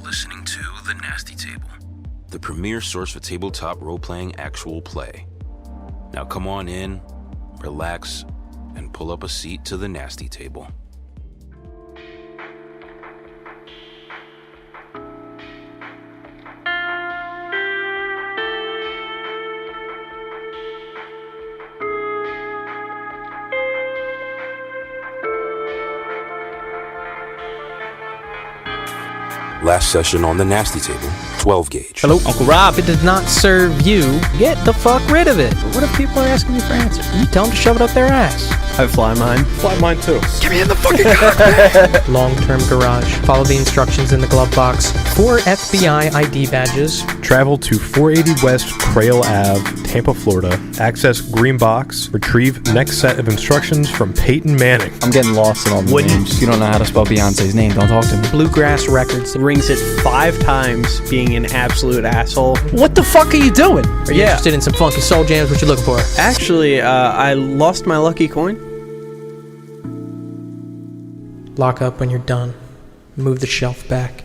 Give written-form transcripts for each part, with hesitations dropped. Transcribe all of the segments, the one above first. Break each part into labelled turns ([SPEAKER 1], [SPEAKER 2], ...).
[SPEAKER 1] listening to The Nasty Table, the premier source for tabletop role-playing actual play. Now come on in, relax, and pull up a seat to The Nasty Table. Last session on The Nasty Table, 12 gauge.
[SPEAKER 2] Hello, Uncle Rob. If it does not serve you, get the fuck rid of it. But what if people are asking you for answers? You tell them to shove it up their ass.
[SPEAKER 3] I fly mine.
[SPEAKER 4] Fly mine too.
[SPEAKER 1] Get me in the fucking cockpit!
[SPEAKER 2] Long-term garage. Follow the instructions in the glove box. 4 FBI ID badges.
[SPEAKER 4] Travel to 480 West Crail Ave, Tampa, Florida. Access green box. Retrieve next set of instructions from Peyton Manning.
[SPEAKER 3] I'm getting lost in all the names. You don't know how to spell Beyonce's name. Don't talk to me.
[SPEAKER 2] Bluegrass Records.
[SPEAKER 5] Rings it 5 times being an absolute asshole.
[SPEAKER 2] What the fuck are you doing? Are you interested in some funky soul jams? What you looking for?
[SPEAKER 5] Actually, I lost my lucky coin.
[SPEAKER 2] Lock up when you're done. Move the shelf back.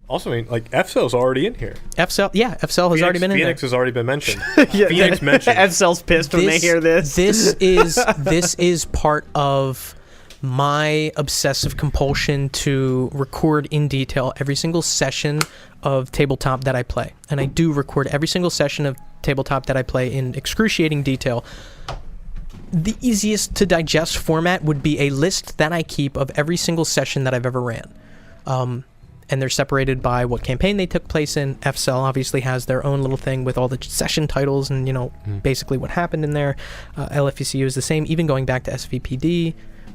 [SPEAKER 4] Also, I mean, like, F-Cell's already in here.
[SPEAKER 2] F-Cell has already been in there.
[SPEAKER 4] Phoenix has already been mentioned.
[SPEAKER 5] Yeah,
[SPEAKER 4] Phoenix mentioned.
[SPEAKER 5] F-Cell's pissed when they hear this.
[SPEAKER 2] This is part of my obsessive compulsion to record in detail every single session of tabletop that I play. And I do record every single session of tabletop that I play in excruciating detail. The easiest to digest format would be a list that I keep of every single session that I've ever ran. And they're separated by what campaign they took place in. F-Cell obviously has their own little thing with all the session titles and, basically what happened in there. LFECU is the same, even going back to SVPD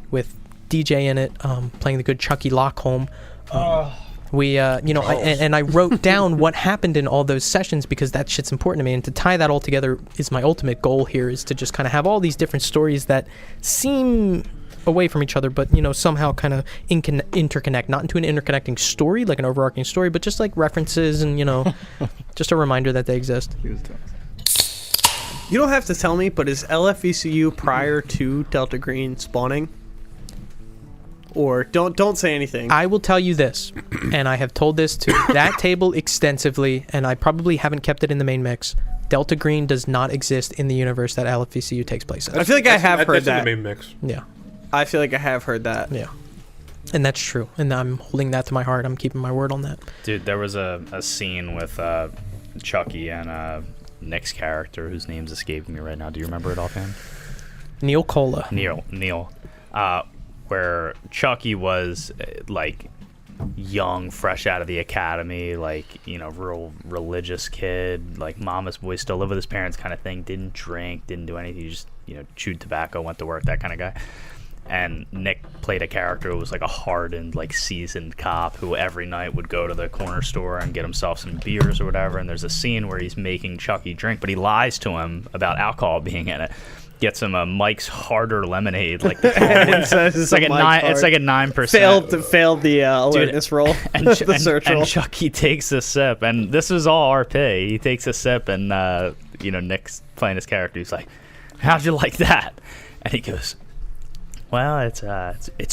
[SPEAKER 2] with DJ in it, playing the good Chucky Lockholm. I wrote down what happened in all those sessions because that shit's important to me, and to tie that all together is my ultimate goal here, is to just kind of have all these different stories that seem away from each other, but somehow kind of interconnect, not into an interconnecting story like an overarching story, but just like references and just a reminder that they exist.
[SPEAKER 5] You don't have to tell me, but is LFECU prior to Delta Green spawning? Or don't say anything.
[SPEAKER 2] I will tell you this, and I have told this to that table extensively, and I probably haven't kept it in the main mix. Delta Green does not exist in the universe that LFECU takes place in.
[SPEAKER 5] I feel like I have heard that.
[SPEAKER 4] That's in the main mix.
[SPEAKER 2] Yeah.
[SPEAKER 5] I feel like I have heard that.
[SPEAKER 2] Yeah. And that's true, and I'm holding that to my heart. I'm keeping my word on that.
[SPEAKER 6] Dude, there was a scene with Chucky and Nick's character, whose name's escaping me right now. Do you remember it offhand?
[SPEAKER 2] Neil Cola.
[SPEAKER 6] Neil. Where Chucky was young, fresh out of the academy, real religious kid, mama's boy, still lived with his parents kind of thing, didn't drink, didn't do anything, just, chewed tobacco, went to work, that kind of guy. And Nick played a character who was a hardened, seasoned cop who every night would go to the corner store and get himself some beers or whatever, and there's a scene where he's making Chucky drink, but he lies to him about alcohol being in it. Gets him a Mike's Harder lemonade, it's like a 9%.
[SPEAKER 5] Failed the alertness roll, the search roll.
[SPEAKER 6] And Chucky takes a sip, and this was all RP. He takes a sip, and Nick's playing his character. He's like, "How'd you like that?" And he goes, "Well, it's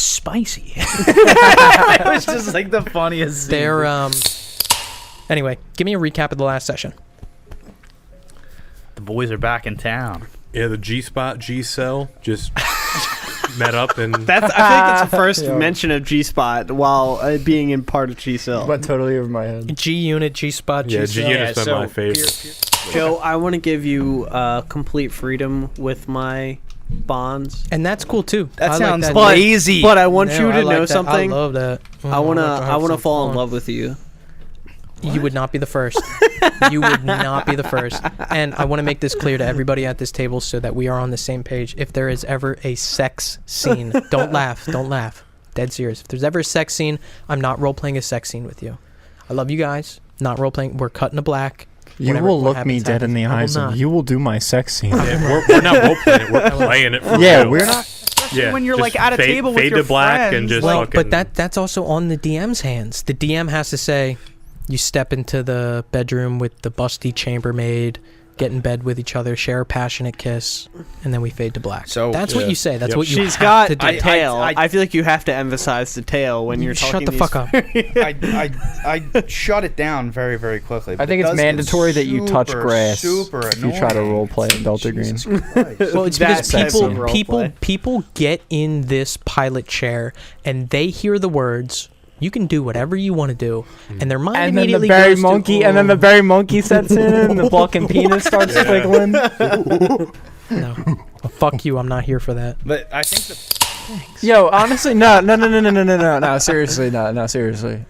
[SPEAKER 6] spicy." It was just the funniest scene.
[SPEAKER 2] Anyway, give me a recap of the last session.
[SPEAKER 6] The boys are back in town.
[SPEAKER 4] Yeah, the G-Spot, G-Cell just met up and...
[SPEAKER 5] I think that's the first mention of G-Spot while being in part of G-Cell.
[SPEAKER 3] Went totally over my head.
[SPEAKER 2] G-Unit, G-Spot, G-Cell.
[SPEAKER 4] Yeah, G-Unit's been my favorite.
[SPEAKER 5] Joe, I want to give you complete freedom with my bonds.
[SPEAKER 2] And that's cool, too.
[SPEAKER 3] That
[SPEAKER 2] I
[SPEAKER 3] sounds
[SPEAKER 2] like
[SPEAKER 3] lazy.
[SPEAKER 5] But I want you to
[SPEAKER 2] I like
[SPEAKER 5] know
[SPEAKER 2] that.
[SPEAKER 5] something.
[SPEAKER 2] I love that.
[SPEAKER 5] I want to fall in love with you.
[SPEAKER 2] What? You would not be the first. You would not be the first. And I want to make this clear to everybody at this table so that we are on the same page. If there is ever a sex scene, don't laugh. Don't laugh. Dead serious. If there's ever a sex scene, I'm not role-playing a sex scene with you. I love you guys. Not role-playing. We're cutting to black.
[SPEAKER 3] You will look me dead in the eyes and you will do my sex scene.
[SPEAKER 4] Yeah, we're not role-playing it. We're playing it for
[SPEAKER 3] yeah,
[SPEAKER 4] real.
[SPEAKER 3] we're not...
[SPEAKER 4] Yeah,
[SPEAKER 5] when you're at a table with
[SPEAKER 4] fade
[SPEAKER 5] your
[SPEAKER 4] to black
[SPEAKER 5] friends.
[SPEAKER 4] and just
[SPEAKER 2] well,
[SPEAKER 4] fucking...
[SPEAKER 2] but that's also on the DM's hands. The DM has to say, you step into the bedroom with the busty chambermaid, get in bed with each other, share a passionate kiss, and then we fade to black.
[SPEAKER 3] So-
[SPEAKER 2] that's what you say. That's what you
[SPEAKER 5] She's
[SPEAKER 2] have
[SPEAKER 5] got
[SPEAKER 2] to do.
[SPEAKER 5] a tail.
[SPEAKER 3] I-
[SPEAKER 5] I feel like you have to emphasize the tail when you're talking.
[SPEAKER 2] Shut the
[SPEAKER 5] these
[SPEAKER 2] fuck up.
[SPEAKER 3] I shut it down very, very quickly.
[SPEAKER 7] I think it's mandatory that you touch grass
[SPEAKER 3] Super
[SPEAKER 7] if you try to
[SPEAKER 3] annoying.
[SPEAKER 7] role play in Delta Green.
[SPEAKER 3] Jesus Christ.
[SPEAKER 2] Well, it's
[SPEAKER 5] That
[SPEAKER 2] because
[SPEAKER 5] type of
[SPEAKER 2] people
[SPEAKER 5] role
[SPEAKER 2] people
[SPEAKER 5] play.
[SPEAKER 2] people get in this pilot chair and they hear the words, "You can do whatever you want to do," and their mind
[SPEAKER 7] And then the
[SPEAKER 2] immediately
[SPEAKER 7] berry
[SPEAKER 2] goes
[SPEAKER 7] monkey,
[SPEAKER 2] to,
[SPEAKER 7] and then the berry monkey sets in, and the fucking penis starts squiggling.
[SPEAKER 2] No, fuck you. I'm not here for that.
[SPEAKER 3] But I think the
[SPEAKER 7] Yo, honestly, no, seriously, no, seriously.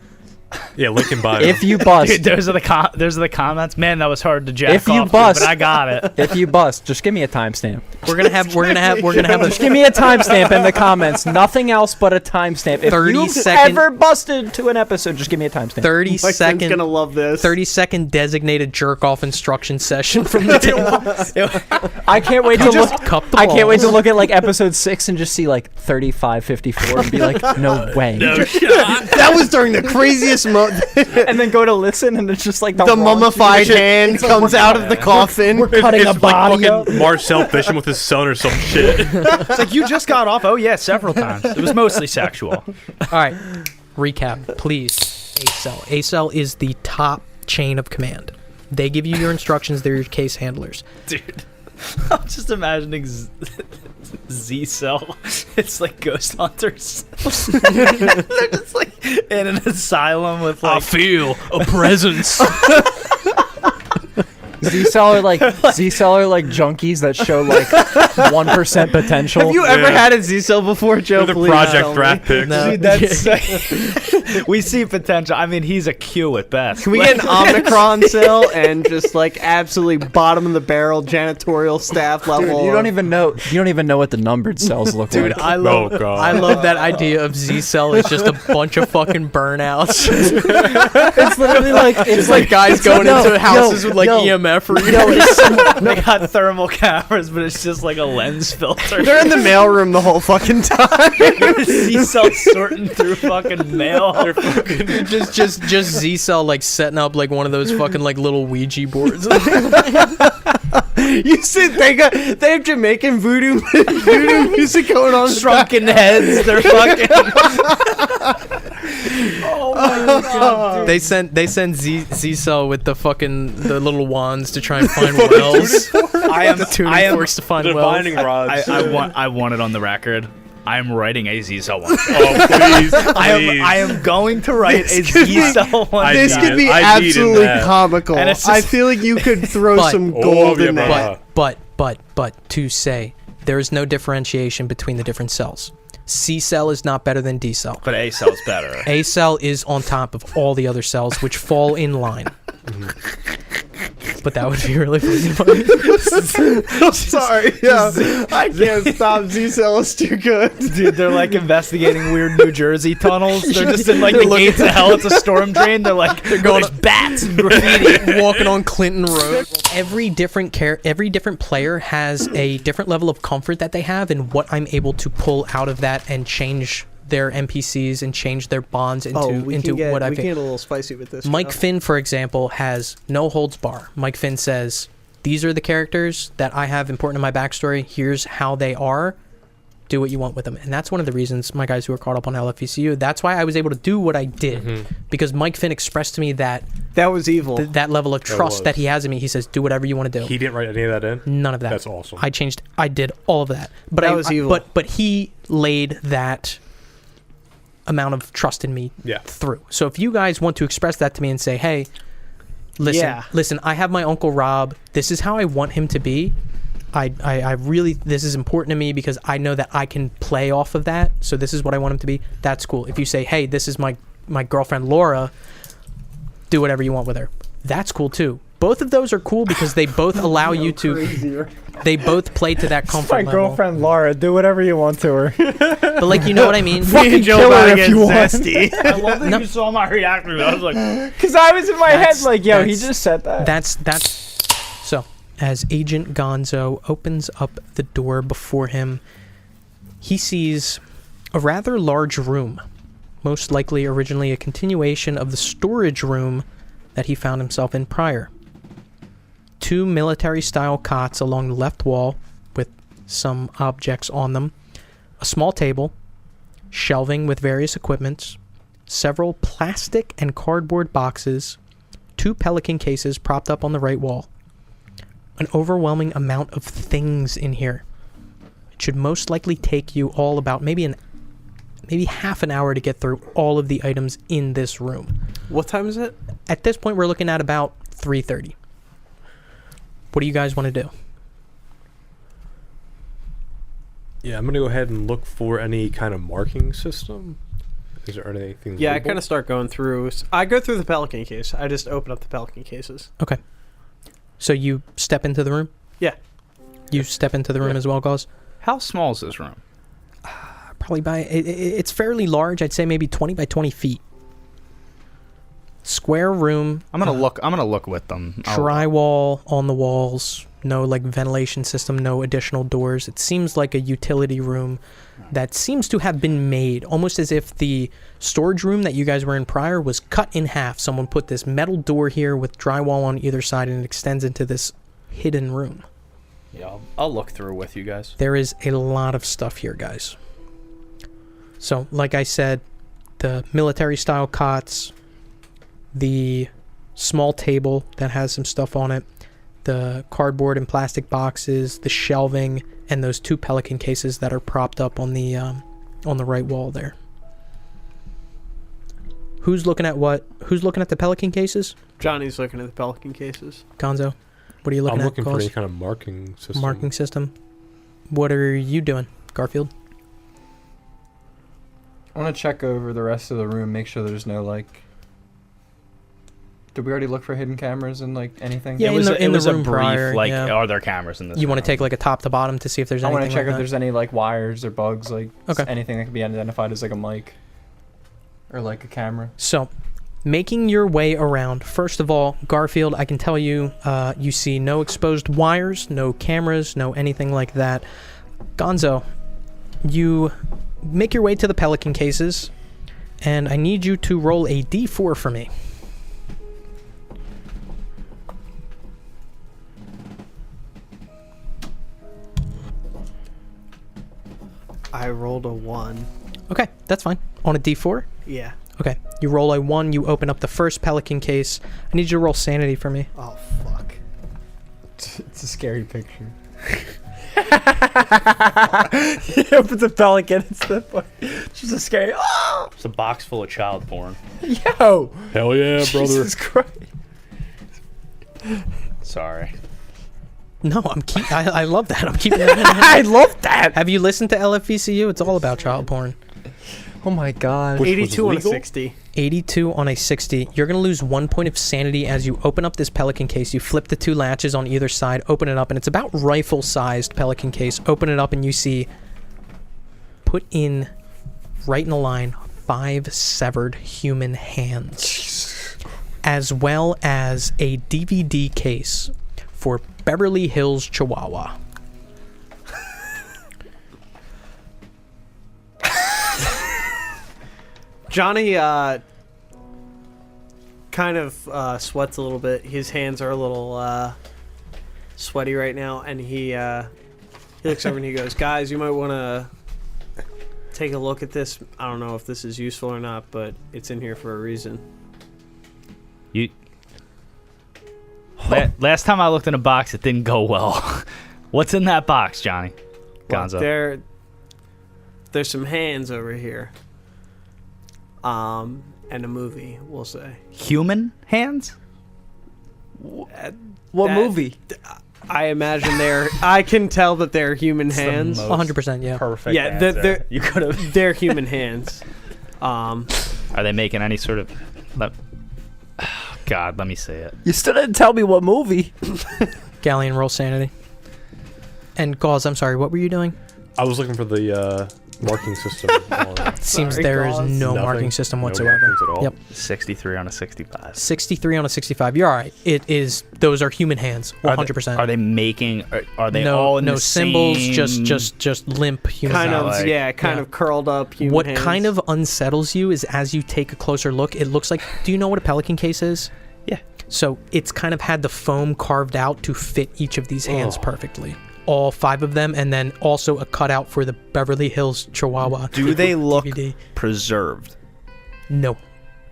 [SPEAKER 4] Yeah, Lincoln bio.
[SPEAKER 7] If you bust,
[SPEAKER 6] Dude, those are the comments. Man, that was hard to jack
[SPEAKER 7] If you
[SPEAKER 6] off to,
[SPEAKER 7] bust-
[SPEAKER 6] but I got it.
[SPEAKER 7] if you bust, just give me a timestamp.
[SPEAKER 2] We're gonna have
[SPEAKER 7] Just give me a timestamp in the comments. Nothing else but a timestamp. If
[SPEAKER 2] 30
[SPEAKER 7] you've
[SPEAKER 2] second-
[SPEAKER 7] ever busted to an episode, just give me a timestamp.
[SPEAKER 2] 30
[SPEAKER 5] My son's
[SPEAKER 2] second
[SPEAKER 5] gonna love this.
[SPEAKER 2] 30-second designated jerk off instruction session from the table.
[SPEAKER 7] I can't wait to look.
[SPEAKER 2] Cup the
[SPEAKER 7] I can't wait to
[SPEAKER 2] balls.
[SPEAKER 7] look at like episode 6 and just see like 35:54 and be like, no way.
[SPEAKER 5] That was during the craziest
[SPEAKER 7] And then go to listen and it's just like
[SPEAKER 5] the
[SPEAKER 7] wrong
[SPEAKER 5] mummified hand comes out of the coffin.
[SPEAKER 7] cutting
[SPEAKER 4] it's
[SPEAKER 7] a body
[SPEAKER 4] like
[SPEAKER 7] up.
[SPEAKER 4] fucking Marcel fishing with his son or some shit.
[SPEAKER 6] It's like, you just got off. Oh, yeah, several times. It was mostly sexual.
[SPEAKER 2] All right, recap, please. ACEL. ACEL is the top chain of command. They give you your instructions. They're your case handlers.
[SPEAKER 6] Dude, I'm just imagining Z-Cell. It's like ghost hunters. They're just like in an asylum with like...
[SPEAKER 2] feel a presence.
[SPEAKER 7] Z-Cell are like junkies that show like 1% potential.
[SPEAKER 5] Have you ever had a Z-Cell before, Joe?
[SPEAKER 4] The
[SPEAKER 5] Please
[SPEAKER 4] Project
[SPEAKER 5] tell me.
[SPEAKER 4] Draft picks.
[SPEAKER 2] No.
[SPEAKER 6] Dude, that's we see potential. I mean, he's a Q at best.
[SPEAKER 5] Can we get an Omicron cell and just like absolutely bottom of the barrel janitorial staff level?
[SPEAKER 7] Dude, you don't even know what the numbered cells look
[SPEAKER 2] Dude,
[SPEAKER 7] like.
[SPEAKER 2] I love
[SPEAKER 4] Oh, God.
[SPEAKER 2] I love that idea of Z-Cell is just a bunch of fucking burnouts.
[SPEAKER 7] It's literally like
[SPEAKER 2] It's like guys going into houses with like EMF readers.
[SPEAKER 6] They got thermal cameras, but it's just like a lens filter.
[SPEAKER 5] They're in the mailroom the whole fucking time.
[SPEAKER 6] Z-Cell sorting through fucking mail.
[SPEAKER 2] just Z-Cell like setting up like one of those fucking like little Ouija boards.
[SPEAKER 5] You said they have Jamaican voodoo music going on.
[SPEAKER 6] Shrunken heads. They're fucking.
[SPEAKER 7] oh my god, dude.
[SPEAKER 2] They send Z-Cell with the little wands to try and find wells.
[SPEAKER 6] I am.
[SPEAKER 2] The tuning
[SPEAKER 6] I am.
[SPEAKER 2] forks to find
[SPEAKER 4] The
[SPEAKER 2] wells.
[SPEAKER 4] binding rods.
[SPEAKER 6] I want it on the record. I am writing a Z-Cell one.
[SPEAKER 4] Oh, please.
[SPEAKER 6] I am going to write a Z-Cell one.
[SPEAKER 5] This
[SPEAKER 4] I
[SPEAKER 5] could be
[SPEAKER 4] need it,
[SPEAKER 5] absolutely
[SPEAKER 4] man.
[SPEAKER 5] comical.
[SPEAKER 6] And it's
[SPEAKER 5] I
[SPEAKER 6] just-
[SPEAKER 5] feel like you could throw
[SPEAKER 2] But-
[SPEAKER 5] some
[SPEAKER 4] Oh,
[SPEAKER 5] gold
[SPEAKER 4] yeah,
[SPEAKER 5] in there.
[SPEAKER 2] But to say there is no differentiation between the different cells. C-cell is not better than D-cell.
[SPEAKER 6] But A cell's better.
[SPEAKER 2] A cell is on top of all the other cells, which fall in line. But that would be really funny.
[SPEAKER 5] I'm sorry. Yeah, I can't stop. Z-Cell is too good.
[SPEAKER 6] Dude, they're like investigating weird New Jersey tunnels. They're just in like the gates of hell. It's a storm drain. They're like, they're going bats and graffiti.
[SPEAKER 2] Walking on Clinton Road. Every different player has a different level of comfort that they have, and what I'm able to pull out of that and change their NPCs and change their bonds into what I
[SPEAKER 5] we can
[SPEAKER 2] think.
[SPEAKER 5] get a little spicy with this.
[SPEAKER 2] Mike
[SPEAKER 5] Joe.
[SPEAKER 2] Finn, for example, has no holds bar. Mike Finn says, "These are the characters that I have important in my backstory. Here's how they are. Do what you want with them." And that's one of the reasons, my guys who are caught up on LFECU, that's why I was able to do what I did. Because Mike Finn expressed to me that
[SPEAKER 5] That was evil.
[SPEAKER 2] that level of trust
[SPEAKER 4] was.
[SPEAKER 2] that he has in me. He says, "Do whatever you want to do."
[SPEAKER 4] He didn't write any of that in?
[SPEAKER 2] None of that.
[SPEAKER 4] That's awesome.
[SPEAKER 2] I did all of that. But
[SPEAKER 5] That was evil.
[SPEAKER 2] But he laid that amount of trust in me through. So if you guys want to express that to me and say, "Hey, listen, I have my Uncle Rob. This is how I want him to be. I really, this is important to me because I know that I can play off of that. So this is what I want him to be." That's cool. If you say, "Hey, this is my girlfriend Laura. Do whatever you want with her." That's cool too. Both of those are cool because they both allow you to. They both play to that comfort
[SPEAKER 7] My
[SPEAKER 2] level.
[SPEAKER 7] girlfriend Laura, do whatever you want to her.
[SPEAKER 2] But like, you know what I mean?
[SPEAKER 7] Fucking kill her if you want.
[SPEAKER 6] I love that
[SPEAKER 2] No.
[SPEAKER 6] you saw my reaction. I was like,
[SPEAKER 7] Because I was in my head
[SPEAKER 2] That's-
[SPEAKER 7] like, yo, he
[SPEAKER 2] that's-
[SPEAKER 7] just said that.
[SPEAKER 2] That's so. As Agent Gonzo opens up the door before him, he sees a rather large room, most likely originally a continuation of the storage room that he found himself in prior. 2 military-style cots along the left wall with some objects on them, a small table, shelving with various equipments, several plastic and cardboard boxes, 2 Pelican cases propped up on the right wall. An overwhelming amount of things in here. It should most likely take you all about maybe half an hour to get through all of the items in this room.
[SPEAKER 5] What time is it?
[SPEAKER 2] At this point, we're looking at about 3:30. What do you guys want to do?
[SPEAKER 4] Yeah, I'm gonna go ahead and look for any kind of marking system. Is there anything?
[SPEAKER 5] Yeah, I
[SPEAKER 4] labeled?
[SPEAKER 5] kind of start going through. I go through the Pelican case. I just open up the Pelican cases.
[SPEAKER 2] Okay. So you step into the room?
[SPEAKER 5] Yeah.
[SPEAKER 2] You step into the room as well, Gauze?
[SPEAKER 6] How small is this room?
[SPEAKER 2] Probably it's fairly large. I'd say maybe 20 by 20 feet. Square room.
[SPEAKER 6] I'm gonna look. I'm gonna look with them.
[SPEAKER 2] Drywall on the walls. No like ventilation system. No additional doors. It seems like a utility room that seems to have been made almost as if the storage room that you guys were in prior was cut in half. Someone put this metal door here with drywall on either side, and it extends into this hidden room.
[SPEAKER 6] Yeah, I'll look through with you guys.
[SPEAKER 2] There is a lot of stuff here, guys. So, like I said, the military-style cots, the small table that has some stuff on it, the cardboard and plastic boxes, the shelving, and those 2 Pelican cases that are propped up on the right wall there. Who's looking at what? Who's looking at the Pelican cases?
[SPEAKER 5] Johnny's looking at the Pelican cases.
[SPEAKER 2] Gonzo, what are you looking
[SPEAKER 4] I'm
[SPEAKER 2] at?
[SPEAKER 4] looking for any kind of marking system.
[SPEAKER 2] Marking system. What are you doing, Garfield?
[SPEAKER 7] I want to check over the rest of the room, make sure there's no like. Did we already look for hidden cameras and like anything?
[SPEAKER 2] Yeah,
[SPEAKER 6] It was
[SPEAKER 2] in
[SPEAKER 6] a
[SPEAKER 2] room
[SPEAKER 6] brief,
[SPEAKER 2] prior,
[SPEAKER 6] like,
[SPEAKER 2] yeah.
[SPEAKER 6] are there cameras in this?
[SPEAKER 2] You want to
[SPEAKER 6] room?
[SPEAKER 2] take like a top to bottom to see if there's
[SPEAKER 7] I
[SPEAKER 2] anything
[SPEAKER 7] want to check
[SPEAKER 2] like
[SPEAKER 7] if
[SPEAKER 2] that?
[SPEAKER 7] there's any like wires or bugs, like
[SPEAKER 2] Okay.
[SPEAKER 7] anything that could be identified as like a mic or like a camera.
[SPEAKER 2] So, making your way around, first of all, Garfield, I can tell you, you see no exposed wires, no cameras, no anything like that. Gonzo, you make your way to the Pelican cases, and I need you to roll a d4 for me.
[SPEAKER 5] I rolled a 1.
[SPEAKER 2] Okay, that's fine. On a d4?
[SPEAKER 5] Yeah.
[SPEAKER 2] Okay, you roll a 1, you open up the first Pelican case. I need you to roll sanity for me.
[SPEAKER 5] Oh, fuck.
[SPEAKER 7] It's a scary picture.
[SPEAKER 6] It's a pelican. It's just a scary. Oh! It's a box full of child porn.
[SPEAKER 7] Yo!
[SPEAKER 4] Hell yeah, brother.
[SPEAKER 7] Jesus Christ.
[SPEAKER 6] Sorry.
[SPEAKER 2] No, I love that. I'm keeping that in.
[SPEAKER 7] I love that!
[SPEAKER 2] Have you listened to LFVCU? It's all about child porn.
[SPEAKER 7] Oh my god.
[SPEAKER 4] Which was
[SPEAKER 5] 82 on a
[SPEAKER 4] legal?
[SPEAKER 5] 60.
[SPEAKER 2] 82 on a 60. You're going to lose 1 point of sanity as you open up this Pelican case. You flip the 2 latches on either side, open it up, and it's about rifle-sized Pelican case. Open it up, and you see, put in, right in a line, 5 severed human hands, as well as a DVD case for Beverly Hills Chihuahua.
[SPEAKER 5] Johnny kind of sweats a little bit. His hands are a little sweaty right now, and he looks over and he goes, "Guys, you might want to take a look at this. I don't know if this is useful or not, but it's in here for a reason."
[SPEAKER 6] You. Last time I looked in a box, it didn't go well. What's in that box, Johnny? Gonzo.
[SPEAKER 5] Well, there's some hands over here. And a movie, we'll say.
[SPEAKER 6] Human hands?
[SPEAKER 7] What
[SPEAKER 5] That-
[SPEAKER 7] movie?
[SPEAKER 5] I imagine I can tell that they're human hands.
[SPEAKER 6] most
[SPEAKER 2] 100%, yeah.
[SPEAKER 6] Perfect.
[SPEAKER 5] Yeah,
[SPEAKER 6] answer.
[SPEAKER 5] they're-
[SPEAKER 6] You could have.
[SPEAKER 5] They're human hands.
[SPEAKER 6] Are they making any sort of? God, let me say it.
[SPEAKER 7] You still didn't tell me what movie.
[SPEAKER 2] Galleon, roll sanity. And Gauze, I'm sorry, what were you doing?
[SPEAKER 4] I was looking for the marking system.
[SPEAKER 2] It seems
[SPEAKER 5] Sorry,
[SPEAKER 2] there is
[SPEAKER 5] Gauze.
[SPEAKER 2] no
[SPEAKER 4] Nothing.
[SPEAKER 2] marking system
[SPEAKER 4] No
[SPEAKER 2] whatsoever.
[SPEAKER 4] markings at all?
[SPEAKER 2] Yep.
[SPEAKER 6] 63 on a 65.
[SPEAKER 2] 63 on a 65. You're all right. It is. Those are human hands. 100%.
[SPEAKER 6] Are they making? Are they
[SPEAKER 2] no,
[SPEAKER 6] all in
[SPEAKER 2] no
[SPEAKER 6] the
[SPEAKER 2] symbols?
[SPEAKER 6] same?
[SPEAKER 2] Just limp human
[SPEAKER 5] Kind
[SPEAKER 2] hands.
[SPEAKER 5] of,
[SPEAKER 6] like-
[SPEAKER 5] kind
[SPEAKER 2] yeah.
[SPEAKER 5] of curled up human
[SPEAKER 2] What
[SPEAKER 5] hands.
[SPEAKER 2] kind of unsettles you is as you take a closer look, it looks like. Do you know what a Pelican case is?
[SPEAKER 6] Yeah.
[SPEAKER 2] So it's kind of had the foam carved out to fit each of these hands perfectly. All 5 of them, and then also a cutout for the Beverly Hills Chihuahua.
[SPEAKER 6] Do they look
[SPEAKER 2] DVD.
[SPEAKER 6] preserved?
[SPEAKER 2] No.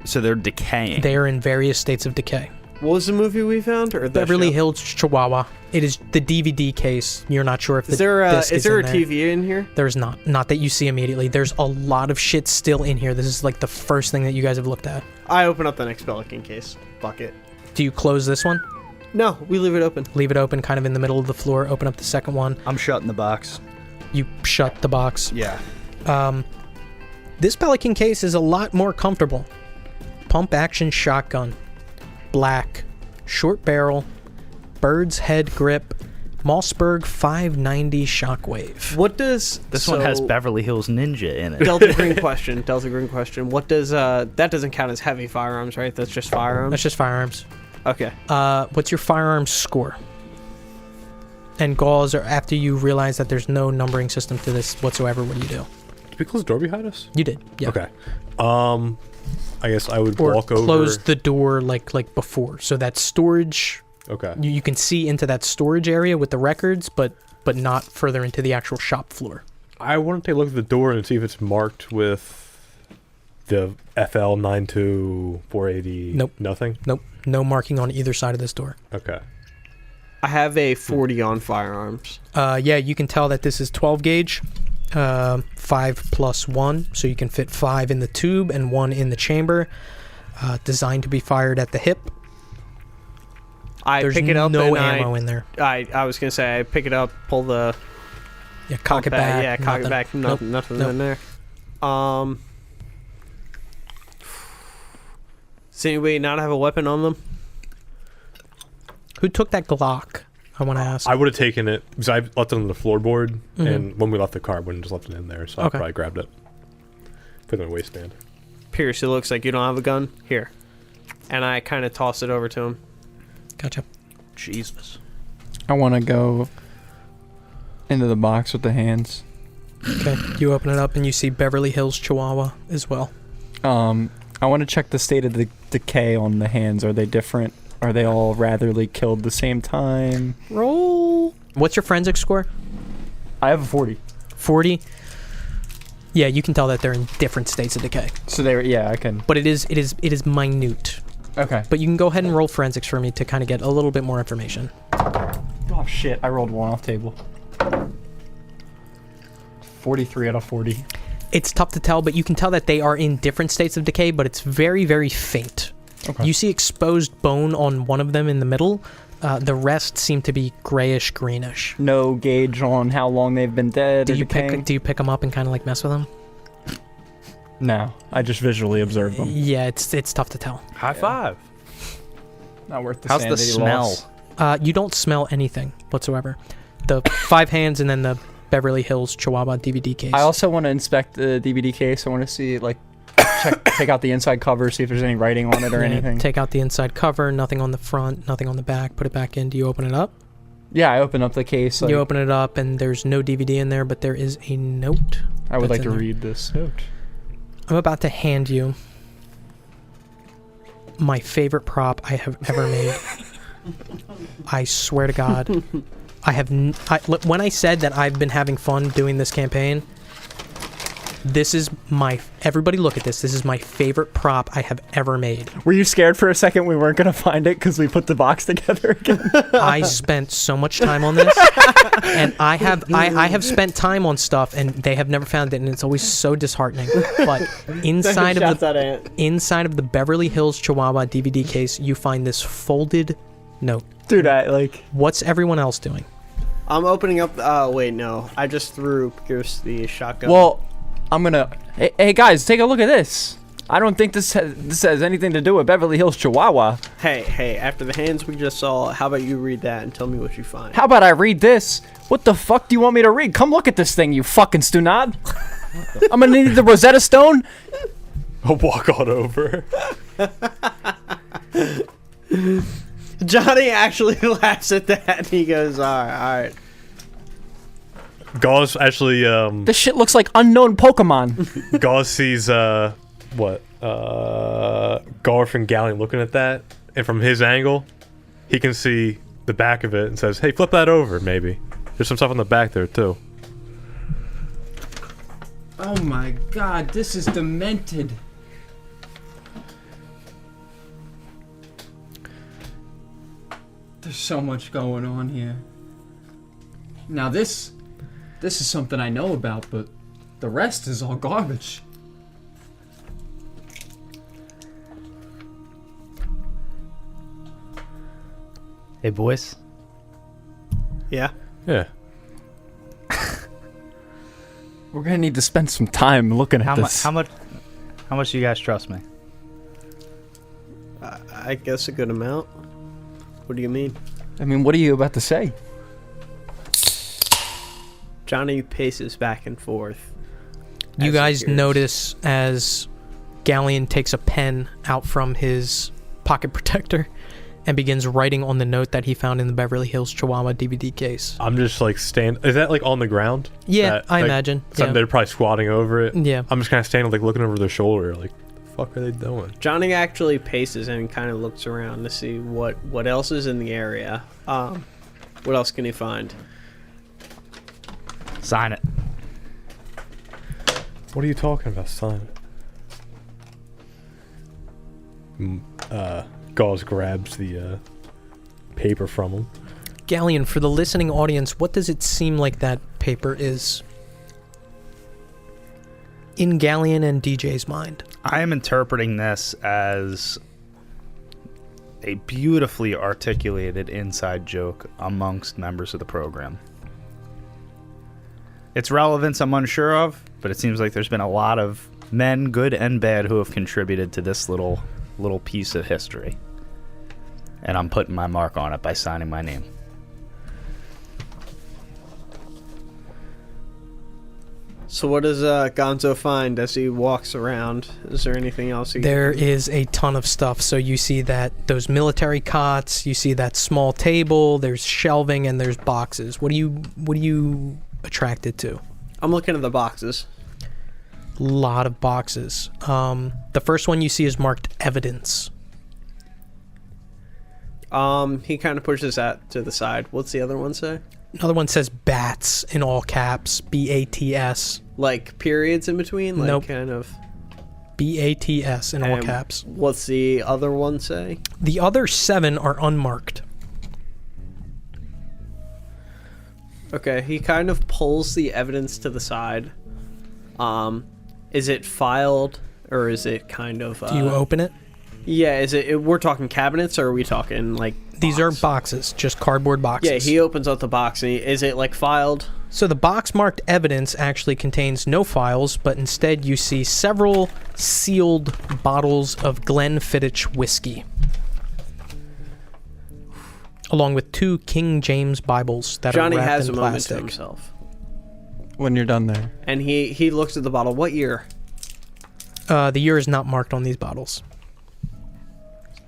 [SPEAKER 6] So they're decaying.
[SPEAKER 2] They are in various states of decay.
[SPEAKER 5] What was the movie we found? Or the
[SPEAKER 2] Beverly
[SPEAKER 5] show?
[SPEAKER 2] Hills Chihuahua. It is the DVD case. You're not sure if
[SPEAKER 5] Is there a
[SPEAKER 2] disc
[SPEAKER 5] is there a
[SPEAKER 2] in there.
[SPEAKER 5] TV in here?
[SPEAKER 2] There's not. Not that you see immediately. There's a lot of shit still in here. This is like the first thing that you guys have looked at.
[SPEAKER 5] I open up the next Pelican case. Fuck it.
[SPEAKER 2] Do you close this one?
[SPEAKER 5] No, we leave it open.
[SPEAKER 2] Leave it open, kind of in the middle of the floor. Open up the second one.
[SPEAKER 8] I'm shutting the box.
[SPEAKER 2] You shut the box.
[SPEAKER 8] Yeah.
[SPEAKER 2] This Pelican case is a lot more comfortable. Pump action shotgun. Black. Short barrel. Bird's head grip. Mossberg 590 Shockwave.
[SPEAKER 5] What does
[SPEAKER 6] This one has Beverly Hills Ninja in it.
[SPEAKER 5] Delta Green question. Delta Green question. What does that doesn't count as heavy firearms, right? That's just firearms.
[SPEAKER 2] That's just firearms.
[SPEAKER 5] Okay.
[SPEAKER 2] What's your firearms score? And Gauze, or after you realize that there's no numbering system to this whatsoever, what do you do?
[SPEAKER 4] Did we close the door behind us?
[SPEAKER 2] You did. Yeah.
[SPEAKER 4] Okay. I guess I would
[SPEAKER 2] Or
[SPEAKER 4] walk over.
[SPEAKER 2] close the door like before, so that storage.
[SPEAKER 4] Okay.
[SPEAKER 2] You can see into that storage area with the records, but not further into the actual shop floor.
[SPEAKER 4] I want to take a look at the door and see if it's marked with the FL 92480.
[SPEAKER 2] Nope.
[SPEAKER 4] Nothing?
[SPEAKER 2] Nope. No marking on either side of this door.
[SPEAKER 4] Okay.
[SPEAKER 5] I have a 40 on firearms.
[SPEAKER 2] Yeah, you can tell that this is 12 gauge, 5 plus 1, so you can fit 5 in the tube and 1 in the chamber. Designed to be fired at the hip.
[SPEAKER 5] I
[SPEAKER 2] There's
[SPEAKER 5] pick it up
[SPEAKER 2] no
[SPEAKER 5] and
[SPEAKER 2] ammo in there.
[SPEAKER 5] I was gonna say I pick it up, pull the
[SPEAKER 2] Yeah, cock it back.
[SPEAKER 5] Yeah, cock it back.
[SPEAKER 2] Nope.
[SPEAKER 5] Nothing
[SPEAKER 2] Nope.
[SPEAKER 5] in there. Does anybody not have a weapon on them?
[SPEAKER 2] Who took that Glock? I want to ask.
[SPEAKER 4] I would have taken it because I left it on the floorboard, and when we left the car, I wouldn't just left it in there, so I
[SPEAKER 2] Okay.
[SPEAKER 4] probably grabbed it. Put it in my waistband.
[SPEAKER 5] Pierce, it looks like you don't have a gun. Here. And I kind of toss it over to him.
[SPEAKER 2] Gotcha.
[SPEAKER 6] Jesus.
[SPEAKER 7] I want to go into the box with the hands.
[SPEAKER 2] Okay. You open it up and you see Beverly Hills Chihuahua as well.
[SPEAKER 7] I want to check the state of the decay on the hands. Are they different? Are they all ratherly killed the same time?
[SPEAKER 2] Roll. What's your forensic score?
[SPEAKER 7] I have a 40.
[SPEAKER 2] 40. Yeah, you can tell that they're in different states of decay.
[SPEAKER 7] So they were, yeah, I can.
[SPEAKER 2] But it is minute.
[SPEAKER 7] Okay.
[SPEAKER 2] But you can go ahead and roll forensics for me to kind of get a little bit more information.
[SPEAKER 7] Oh shit, I rolled 1 off table. 43 out of 40.
[SPEAKER 2] It's tough to tell, but you can tell that they are in different states of decay, but it's very, very faint.
[SPEAKER 7] Okay.
[SPEAKER 2] You see exposed bone on one of them in the middle. The rest seem to be grayish, greenish.
[SPEAKER 7] No gauge on how long they've been dead.
[SPEAKER 2] Do
[SPEAKER 7] or
[SPEAKER 2] you
[SPEAKER 7] decaying?
[SPEAKER 2] pick them up and kind of like mess with them?
[SPEAKER 7] No, I just visually observe them.
[SPEAKER 2] Yeah, it's tough to tell.
[SPEAKER 6] High five.
[SPEAKER 7] Not worth the
[SPEAKER 6] How's the
[SPEAKER 7] sanity
[SPEAKER 6] smell?
[SPEAKER 7] loss.
[SPEAKER 2] You don't smell anything whatsoever. The 5 hands and then the Beverly Hills Chihuahua DVD case.
[SPEAKER 7] I also want to inspect the DVD case. I want to see, like, take out the inside cover, see if there's any writing on it or
[SPEAKER 2] Yeah,
[SPEAKER 7] anything.
[SPEAKER 2] Take out the inside cover, nothing on the front, nothing on the back, put it back in. Do you open it up?
[SPEAKER 7] Yeah, I open up the case. Like,
[SPEAKER 2] You open it up and there's no DVD in there, but there is a note.
[SPEAKER 7] I would
[SPEAKER 2] that's
[SPEAKER 7] like to
[SPEAKER 2] in there.
[SPEAKER 7] read this note.
[SPEAKER 2] I'm about to hand you my favorite prop I have ever made. I swear to God. When I said that I've been having fun doing this campaign, this is everybody look at this. This is my favorite prop I have ever made.
[SPEAKER 7] Were you scared for a second we weren't going to find it because we put the box together again?
[SPEAKER 2] I spent so much time on this, and I have spent time on stuff, and they have never found it, and it's always so disheartening. But inside of the Beverly Hills Chihuahua DVD case, you find this folded note.
[SPEAKER 7] Dude,
[SPEAKER 2] What's everyone else doing?
[SPEAKER 5] I'm opening up. Wait, no. I just threw Pierce the shotgun.
[SPEAKER 7] Well, I'm going to... Hey, guys, take a look at this. I don't think this has anything to do with Beverly Hills Chihuahua.
[SPEAKER 5] Hey, after the hands we just saw, how about you read that and tell me what you find?
[SPEAKER 7] How about I read this? What the fuck do you want me to read? Come look at this thing, you fucking stunad. I'm going to need the Rosetta Stone.
[SPEAKER 4] I'll walk on over.
[SPEAKER 5] Johnny actually laughs at that and he goes, all right.
[SPEAKER 4] Gauze actually,
[SPEAKER 7] This shit looks like unknown Pokemon.
[SPEAKER 4] Gauze sees, Garf and Galley looking at that, and from his angle, he can see the back of it and says, "Hey, flip that over, maybe." There's some stuff on the back there too.
[SPEAKER 3] Oh my god, this is demented. There's so much going on here. Now this is something I know about, but the rest is all garbage.
[SPEAKER 6] Hey, boys.
[SPEAKER 5] Yeah.
[SPEAKER 4] Yeah.
[SPEAKER 7] We're gonna need to spend some time looking at this.
[SPEAKER 6] How much do you guys trust me?
[SPEAKER 5] I guess a good amount. What do you mean?
[SPEAKER 7] I mean, what are you about to say?
[SPEAKER 5] Johnny paces back and forth.
[SPEAKER 2] You
[SPEAKER 5] as
[SPEAKER 2] guys
[SPEAKER 5] he hears.
[SPEAKER 2] notice as Galleon takes a pen out from his pocket protector and begins writing on the note that he found in the Beverly Hills Chihuahua DVD case.
[SPEAKER 4] I'm just like Is that like on the ground?
[SPEAKER 2] Yeah,
[SPEAKER 4] That,
[SPEAKER 2] I
[SPEAKER 4] like,
[SPEAKER 2] imagine.
[SPEAKER 4] Something they're probably squatting over it.
[SPEAKER 2] Yeah.
[SPEAKER 4] I'm just kind of standing like looking over their shoulder, like, the fuck are they doing?
[SPEAKER 5] Johnny actually paces and kind of looks around to see what else is in the area. What else can he find?
[SPEAKER 6] Sign it.
[SPEAKER 4] What are you talking about, son? Gauze grabs the paper from him.
[SPEAKER 2] Galleon, for the listening audience, what does it seem like that paper is? In Galleon and DJ's mind.
[SPEAKER 6] I am interpreting this as a beautifully articulated inside joke amongst members of the program. Its relevance I'm unsure of, but it seems like there's been a lot of men, good and bad, who have contributed to this little piece of history. And I'm putting my mark on it by signing my name.
[SPEAKER 5] So what does Gonzo find as he walks around? Is there anything else?
[SPEAKER 2] There is a ton of stuff. So you see that those military cots, you see that small table, there's shelving, and there's boxes. What are you attracted to?
[SPEAKER 5] I'm looking at the boxes.
[SPEAKER 2] Lot of boxes. The first one you see is marked evidence.
[SPEAKER 5] He kind of pushes that to the side. What's the other one say?
[SPEAKER 2] Another one says bats in all caps, BATS.
[SPEAKER 5] Like periods in between? Like
[SPEAKER 2] Nope.
[SPEAKER 5] kind of.
[SPEAKER 2] BATS in all
[SPEAKER 5] And
[SPEAKER 2] caps.
[SPEAKER 5] What's the other one say?
[SPEAKER 2] The other 7 are unmarked.
[SPEAKER 5] Okay, he kind of pulls the evidence to the side. Is it filed or is it kind of?
[SPEAKER 2] Do you open it?
[SPEAKER 5] Yeah, is it? We're talking cabinets, or are we talking like?
[SPEAKER 2] These are
[SPEAKER 5] box?
[SPEAKER 2] boxes, just cardboard boxes.
[SPEAKER 5] Yeah, he opens up the box. And is it like filed?
[SPEAKER 2] So the box marked evidence actually contains no files, but instead you see several sealed bottles of Glenfiddich whiskey, along with 2 King James Bibles that
[SPEAKER 5] Johnny
[SPEAKER 2] are wrapped
[SPEAKER 5] has
[SPEAKER 2] in
[SPEAKER 5] a moment to
[SPEAKER 2] plastic.
[SPEAKER 5] himself,
[SPEAKER 7] When you're done there.
[SPEAKER 5] and he looks at the bottle. What year?
[SPEAKER 2] The year is not marked on these bottles.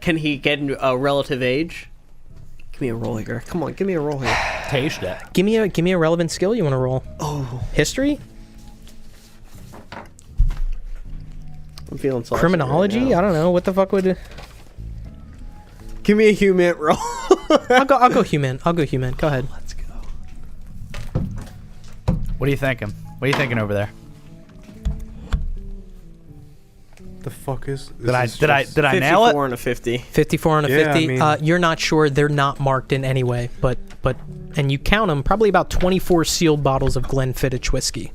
[SPEAKER 5] Can he get a relative age? Give me a roll here. Come on, give me a roll here.
[SPEAKER 6] Taste that.
[SPEAKER 2] Give me a relevant skill you want to roll.
[SPEAKER 5] Oh,
[SPEAKER 2] History?
[SPEAKER 5] I'm feeling saucy
[SPEAKER 2] Criminology?
[SPEAKER 5] right now.
[SPEAKER 2] I don't know. What the fuck would...
[SPEAKER 5] Give me a human roll.
[SPEAKER 2] I'll go human. Go ahead.
[SPEAKER 5] Let's go.
[SPEAKER 6] What are you thinking? What are you thinking over there?
[SPEAKER 4] The fuck is?
[SPEAKER 6] Did I nail it?
[SPEAKER 5] 54 and a 50.
[SPEAKER 2] 54 and a
[SPEAKER 4] Yeah,
[SPEAKER 2] 50.
[SPEAKER 4] I mean-
[SPEAKER 2] You're not sure. They're not marked in any way, but and you count them, probably about 24 sealed bottles of Glenfiddich whiskey.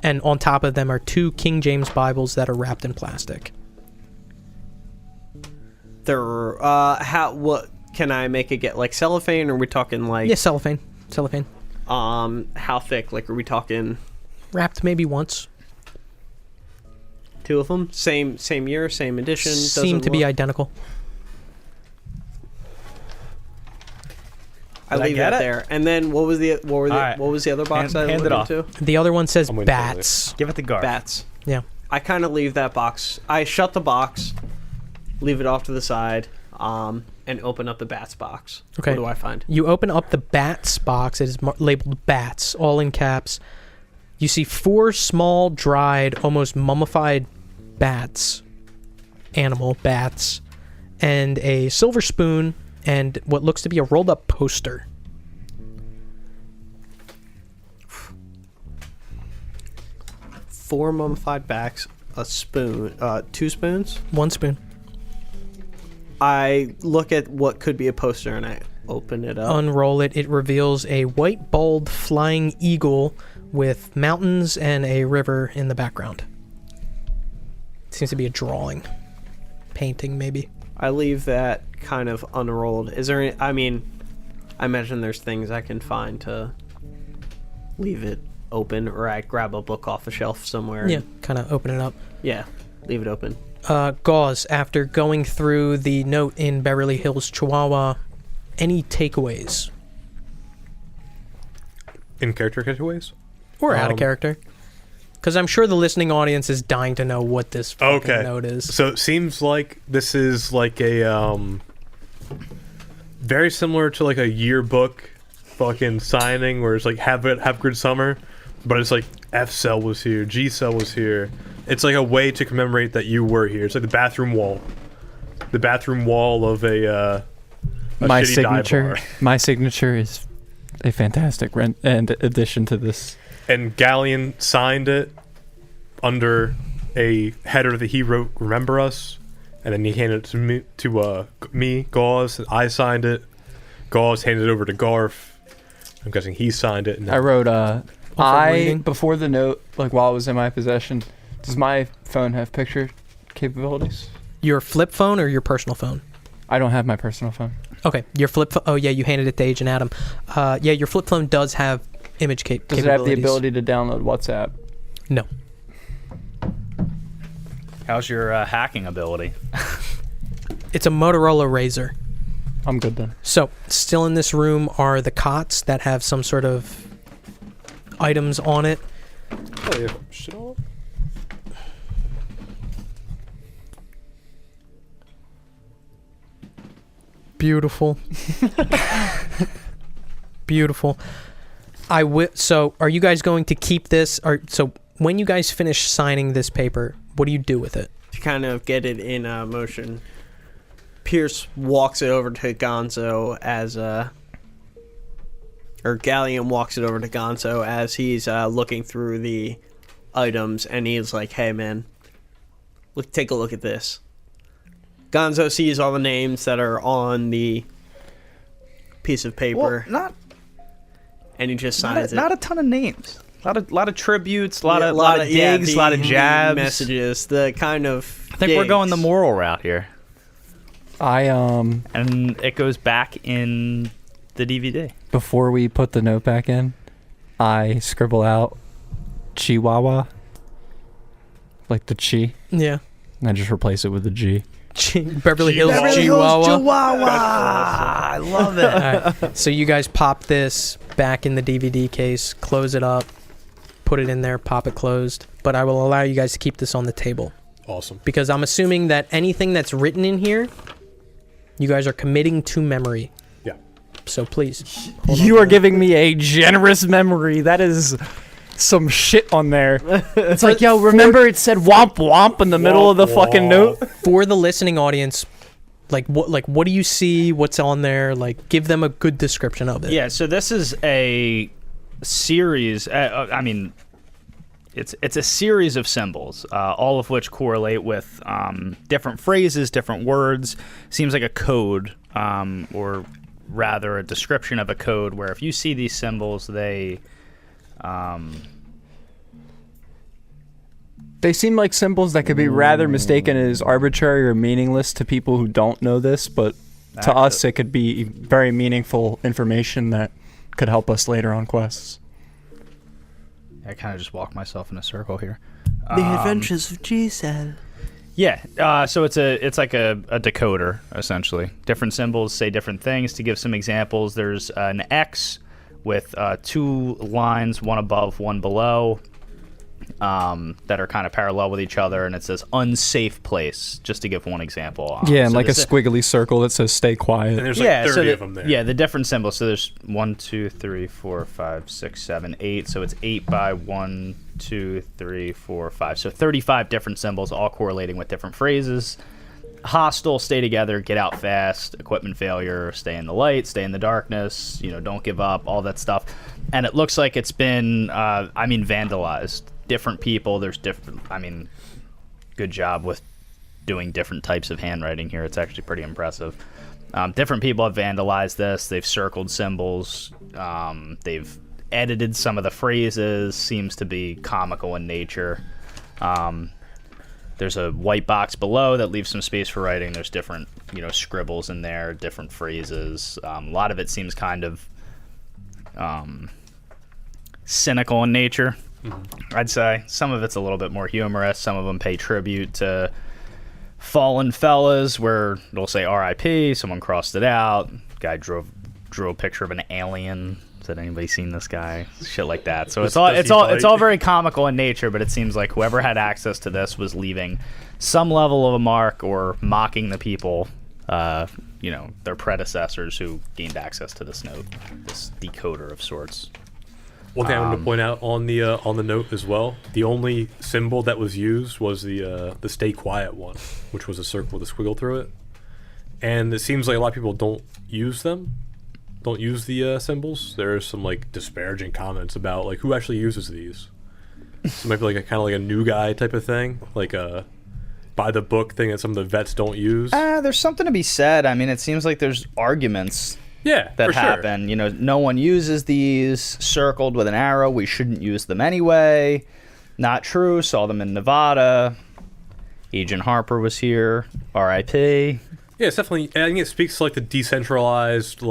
[SPEAKER 2] And on top of them are 2 King James Bibles that are wrapped in plastic.
[SPEAKER 5] They're what can I make it get like cellophane, or are we talking like
[SPEAKER 2] Yeah, cellophane.
[SPEAKER 5] how thick? Like, are we talking
[SPEAKER 2] Wrapped maybe once.
[SPEAKER 5] 2 of them? Same year, same edition?
[SPEAKER 2] Seem to be identical.
[SPEAKER 5] I
[SPEAKER 6] Did I
[SPEAKER 5] leave
[SPEAKER 6] get
[SPEAKER 5] that
[SPEAKER 6] it?
[SPEAKER 5] there. And then what was the
[SPEAKER 6] right.
[SPEAKER 5] what was the other box I
[SPEAKER 6] Hand it
[SPEAKER 5] looked
[SPEAKER 6] off.
[SPEAKER 5] into?
[SPEAKER 2] The other one says
[SPEAKER 4] I'm waiting for
[SPEAKER 2] bats.
[SPEAKER 6] Give it the guard.
[SPEAKER 5] Bats.
[SPEAKER 2] Yeah.
[SPEAKER 5] I kind of leave that box. I shut the box, leave it off to the side, and open up the bats box.
[SPEAKER 2] Okay.
[SPEAKER 5] What do I find?
[SPEAKER 2] You open up the bats box. It is labeled bats, all in caps. You see 4 small, dried, almost mummified bats, animal bats, and a silver spoon, and what looks to be a rolled up poster.
[SPEAKER 5] Four mummified backs, a spoon, 2 spoons.
[SPEAKER 2] 1 spoon.
[SPEAKER 5] I look at what could be a poster and I open it up.
[SPEAKER 2] Unroll it. It reveals a white bald flying eagle with mountains and a river in the background. Seems to be a drawing. Painting, maybe.
[SPEAKER 5] I leave that kind of unrolled. Is there any, I imagine there's things I can find to leave it open, or I grab a book off a shelf somewhere.
[SPEAKER 2] Yeah, kind of open it up.
[SPEAKER 5] Yeah, leave it open.
[SPEAKER 2] Gauze, after going through the note in Beverly Hills, Chihuahua, any takeaways?
[SPEAKER 4] In character takeaways?
[SPEAKER 2] Or out of character? Because I'm sure the listening audience is dying to know what this fucking note is.
[SPEAKER 4] So it seems like this is like a very similar to like a yearbook fucking signing where it's like have a good summer, but it's like F cell was here, G cell was here. It's like a way to commemorate that you were here. It's like the bathroom wall of a
[SPEAKER 7] my
[SPEAKER 4] shitty dive
[SPEAKER 7] signature.
[SPEAKER 4] bar.
[SPEAKER 7] My signature is a fantastic and addition to this.
[SPEAKER 4] And Galleon signed it under a header that he wrote, "Remember Us," and then he handed it to me, Gauze. And I signed it. Gauze handed it over to Garf. I'm guessing he signed it. And
[SPEAKER 7] I wrote,
[SPEAKER 2] reading?
[SPEAKER 7] before the note, like while it was in my possession, does my phone have picture capabilities?
[SPEAKER 2] Your flip phone or your personal phone?
[SPEAKER 7] I don't have my personal phone.
[SPEAKER 2] Okay, your flip phone. Oh, yeah, you handed it to Agent Adam. Yeah, your flip phone does have image
[SPEAKER 7] Does
[SPEAKER 2] capabilities.
[SPEAKER 7] it have the ability to download WhatsApp?
[SPEAKER 2] No.
[SPEAKER 6] How's your hacking ability?
[SPEAKER 2] It's a Motorola Razr.
[SPEAKER 7] I'm good then.
[SPEAKER 2] So, still in this room are the cots that have some sort of items on it.
[SPEAKER 4] Oh, yeah. Shit all.
[SPEAKER 2] Beautiful. Beautiful. So, are you guys going to keep this? So, when you guys finish signing this paper, what do you do with it?
[SPEAKER 5] To kind of get it in motion, Pierce walks it over to Gonzo or Galleon walks it over to Gonzo as he's looking through the items, and he's like, "Hey, man, take a look at this." Gonzo sees all the names that are on the piece of paper, and he just signs it.
[SPEAKER 6] Not a ton of names. A lot of tributes, a lot of digs, a lot of jabs,
[SPEAKER 5] messages. The kind of
[SPEAKER 6] I think we're going the moral route here, and it goes back in the DVD.
[SPEAKER 7] Before we put the note back in, I scribble out Chihuahua, like the chi,
[SPEAKER 2] Yeah.
[SPEAKER 7] and I just replace it with the G.
[SPEAKER 2] Beverly Hills Chihuahua.
[SPEAKER 6] I love it.
[SPEAKER 2] All right. So you guys pop this back in the DVD case, close it up, put it in there, pop it closed. But I will allow you guys to keep this on the table
[SPEAKER 4] Awesome.
[SPEAKER 2] because I'm assuming that anything that's written in here, you guys are committing to memory.
[SPEAKER 4] Yeah.
[SPEAKER 2] So please.
[SPEAKER 7] You are giving me a generous memory. That is some shit on there. It's like, yo, remember it said womp womp in the middle of the fucking note?
[SPEAKER 2] For the listening audience, what do you see? What's on there? Like, give them a good description of it.
[SPEAKER 6] Yeah, so this is a series. It's a series of symbols, all of which correlate with different phrases, different words. Seems like a code, or rather a description of a code, where if you see these symbols, they
[SPEAKER 7] seem like symbols that could be rather mistaken as arbitrary or meaningless to people who don't know this, but to us it could be very meaningful information that could help us later on quests.
[SPEAKER 6] I kind of just walk myself in a circle here.
[SPEAKER 5] The Adventures of G-Cell.
[SPEAKER 6] Yeah, so it's like a decoder, essentially. Different symbols say different things. To give some examples, there's an X with 2 lines, one above, one below, that are kind of parallel with each other, and it says unsafe place, just to give one example.
[SPEAKER 7] Yeah, and so like a squiggly circle that says stay quiet.
[SPEAKER 4] And there's like 30 of them there.
[SPEAKER 6] Yeah, the different symbols. So there's 1, 2, 3, 4, 5, 6, 7, 8. So it's 8 by 1, 2, 3, 4, 5. So 35 different symbols, all correlating with different phrases. hostile, stay together, get out fast, equipment failure, stay in the light, stay in the darkness, don't give up, all that stuff. And it looks like it's been, vandalized. Different people, good job with doing different types of handwriting here. It's actually pretty impressive. Different people have vandalized this. They've circled symbols. They've edited some of the phrases. Seems to be comical in nature. There's a white box below that leaves some space for writing. There's different, scribbles in there, different phrases. A lot of it seems kind of cynical in nature, I'd say. Some of it's a little bit more humorous. Some of them pay tribute to fallen fellas, where it'll say R.I.P. Someone crossed it out. Guy drew a picture of an alien. Has anybody seen this guy? Shit like that. So it's all very comical in nature, but it seems like whoever had access to this was leaving some level of a mark or mocking the people, their predecessors who gained access to this note, this decoder of sorts.
[SPEAKER 4] One thing I wanted to point out on the note as well, the only symbol that was used was the stay quiet one, which was a circle with a squiggle through it. And it seems like a lot of people don't use them. Don't use the symbols. There's some disparaging comments about who actually uses these. So it might be kind of a new guy type of thing, a by the book thing that some of the vets don't use.
[SPEAKER 6] There's something to be said. I mean, it seems like there's arguments that happen.
[SPEAKER 4] Sure.
[SPEAKER 6] No one uses these, circled with an arrow. We shouldn't use them anyway. Not true. Saw them in Nevada. Agent Harper was here. R.I.P.
[SPEAKER 4] Yeah, it's definitely. I think it speaks to the decentralized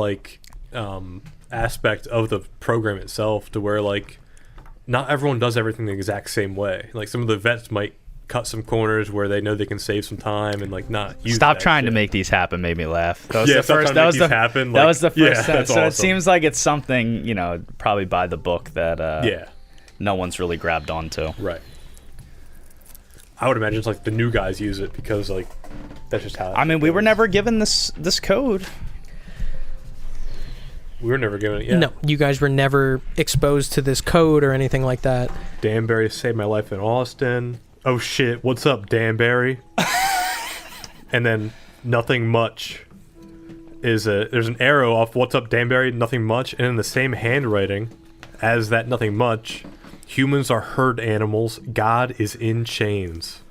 [SPEAKER 4] aspect of the program itself, to where not everyone does everything the exact same way. Some of the vets might cut some corners where they know they can save some time and not use.
[SPEAKER 6] Stop trying
[SPEAKER 4] shit.
[SPEAKER 6] to make these happen made me laugh. That was
[SPEAKER 4] Yeah,
[SPEAKER 6] the first. That was the
[SPEAKER 4] happen.
[SPEAKER 6] That was the first.
[SPEAKER 4] Yeah,
[SPEAKER 6] Sentence. So
[SPEAKER 4] awesome.
[SPEAKER 6] it seems like it's something probably by the book that no one's really grabbed onto.
[SPEAKER 4] Right. I would imagine it's the new guys use it because that's just how.
[SPEAKER 6] We were never given this code.
[SPEAKER 4] We were never given it. Yeah.
[SPEAKER 2] No, you guys were never exposed to this code or anything like that.
[SPEAKER 4] Danbury saved my life in Austin. Oh shit! What's up, Danbury? And then nothing much there's an arrow off what's up, Danbury, nothing much, and in the same handwriting as that nothing much, humans are herd animals. God is in chains.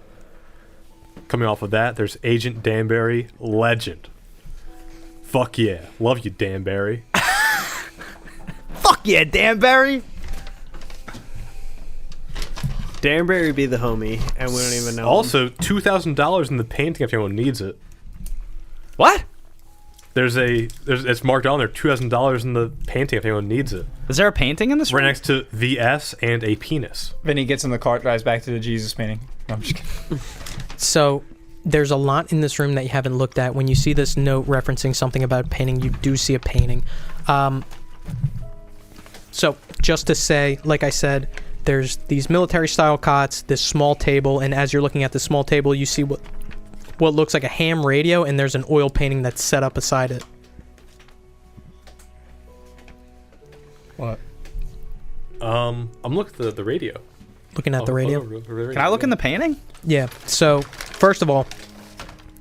[SPEAKER 4] Coming off of that, there's Agent Danbury, legend. Fuck yeah, love you, Danbury.
[SPEAKER 6] Fuck yeah, Danbury.
[SPEAKER 5] Danbury be the homie, and we don't even know.
[SPEAKER 4] Also, $2,000 in the painting if anyone needs it.
[SPEAKER 6] What?
[SPEAKER 4] It's marked on there, $2,000 in the painting if anyone needs it.
[SPEAKER 6] Is there a painting in this
[SPEAKER 4] Right
[SPEAKER 6] room?
[SPEAKER 4] next to the S and a penis.
[SPEAKER 7] Vinny gets in the car, drives back to the Jesus painting. No, I'm just kidding.
[SPEAKER 2] So there's a lot in this room that you haven't looked at. When you see this note referencing something about painting, you do see a painting. So just to say, like I said, there's these military-style cots, this small table, and as you're looking at the small table, you see what looks like a ham radio, and there's an oil painting that's set up beside it.
[SPEAKER 7] What?
[SPEAKER 4] I'm looking at the radio.
[SPEAKER 2] Looking at the radio?
[SPEAKER 6] Can I look in the painting?
[SPEAKER 2] Yeah. So, first of all,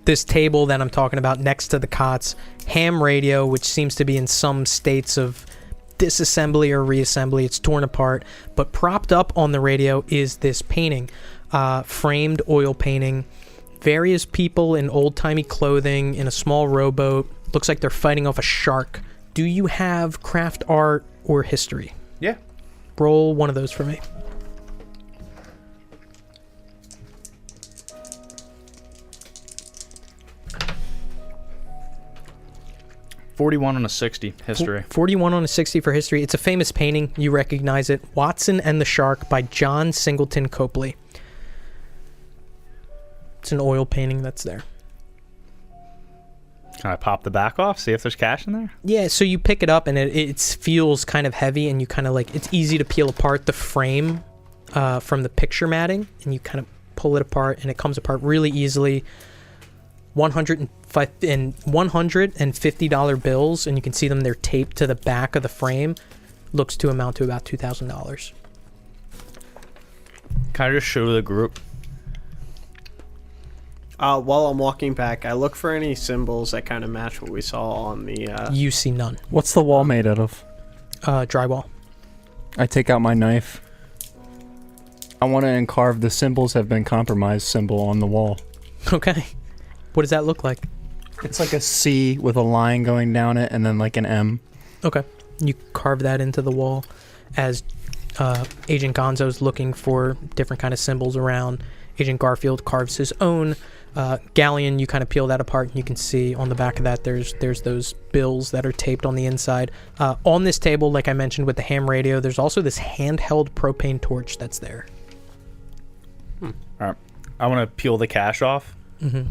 [SPEAKER 2] this table that I'm talking about next to the cots, ham radio, which seems to be in some states of disassembly or reassembly. It's torn apart. But propped up on the radio is this painting, framed oil painting. Various people in old-timey clothing in a small rowboat. Looks like they're fighting off a shark. Do you have craft art or history?
[SPEAKER 6] Yeah.
[SPEAKER 2] Roll one of those for me.
[SPEAKER 6] $41 on a 60 history.
[SPEAKER 2] 41 on a 60 for history. It's a famous painting. You recognize it. Watson and the Shark by John Singleton Copley. It's an oil painting that's there.
[SPEAKER 6] Can I pop the back off? See if there's cash in there?
[SPEAKER 2] Yeah, so you pick it up and it feels kind of heavy, and you kind of it's easy to peel apart the frame from the picture matting, and you kind of pull it apart and it comes apart really easily. $150 bills, and you can see them, they're taped to the back of the frame. Looks to amount to about $2,000.
[SPEAKER 6] Can I just show the group?
[SPEAKER 5] While I'm walking back, I look for any symbols that kind of match what we saw on the.
[SPEAKER 2] You see none.
[SPEAKER 7] What's the wall made out of?
[SPEAKER 2] Drywall.
[SPEAKER 7] I take out my knife. I want to encarve the symbols have been compromised symbol on the wall.
[SPEAKER 2] Okay. What does that look like?
[SPEAKER 7] It's like a C with a line going down it and then like an M.
[SPEAKER 2] Okay. You carve that into the wall as Agent Gonzo's looking for different kind of symbols around. Agent Garfield carves his own. Galleon, you kind of peel that apart and you can see on the back of that there's those bills that are taped on the inside. On this table, like I mentioned with the ham radio, there's also this handheld propane torch that's there.
[SPEAKER 6] All right. I want to peel the cash off.
[SPEAKER 2] Mm-hmm.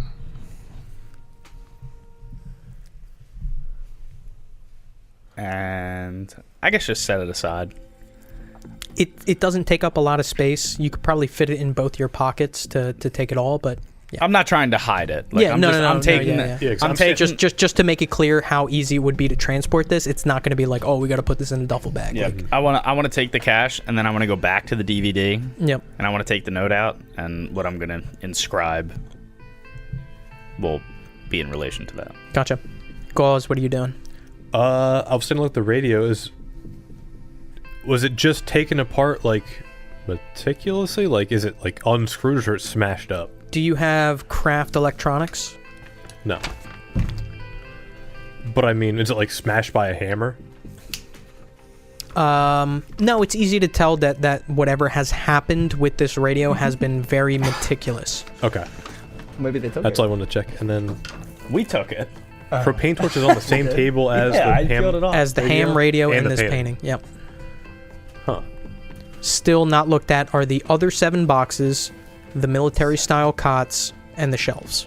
[SPEAKER 6] And I guess just set it aside.
[SPEAKER 2] It doesn't take up a lot of space. You could probably fit it in both your pockets to take it all, but yeah.
[SPEAKER 6] I'm not trying to hide it. Like,
[SPEAKER 2] Yeah,
[SPEAKER 6] I'm taking
[SPEAKER 2] yeah.
[SPEAKER 4] Yeah, 'cause
[SPEAKER 6] I'm
[SPEAKER 4] I'm
[SPEAKER 6] taking
[SPEAKER 2] Just to make it clear how easy it would be to transport this, it's not going to be like, oh, we got to put this in a duffel bag.
[SPEAKER 6] Yeah,
[SPEAKER 2] Like,
[SPEAKER 6] I want to take the cash and then I want to go back to the DVD
[SPEAKER 2] yep.
[SPEAKER 6] and I want to take the note out and what I'm going to inscribe will be in relation to that.
[SPEAKER 2] Gotcha. Gauze, what are you doing?
[SPEAKER 4] I was saying, like, the radio was it just taken apart, like, meticulously? Like, is it, like, unscrewed or it's smashed up?
[SPEAKER 2] Do you have craft electronics?
[SPEAKER 4] No. But, I mean, is it, like, smashed by a hammer?
[SPEAKER 2] No, it's easy to tell that whatever has happened with this radio has been very meticulous.
[SPEAKER 4] Okay.
[SPEAKER 7] Maybe they took
[SPEAKER 4] That's all I wanted to check. And then
[SPEAKER 6] We took it.
[SPEAKER 4] propane torch is on the same table as the ham.
[SPEAKER 2] As the ham radio
[SPEAKER 4] And
[SPEAKER 2] and
[SPEAKER 4] the
[SPEAKER 2] this
[SPEAKER 4] painting.
[SPEAKER 2] painting. Yep.
[SPEAKER 4] Huh.
[SPEAKER 2] Still not looked at are the other 7 boxes, the military-style cots, and the shelves.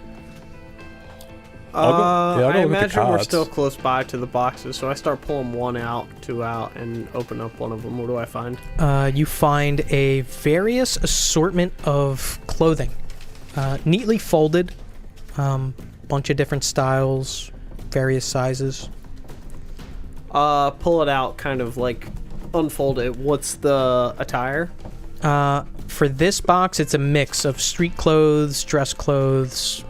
[SPEAKER 4] I'll go
[SPEAKER 5] I
[SPEAKER 4] with the
[SPEAKER 5] imagine we're
[SPEAKER 4] cots.
[SPEAKER 5] still close by to the boxes, so I start pulling 1 out, 2 out, and open up one of them. What do I find?
[SPEAKER 2] You find a various assortment of clothing, neatly folded, bunch of different styles, various sizes.
[SPEAKER 5] Pull it out, kind of like unfold it. What's the attire?
[SPEAKER 2] For this box, it's a mix of street clothes, dress clothes,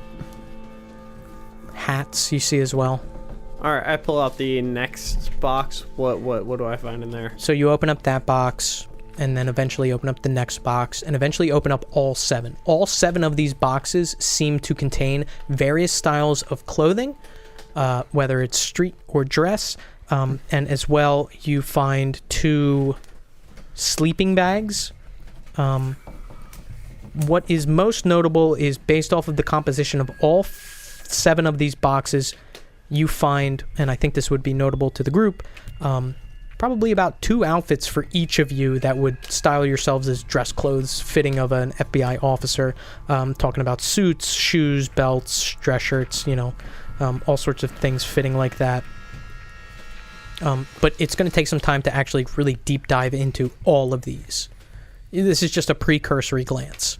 [SPEAKER 2] hats you see as well.
[SPEAKER 5] All right, I pull out the next box. What do I find in there?
[SPEAKER 2] So you open up that box, and then eventually open up the next box, and eventually open up all 7. All 7 of these boxes seem to contain various styles of clothing, whether it's street or dress, and as well you find 2 sleeping bags. What is most notable is based off of the composition of all 7 of these boxes, you find, and I think this would be notable to the group, probably about 2 outfits for each of you that would style yourselves as dress clothes fitting of an FBI officer. Talking about suits, shoes, belts, dress shirts, all sorts of things fitting like that. But it's going to take some time to actually really deep dive into all of these. This is just a precursory glance.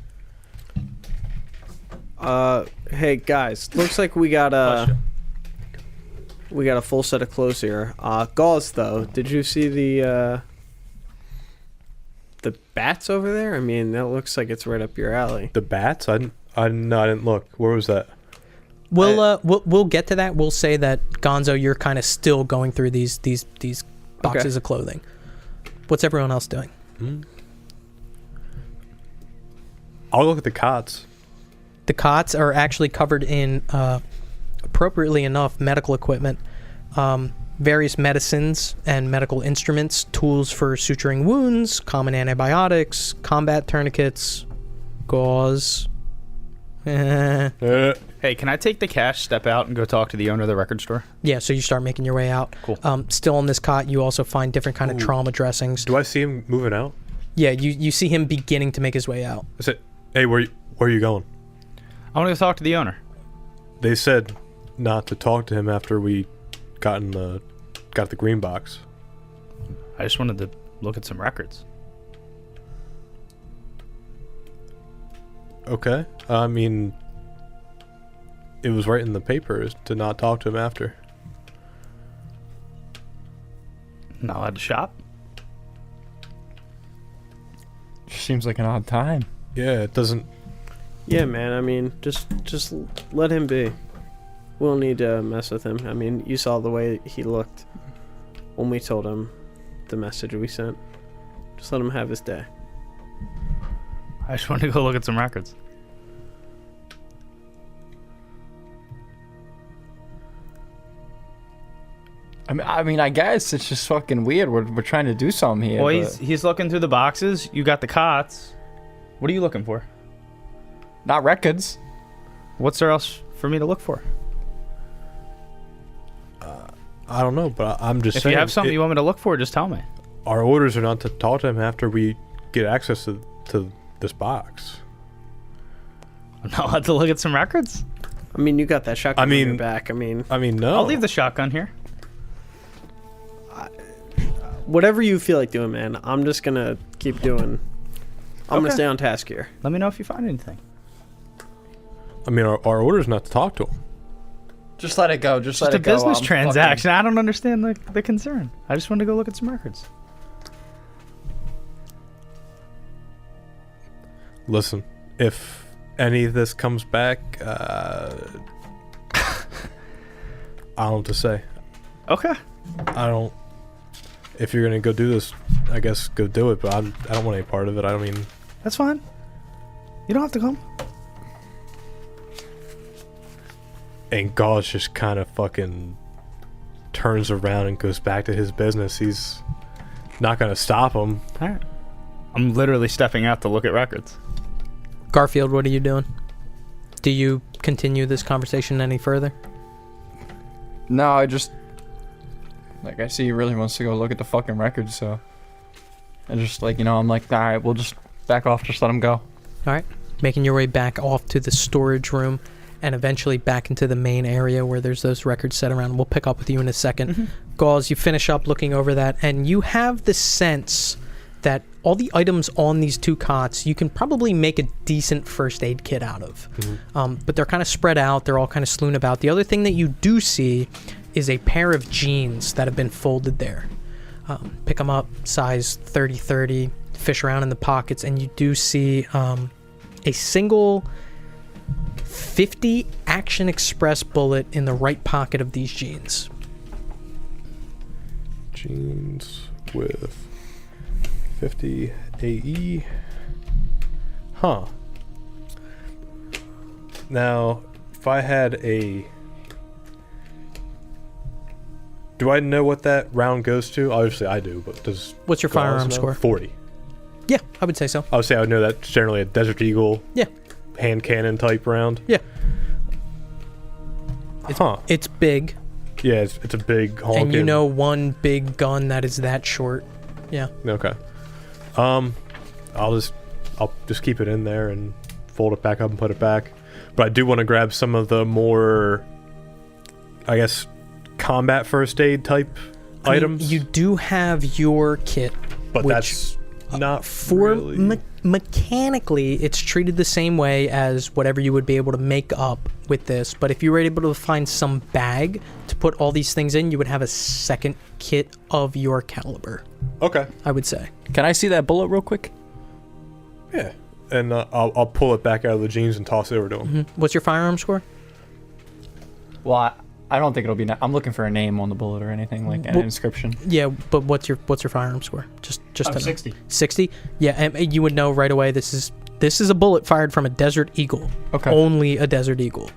[SPEAKER 5] Hey guys, looks like we got a full set of clothes here. Gauze though, did you see the bats over there? I mean, that looks like it's right up your alley.
[SPEAKER 4] The bats? I didn't look. Where was that?
[SPEAKER 2] We'll get to that. We'll say that Gonzo, you're kind of still going through these boxes of clothing. What's everyone else doing?
[SPEAKER 4] I'll look at the cots.
[SPEAKER 2] The cots are actually covered in, appropriately enough, medical equipment, various medicines and medical instruments, tools for suturing wounds, common antibiotics, combat tourniquets, gauze.
[SPEAKER 6] Hey, can I take the cash, step out, and go talk to the owner of the record store?
[SPEAKER 2] Yeah, so you start making your way out.
[SPEAKER 6] Cool.
[SPEAKER 2] Still on this cot, you also find different kind of trauma dressings.
[SPEAKER 4] Do I see him moving out?
[SPEAKER 2] Yeah, you see him beginning to make his way out.
[SPEAKER 4] I said, hey, where are you going?
[SPEAKER 6] I want to go talk to the owner.
[SPEAKER 4] They said not to talk to him after we got the green box.
[SPEAKER 6] I just wanted to look at some records.
[SPEAKER 4] Okay. I mean, it was right in the papers to not talk to him after.
[SPEAKER 6] Not allowed to shop?
[SPEAKER 7] Seems like an odd time.
[SPEAKER 4] Yeah, it doesn't
[SPEAKER 5] Yeah, man. I mean, just let him be. We don't need to mess with him. I mean, you saw the way he looked when we told him the message we sent. Just let him have his day.
[SPEAKER 6] I just wanted to go look at some records.
[SPEAKER 7] I mean, I guess it's just fucking weird. We're trying to do something here.
[SPEAKER 6] Well,
[SPEAKER 7] but
[SPEAKER 6] he's looking through the boxes. You got the cots. What are you looking for?
[SPEAKER 7] not records.
[SPEAKER 6] What's there else for me to look for?
[SPEAKER 4] I don't know, but I'm just
[SPEAKER 6] If
[SPEAKER 4] saying.
[SPEAKER 6] you have something you want me to look for, just tell me.
[SPEAKER 4] Our orders are not to talk to him after we get access to this box.
[SPEAKER 6] I'm not allowed to look at some records?
[SPEAKER 5] I mean, you got that shotgun on your back. I mean,
[SPEAKER 4] no.
[SPEAKER 6] I'll leave the shotgun here.
[SPEAKER 5] whatever you feel like doing, man. I'm just gonna keep doing. I'm gonna stay on task here.
[SPEAKER 6] Let me know if you find anything.
[SPEAKER 4] I mean, our order's not to talk to him.
[SPEAKER 7] Just let it go. Just let
[SPEAKER 6] Just a
[SPEAKER 7] it go.
[SPEAKER 6] business
[SPEAKER 7] I'm
[SPEAKER 6] transaction. I don't understand the concern. I just wanted to go look at some records.
[SPEAKER 4] Listen, if any of this comes back, I don't know what to say.
[SPEAKER 6] Okay.
[SPEAKER 4] I don't. If you're gonna go do this, I guess go do it. But I don't want any part of it. I don't mean.
[SPEAKER 6] That's fine. You don't have to come.
[SPEAKER 4] And Gauze just kind of fucking turns around and goes back to his business. He's not gonna stop him.
[SPEAKER 6] All right. I'm literally stepping out to look at records.
[SPEAKER 2] Garfield, what are you doing? Do you continue this conversation any further?
[SPEAKER 7] No, I just... Like, I see he really wants to go look at the fucking records, so... I just, like, I'm like, alright, we'll just back off, just let him go.
[SPEAKER 2] Alright. Making your way back off to the storage room and eventually back into the main area where there's those records set around. We'll pick up with you in a second.
[SPEAKER 6] Mm-hmm.
[SPEAKER 2] Gauze, you finish up looking over that, and you have the sense that all the items on these two cots, you can probably make a decent first aid kit out of.
[SPEAKER 4] Mm-hmm.
[SPEAKER 2] But they're kind of spread out. They're all kind of strewn about. The other thing that you do see is a pair of jeans that have been folded there. Pick them up, size 30-30, fish around in the pockets, and you do see a single 50 Action Express bullet in the right pocket of these jeans.
[SPEAKER 4] Jeans with 50 AE. Huh. Now, if I had a... Do I know what that round goes to? Obviously I do, but does...
[SPEAKER 2] What's your
[SPEAKER 4] Gauze
[SPEAKER 2] firearm
[SPEAKER 4] know?
[SPEAKER 2] score?
[SPEAKER 4] 40.
[SPEAKER 2] Yeah, I would say so.
[SPEAKER 4] I would say I would know that's generally a Desert Eagle
[SPEAKER 2] Yeah.
[SPEAKER 4] hand cannon type round.
[SPEAKER 2] Yeah.
[SPEAKER 4] Huh.
[SPEAKER 2] It's big,
[SPEAKER 4] Yeah, it's a big honking.
[SPEAKER 2] and you know one big gun that is that short. Yeah.
[SPEAKER 4] Okay. I'll just keep it in there and fold it back up and put it back. But I do want to grab some of the more, I guess, combat first aid type
[SPEAKER 2] I mean,
[SPEAKER 4] items.
[SPEAKER 2] you do have your kit,
[SPEAKER 4] but
[SPEAKER 2] which,
[SPEAKER 4] that's not
[SPEAKER 2] for
[SPEAKER 4] really...
[SPEAKER 2] mechanically, it's treated the same way as whatever you would be able to make up with this. But if you were able to find some bag to put all these things in, you would have a second kit of your caliber,
[SPEAKER 4] Okay.
[SPEAKER 2] I would say.
[SPEAKER 7] Can I see that bullet real quick?
[SPEAKER 4] Yeah. And I'll pull it back out of the jeans and toss it over to him.
[SPEAKER 2] What's your firearm score?
[SPEAKER 7] Well, I don't think it'll be... I'm looking for a name on the bullet or anything, like an
[SPEAKER 2] Well-
[SPEAKER 7] inscription.
[SPEAKER 2] Yeah, but what's your firearm score? Just to know.
[SPEAKER 7] 60.
[SPEAKER 2] 60? Yeah, and you would know right away this is a bullet fired from a Desert Eagle.
[SPEAKER 7] Okay.
[SPEAKER 2] Only a Desert Eagle.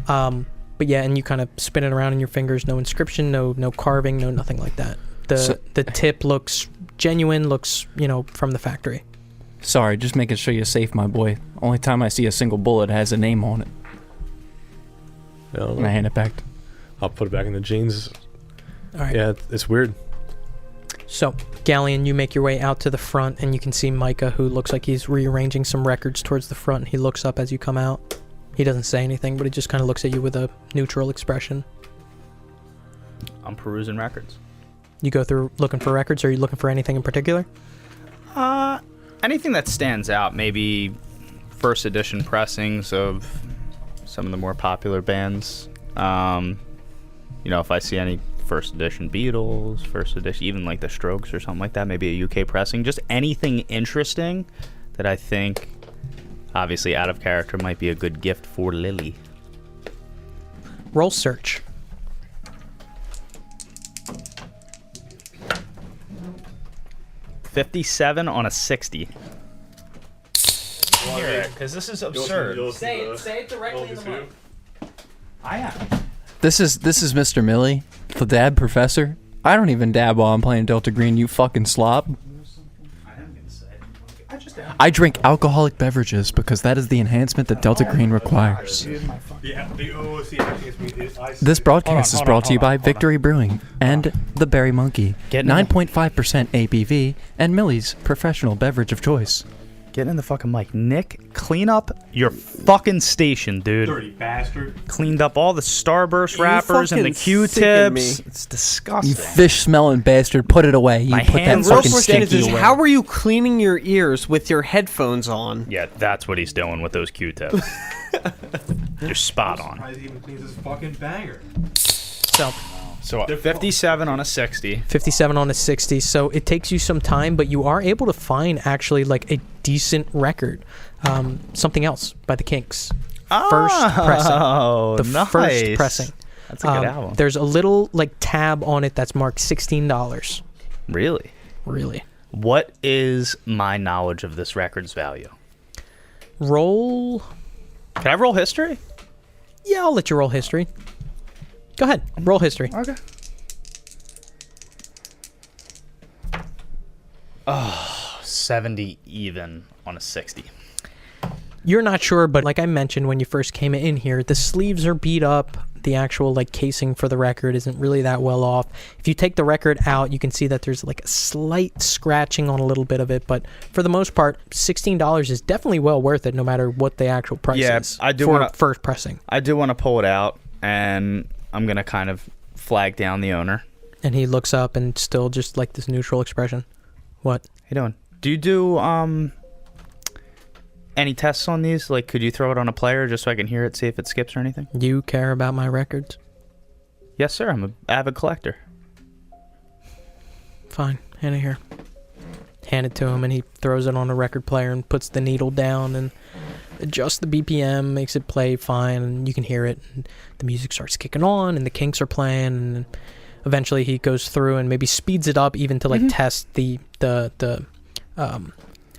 [SPEAKER 2] But yeah, and you kind of spin it around in your fingers. No inscription, no carving, no nothing like that. The tip looks genuine, looks, from the factory.
[SPEAKER 7] Sorry, just making sure you're safe, my boy. Only time I see a single bullet has a name on it.
[SPEAKER 4] Yeah,
[SPEAKER 7] And I hand it back.
[SPEAKER 4] I'll put it back in the jeans.
[SPEAKER 2] All right.
[SPEAKER 4] Yeah, it's weird.
[SPEAKER 2] So, Galleon, you make your way out to the front, and you can see Micah, who looks like he's rearranging some records towards the front. He looks up as you come out. He doesn't say anything, but he just kind of looks at you with a neutral expression.
[SPEAKER 6] I'm perusing records.
[SPEAKER 2] You go through looking for records, or are you looking for anything in particular?
[SPEAKER 6] Anything that stands out, maybe first edition pressings of some of the more popular bands. If I see any first edition Beatles, first edition, even like the Strokes or something like that, maybe a UK pressing, just anything interesting that I think Obviously, out of character might be a good gift for Lily.
[SPEAKER 2] Roll search.
[SPEAKER 6] $57 on a 60. Because this is absurd.
[SPEAKER 2] Say it directly in the mic.
[SPEAKER 6] I am.
[SPEAKER 7] This is Mr. Millie, the dab professor. I don't even dab while I'm playing Delta Green, you fucking slob. I drink alcoholic beverages because that is the enhancement that Delta Green requires. This broadcast is brought to you by Victory Brewing and The Berry Monkey. 9.5% ABV and Millie's professional beverage of choice.
[SPEAKER 6] Get in the fucking mic. Nick, clean up your fucking station, dude.
[SPEAKER 4] Dirty bastard.
[SPEAKER 6] Cleaned up all the Starburst wrappers and the
[SPEAKER 5] fucking sicken me.
[SPEAKER 6] Q-tips. It's disgusting.
[SPEAKER 7] You fish-smelling bastard, put it away. You
[SPEAKER 6] My
[SPEAKER 7] put that
[SPEAKER 6] hands
[SPEAKER 5] Real
[SPEAKER 7] fucking
[SPEAKER 5] question
[SPEAKER 7] stinky
[SPEAKER 5] is,
[SPEAKER 7] away.
[SPEAKER 5] how are you cleaning your ears with your headphones on?
[SPEAKER 6] Yeah, that's what he's doing with those Q-tips. You're spot on.
[SPEAKER 4] He even cleans his fucking banger.
[SPEAKER 2] So,
[SPEAKER 6] 57 on a 60.
[SPEAKER 2] 57 on a 60. So it takes you some time, but you are able to find actually like a decent record. Something else by the Kinks. First pressing.
[SPEAKER 6] Oh,
[SPEAKER 2] The
[SPEAKER 6] nice.
[SPEAKER 2] first pressing.
[SPEAKER 6] That's a good album.
[SPEAKER 2] There's a little like tab on it that's marked $16.
[SPEAKER 6] Really?
[SPEAKER 2] Really.
[SPEAKER 6] What is my knowledge of this record's value?
[SPEAKER 2] Roll.
[SPEAKER 6] Can I roll history?
[SPEAKER 2] Yeah, I'll let you roll history. Go ahead. Roll history.
[SPEAKER 6] Okay. 70 even on a 60.
[SPEAKER 2] You're not sure, but like I mentioned when you first came in here, the sleeves are beat up. The actual like casing for the record isn't really that well off. If you take the record out, you can see that there's like a slight scratching on a little bit of it, but for the most part, $16 is definitely well worth it no matter what the actual price is
[SPEAKER 6] I do
[SPEAKER 2] for
[SPEAKER 6] wanna-
[SPEAKER 2] first pressing.
[SPEAKER 6] I do want to pull it out, and I'm going to kind of flag down the owner.
[SPEAKER 2] And he looks up and still just like this neutral expression. What?
[SPEAKER 6] How you doing? Do you do any tests on these? Like, could you throw it on a player just so I can hear it, see if it skips or anything?
[SPEAKER 2] You care about my records?
[SPEAKER 6] Yes, sir. I'm an avid collector.
[SPEAKER 2] Fine. Hand it here. Hand it to him, and he throws it on a record player and puts the needle down and adjusts the BPM, makes it play fine, and you can hear it. And the music starts kicking on, and the Kinks are playing, and eventually he goes through and maybe speeds it up even to like test the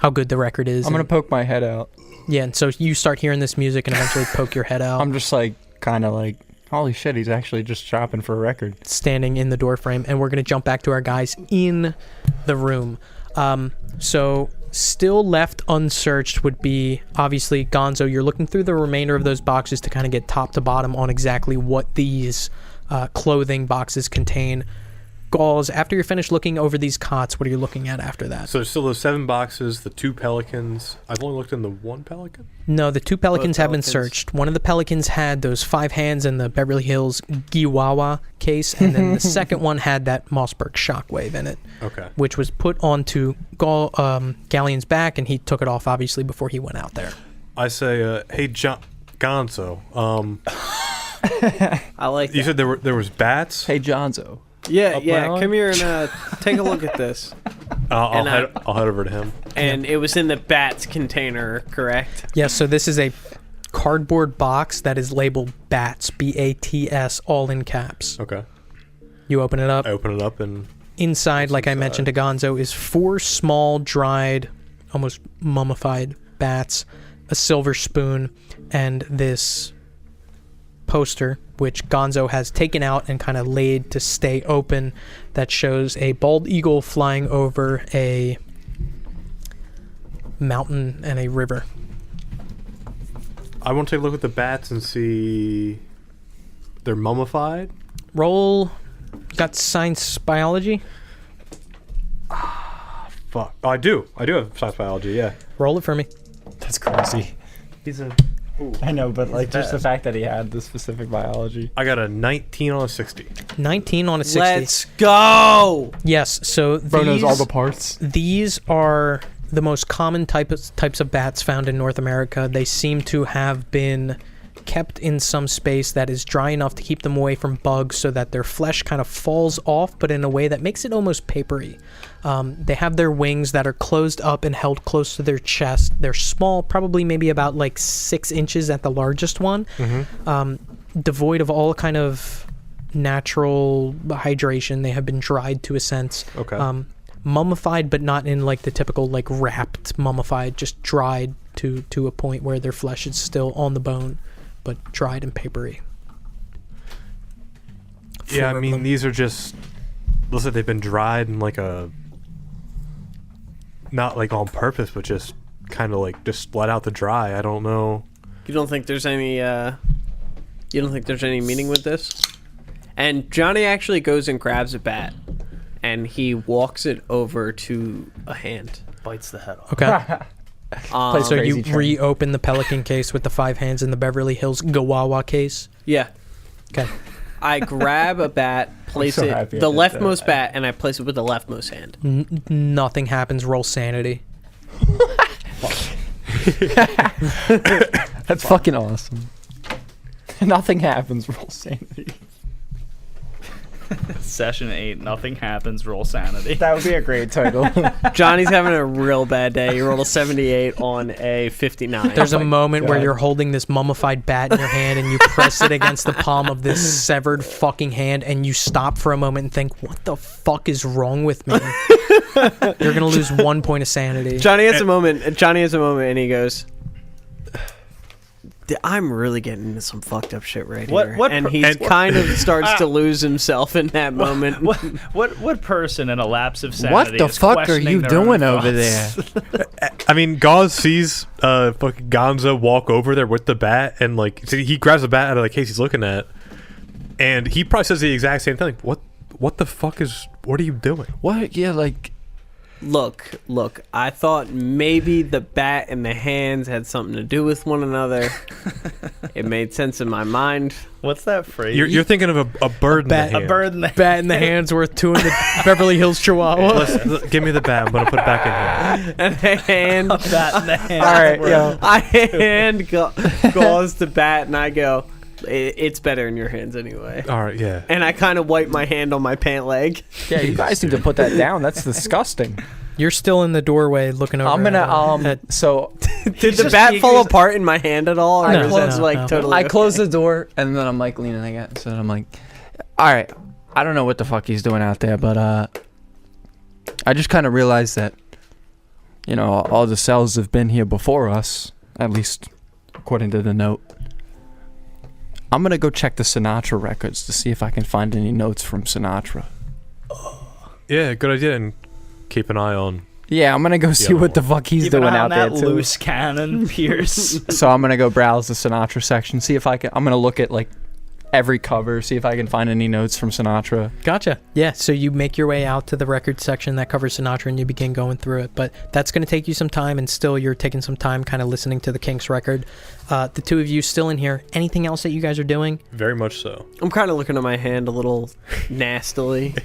[SPEAKER 2] how good the record is.
[SPEAKER 7] I'm gonna
[SPEAKER 2] and-
[SPEAKER 7] poke my head out.
[SPEAKER 2] Yeah, and so you start hearing this music and eventually poke your head out,
[SPEAKER 7] I'm just like, kind of like, holy shit, he's actually just shopping for a record.
[SPEAKER 2] standing in the door frame, and we're going to jump back to our guys in the room. So still left unsearched would be, obviously, Gonzo, you're looking through the remainder of those boxes to kind of get top to bottom on exactly what these clothing boxes contain. Galls, after you're finished looking over these cots, what are you looking at after that?
[SPEAKER 4] So there's still those 7 boxes, the 2 pelicans. I've only looked in the 1 pelican.
[SPEAKER 2] No, the 2 pelicans have been
[SPEAKER 5] pelicans.
[SPEAKER 2] searched. One of the pelicans had those 5 hands in the Beverly Hills Giwawa case, and then the second one had that Mossberg Shockwave in it,
[SPEAKER 4] Okay.
[SPEAKER 2] which was put onto Galleon's back, and he took it off, obviously, before he went out there.
[SPEAKER 4] I say, hey, Gonzo.
[SPEAKER 5] I like
[SPEAKER 4] You
[SPEAKER 5] that.
[SPEAKER 4] said there was bats.
[SPEAKER 7] Hey, Jonzo.
[SPEAKER 5] Yeah,
[SPEAKER 7] Up
[SPEAKER 5] yeah.
[SPEAKER 7] my
[SPEAKER 5] Come here and take a look at this.
[SPEAKER 4] I'll
[SPEAKER 5] And,
[SPEAKER 4] head over to him.
[SPEAKER 5] And it was in the bats container, correct?
[SPEAKER 2] Yeah, so this is a cardboard box that is labeled BATS, B-A-T-S, all in caps.
[SPEAKER 4] Okay.
[SPEAKER 2] You open it up.
[SPEAKER 4] I open it up and
[SPEAKER 2] Inside, like I mentioned to Gonzo, is 4 small, dried, almost mummified bats, a silver spoon, and this poster, which Gonzo has taken out and kind of laid to stay open, that shows a bald eagle flying over a mountain and a river.
[SPEAKER 4] I want to take a look at the bats and see they're mummified.
[SPEAKER 2] Roll. Got science biology?
[SPEAKER 4] Fuck. Oh, I do have science biology. Yeah.
[SPEAKER 2] Roll it for me.
[SPEAKER 7] That's crazy.
[SPEAKER 6] He's a...
[SPEAKER 7] I know, but like just the fact that he had the specific biology.
[SPEAKER 4] I got a 19 on a 60.
[SPEAKER 2] 19 on a 60.
[SPEAKER 5] Let's go.
[SPEAKER 2] Yes, so
[SPEAKER 7] Bro knows all
[SPEAKER 2] these,
[SPEAKER 7] the parts.
[SPEAKER 2] these are the most common types of bats found in North America. They seem to have been kept in some space that is dry enough to keep them away from bugs so that their flesh kind of falls off, but in a way that makes it almost papery. They have their wings that are closed up and held close to their chest. They're small, probably maybe about like 6 inches at the largest one, devoid of all kind of natural hydration. They have been dried to a sense.
[SPEAKER 4] Okay.
[SPEAKER 2] Mummified, but not in like the typical like wrapped mummified, just dried to a point where their flesh is still on the bone, but dried and papery.
[SPEAKER 4] Yeah, I
[SPEAKER 2] 4 of
[SPEAKER 4] mean,
[SPEAKER 2] them.
[SPEAKER 4] these are just, looks like they've been dried in like a, not like on purpose, but just kind of like just let out to dry. I don't know.
[SPEAKER 5] You don't think there's any meaning with this? And Johnny actually goes and grabs a bat, and he walks it over to a hand.
[SPEAKER 6] Bites the head off.
[SPEAKER 2] Okay. So you
[SPEAKER 7] Crazy train.
[SPEAKER 2] reopen the Pelican case with the 5 hands in the Beverly Hills Gawawa case.
[SPEAKER 5] Yeah.
[SPEAKER 2] Okay.
[SPEAKER 5] I grab a bat, place
[SPEAKER 7] so
[SPEAKER 5] it,
[SPEAKER 7] happy I
[SPEAKER 5] the
[SPEAKER 7] did
[SPEAKER 5] leftmost bat, and I place it with the leftmost hand.
[SPEAKER 2] Nothing happens. Roll sanity.
[SPEAKER 7] That's fucking awesome. Nothing happens. Roll sanity.
[SPEAKER 6] Session 8, nothing happens, roll sanity.
[SPEAKER 7] That would be a great title.
[SPEAKER 5] Johnny's having a real bad day. He rolled a 78 on a 59.
[SPEAKER 2] There's a moment where
[SPEAKER 7] God.
[SPEAKER 2] you're holding this mummified bat in your hand and you press it against the palm of this severed fucking hand and you stop for a moment and think, what the fuck is wrong with me? You're gonna lose 1 point of sanity.
[SPEAKER 5] Johnny has a moment, and he goes, I'm really getting into some fucked up shit right here. And he kind of starts to lose himself in that moment.
[SPEAKER 6] What person in a lapse of sanity
[SPEAKER 7] What the
[SPEAKER 6] is
[SPEAKER 7] fuck are
[SPEAKER 6] questioning
[SPEAKER 7] you
[SPEAKER 6] their own
[SPEAKER 7] doing over
[SPEAKER 6] thoughts?
[SPEAKER 7] there?
[SPEAKER 4] I mean, Gauze sees fucking Gonzo walk over there with the bat, and like, so he grabs the bat out of the case he's looking at, and he probably says the exact same thing. Like, what the fuck is? What are you doing?
[SPEAKER 7] What? Yeah, like
[SPEAKER 5] Look, I thought maybe the bat and the hands had something to do with one another. It made sense in my mind.
[SPEAKER 6] What's that phrase?
[SPEAKER 4] You're thinking of a bird in the
[SPEAKER 2] bat-
[SPEAKER 4] hand.
[SPEAKER 6] a bird in the
[SPEAKER 2] Bat in the hand's worth 2 in the Beverly Hills Chihuahua.
[SPEAKER 4] Listen, give me the bat. I'm gonna put it back in here.
[SPEAKER 5] And the hand,
[SPEAKER 6] bat in the hand.
[SPEAKER 7] all right, yo.
[SPEAKER 5] I hand gauze the bat, and I go, it's better in your hands anyway.
[SPEAKER 4] All right, yeah.
[SPEAKER 5] And I kind of wipe my hand on my pant leg.
[SPEAKER 7] Yeah, you guys need to put that down. That's disgusting.
[SPEAKER 2] You're still in the doorway looking over.
[SPEAKER 7] I'm gonna
[SPEAKER 2] at-
[SPEAKER 7] so
[SPEAKER 5] Did the bat fall apart in my hand at all? Or
[SPEAKER 2] No,
[SPEAKER 5] was that
[SPEAKER 2] no,
[SPEAKER 5] like
[SPEAKER 2] no.
[SPEAKER 5] totally?
[SPEAKER 7] I close the door and then I'm like leaning against it. I'm like, all right, I don't know what the fuck he's doing out there, but I just kind of realized that, you know, all the cells have been here before us, at least according to the note. I'm gonna go check the Sinatra records to see if I can find any notes from Sinatra.
[SPEAKER 4] Yeah, good idea. And keep an eye on.
[SPEAKER 7] Yeah, I'm gonna go see
[SPEAKER 4] other
[SPEAKER 7] what the
[SPEAKER 4] one.
[SPEAKER 7] fuck he's
[SPEAKER 6] Keep an
[SPEAKER 7] doing
[SPEAKER 6] eye
[SPEAKER 7] out
[SPEAKER 6] on
[SPEAKER 7] there
[SPEAKER 6] that
[SPEAKER 7] too.
[SPEAKER 6] loose cannon, Pierce.
[SPEAKER 7] So I'm gonna go browse the Sinatra section, see if I can. I'm gonna look at like every cover, see if I can find any notes from Sinatra.
[SPEAKER 2] Gotcha. Yeah, so you make your way out to the record section that covers Sinatra and you begin going through it. But that's going to take you some time, and still you're taking some time kind of listening to the Kinks record. The two of you still in here. Anything else that you guys are doing?
[SPEAKER 4] Very much so.
[SPEAKER 5] I'm kind of looking at my hand a little nastily,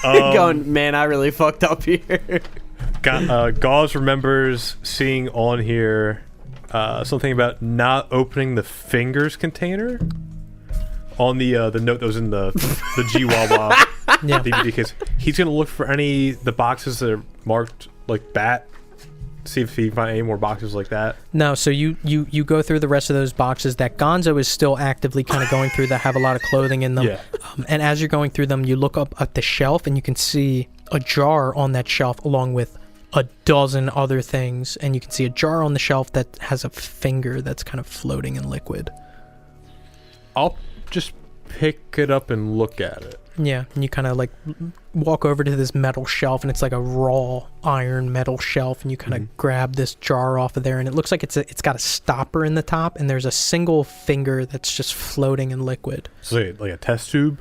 [SPEAKER 5] going, "Man, I really fucked up here."
[SPEAKER 4] Gauze remembers seeing on here something about not opening the fingers container on the note that was in the Chihuahua
[SPEAKER 2] Yeah.
[SPEAKER 4] DVD case. He's gonna look for the boxes that are marked like bat. See if he can find any more boxes like that.
[SPEAKER 2] No, so you go through the rest of those boxes that Gonzo is still actively kind of going through that have a lot of clothing in them.
[SPEAKER 4] Yeah.
[SPEAKER 2] And as you're going through them, you look up at the shelf and you can see a jar on that shelf along with a dozen other things. And you can see a jar on the shelf that has a finger that's kind of floating in liquid.
[SPEAKER 4] I'll just pick it up and look at it.
[SPEAKER 2] Yeah, and you kind of like walk over to this metal shelf, and it's like a raw iron metal shelf, and you kind of grab this jar off of there, and it looks like it's got a stopper in the top, and there's a single finger that's just floating in liquid.
[SPEAKER 4] So like a test tube,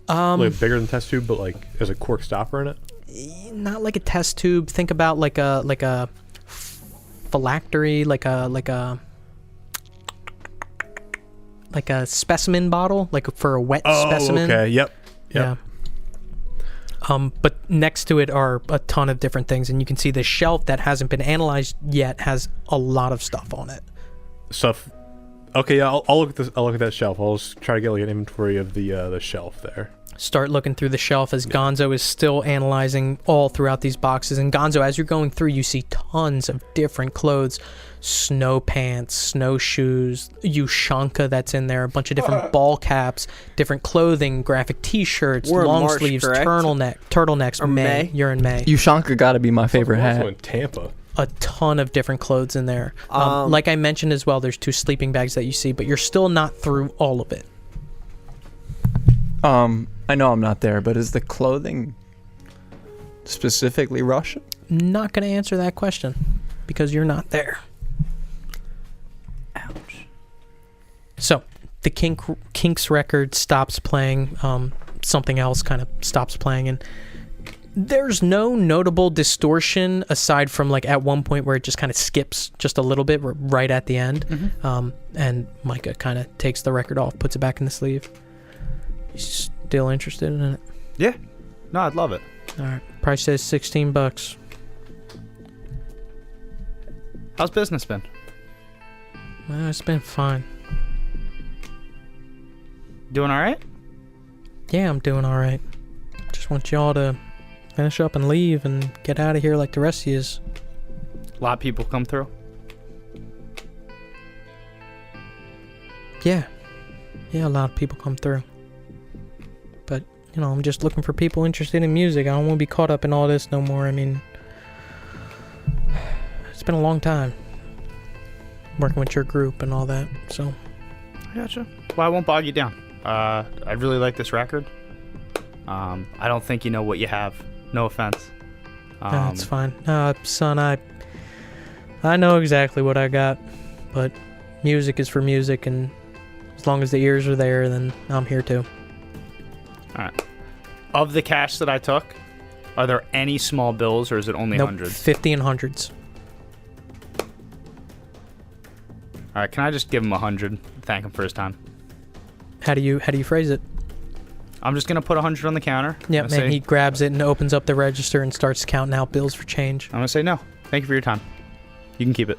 [SPEAKER 4] like bigger than test tube, but like there's a cork stopper in it.
[SPEAKER 2] Not like a test tube. Think about like a phylactery, like a specimen bottle, like for a wet specimen.
[SPEAKER 4] Okay. Yep.
[SPEAKER 2] Yeah. But next to it are a ton of different things, and you can see the shelf that hasn't been analyzed yet has a lot of stuff on it.
[SPEAKER 4] Stuff Okay, yeah, I'll look at this. I'll look at that shelf. I'll just try to get like an inventory of the shelf there.
[SPEAKER 2] Start looking through the shelf as Gonzo is still analyzing all throughout these boxes. And Gonzo, as you're going through, you see tons of different clothes. Snow pants, snowshoes, Ushanka that's in there, a bunch of different ball caps, different clothing, graphic t-shirts,
[SPEAKER 5] We're in
[SPEAKER 2] long
[SPEAKER 5] March,
[SPEAKER 2] sleeves,
[SPEAKER 5] correct?
[SPEAKER 2] turtlenecks.
[SPEAKER 5] Or May?
[SPEAKER 2] You're in May.
[SPEAKER 7] Ushanka got to be my favorite
[SPEAKER 4] Also
[SPEAKER 7] hat.
[SPEAKER 4] in Tampa.
[SPEAKER 2] A ton of different clothes in there. Like I mentioned as well, there's 2 sleeping bags that you see, but you're still not through all of it.
[SPEAKER 7] I know I'm not there, but is the clothing specifically Russian?
[SPEAKER 2] Not going to answer that question because you're not there.
[SPEAKER 6] Ouch.
[SPEAKER 2] So the Kinks record stops playing. Something else kind of stops playing, and there's no notable distortion aside from like at one point where it just kind of skips just a little bit right at the end. And Micah kind of takes the record off, puts it back in the sleeve. You still interested in it?
[SPEAKER 6] Yeah. No, I'd love it.
[SPEAKER 2] All right. Price says $16.
[SPEAKER 6] How's business been?
[SPEAKER 2] Well, it's been fine.
[SPEAKER 6] Doing all right?
[SPEAKER 2] Yeah, I'm doing all right. Just want y'all to finish up and leave and get out of here like the rest of yous.
[SPEAKER 6] A lot of people come through.
[SPEAKER 2] Yeah. Yeah, a lot of people come through. But, you know, I'm just looking for people interested in music. I don't want to be caught up in all this no more. I mean, it's been a long time working with your group and all that, so.
[SPEAKER 6] I gotcha. Well, I won't bog you down. I really like this record. I don't think you know what you have. No offense.
[SPEAKER 2] That's fine. Son, I know exactly what I got, but music is for music, and as long as the ears are there, then I'm here too.
[SPEAKER 6] All right. Of the cash that I took, are there any small bills, or is it only
[SPEAKER 2] Nope,
[SPEAKER 6] hundreds?
[SPEAKER 2] 50 and hundreds.
[SPEAKER 6] All right. Can I just give him 100? Thank him for his time.
[SPEAKER 2] How do you phrase it?
[SPEAKER 6] I'm just gonna put 100 on the counter.
[SPEAKER 2] Yeah,
[SPEAKER 6] I'm
[SPEAKER 2] man,
[SPEAKER 6] gonna
[SPEAKER 2] he
[SPEAKER 6] say,
[SPEAKER 2] grabs it and opens up the register and starts counting out bills for change.
[SPEAKER 6] I'm gonna say no. Thank you for your time. You can keep it.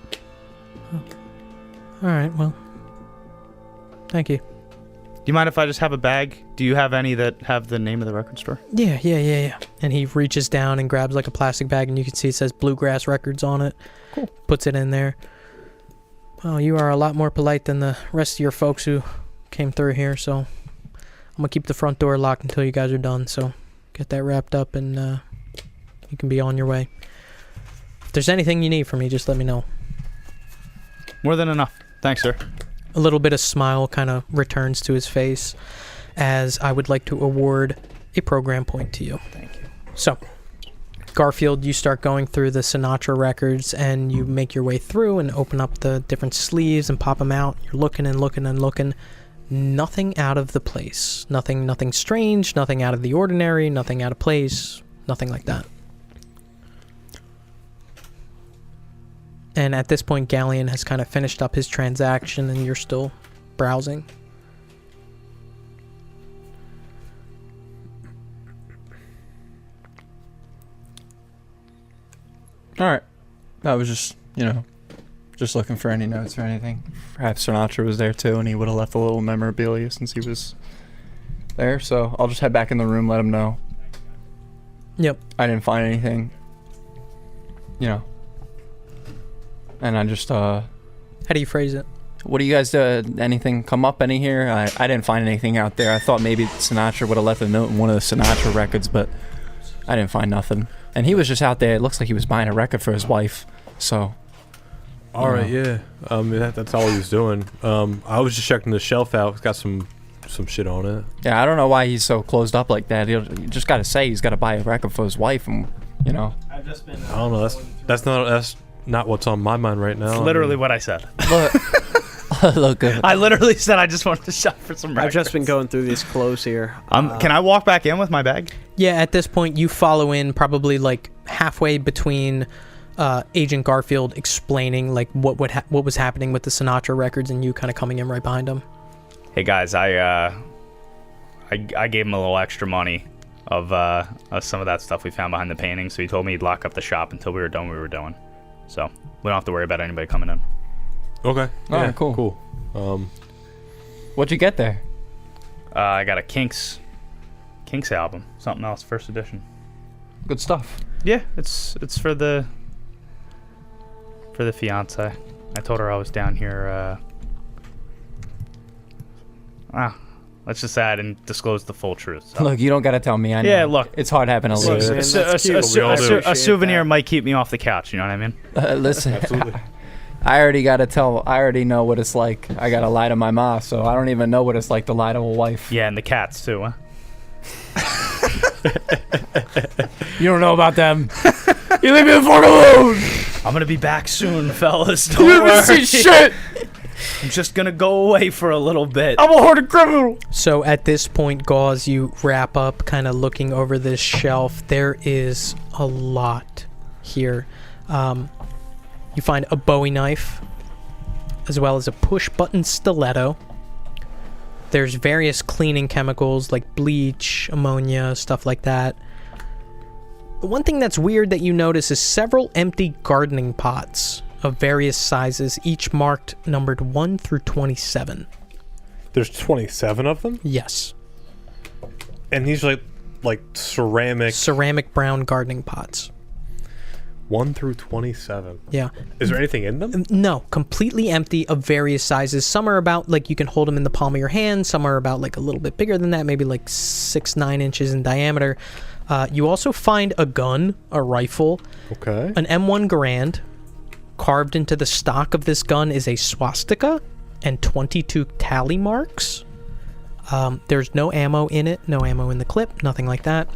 [SPEAKER 2] All right, well, thank you.
[SPEAKER 6] Do you mind if I just have a bag? Do you have any that have the name of the record store?
[SPEAKER 2] Yeah. And he reaches down and grabs like a plastic bag, and you can see it says Bluegrass Records on it.
[SPEAKER 6] Cool.
[SPEAKER 2] Puts it in there. Well, you are a lot more polite than the rest of your folks who came through here, so I'm going to keep the front door locked until you guys are done, so get that wrapped up and you can be on your way. If there's anything you need from me, just let me know.
[SPEAKER 6] More than enough. Thanks, sir.
[SPEAKER 2] A little bit of smile kind of returns to his face as I would like to award a program point to you.
[SPEAKER 6] Thank you.
[SPEAKER 2] So, Garfield, you start going through the Sinatra records and you make your way through and open up the different sleeves and pop them out. You're looking and looking and looking. Nothing out of the place. Nothing strange, nothing out of the ordinary, nothing out of place, nothing like that. And at this point, Galleon has kind of finished up his transaction and you're still browsing.
[SPEAKER 7] All right. I was just, just looking for any notes or anything. Perhaps Sinatra was there too, and he would have left a little memorabilia since he was there. So I'll just head back in the room, let him know.
[SPEAKER 2] Yep.
[SPEAKER 7] I didn't find anything. And I just,
[SPEAKER 2] How do you phrase it?
[SPEAKER 7] what do you guys do? Anything come up any here? I didn't find anything out there. I thought maybe Sinatra would have left a note in one of the Sinatra records, but I didn't find nothing. And he was just out there. It looks like he was buying a record for his wife. So.
[SPEAKER 4] All right, yeah. That's all he was doing. I was just checking the shelf out. It's got some shit on it.
[SPEAKER 7] Yeah, I don't know why he's so closed up like that. You just got to say he's got to buy a record for his wife, and
[SPEAKER 6] I've just been.
[SPEAKER 4] I don't know. That's not what's on my mind right now.
[SPEAKER 6] That's literally what I said.
[SPEAKER 7] Look good.
[SPEAKER 6] I literally said I just wanted to shop for some records.
[SPEAKER 5] I've just been going through these clothes here.
[SPEAKER 6] Can I walk back in with my bag?
[SPEAKER 2] Yeah, at this point, you follow in probably like halfway between Agent Garfield explaining like what was happening with the Sinatra records and you kind of coming in right behind him.
[SPEAKER 6] Hey guys, I gave him a little extra money of some of that stuff we found behind the painting, so he told me he'd lock up the shop until we were done what we were doing. So we don't have to worry about anybody coming in.
[SPEAKER 4] Okay.
[SPEAKER 7] All right, cool.
[SPEAKER 4] Cool.
[SPEAKER 7] What'd you get there?
[SPEAKER 6] I got a Kinks album, something else, first edition.
[SPEAKER 7] Good stuff.
[SPEAKER 6] Yeah, it's for the fiance. I told her I was down here. Let's just say I didn't disclose the full truth. So.
[SPEAKER 7] Look, you don't gotta tell me. I know.
[SPEAKER 6] Yeah, look.
[SPEAKER 7] It's hard having a
[SPEAKER 5] Look,
[SPEAKER 7] lead.
[SPEAKER 5] man,
[SPEAKER 6] A
[SPEAKER 5] that's cute.
[SPEAKER 6] a souvenir might keep me off the couch. You know what I mean?
[SPEAKER 7] Listen,
[SPEAKER 4] Absolutely.
[SPEAKER 7] I already know what it's like. I gotta lie to my ma, so I don't even know what it's like to lie to a wife.
[SPEAKER 6] Yeah, and the cats too, huh?
[SPEAKER 7] You don't know about them. You leave me the fuck alone.
[SPEAKER 6] I'm gonna be back soon, fellas.
[SPEAKER 7] You
[SPEAKER 6] Don't
[SPEAKER 7] didn't
[SPEAKER 6] worry.
[SPEAKER 7] see shit.
[SPEAKER 6] I'm just gonna go away for a little bit.
[SPEAKER 7] I'm a hardened criminal.
[SPEAKER 2] So at this point, Gauze, you wrap up, kind of looking over this shelf. There is a lot here. You find a Bowie knife, as well as a push-button stiletto. There's various cleaning chemicals like bleach, ammonia, stuff like that. The one thing that's weird that you notice is several empty gardening pots of various sizes, each marked numbered 1 through 27.
[SPEAKER 4] There's 27 of them,
[SPEAKER 2] Yes.
[SPEAKER 4] and these are like ceramic.
[SPEAKER 2] Ceramic brown gardening pots.
[SPEAKER 4] 1 through 27.
[SPEAKER 2] Yeah.
[SPEAKER 4] Is there anything in them?
[SPEAKER 2] No, completely empty, of various sizes. Some are about, like, you can hold them in the palm of your hand. Some are about, like, a little bit bigger than that, maybe like 6-9 inches in diameter. You also find a gun, a rifle,
[SPEAKER 4] Okay.
[SPEAKER 2] an M1 Garand. Carved into the stock of this gun is a swastika and 22 tally marks. There's no ammo in it, no ammo in the clip, nothing like that.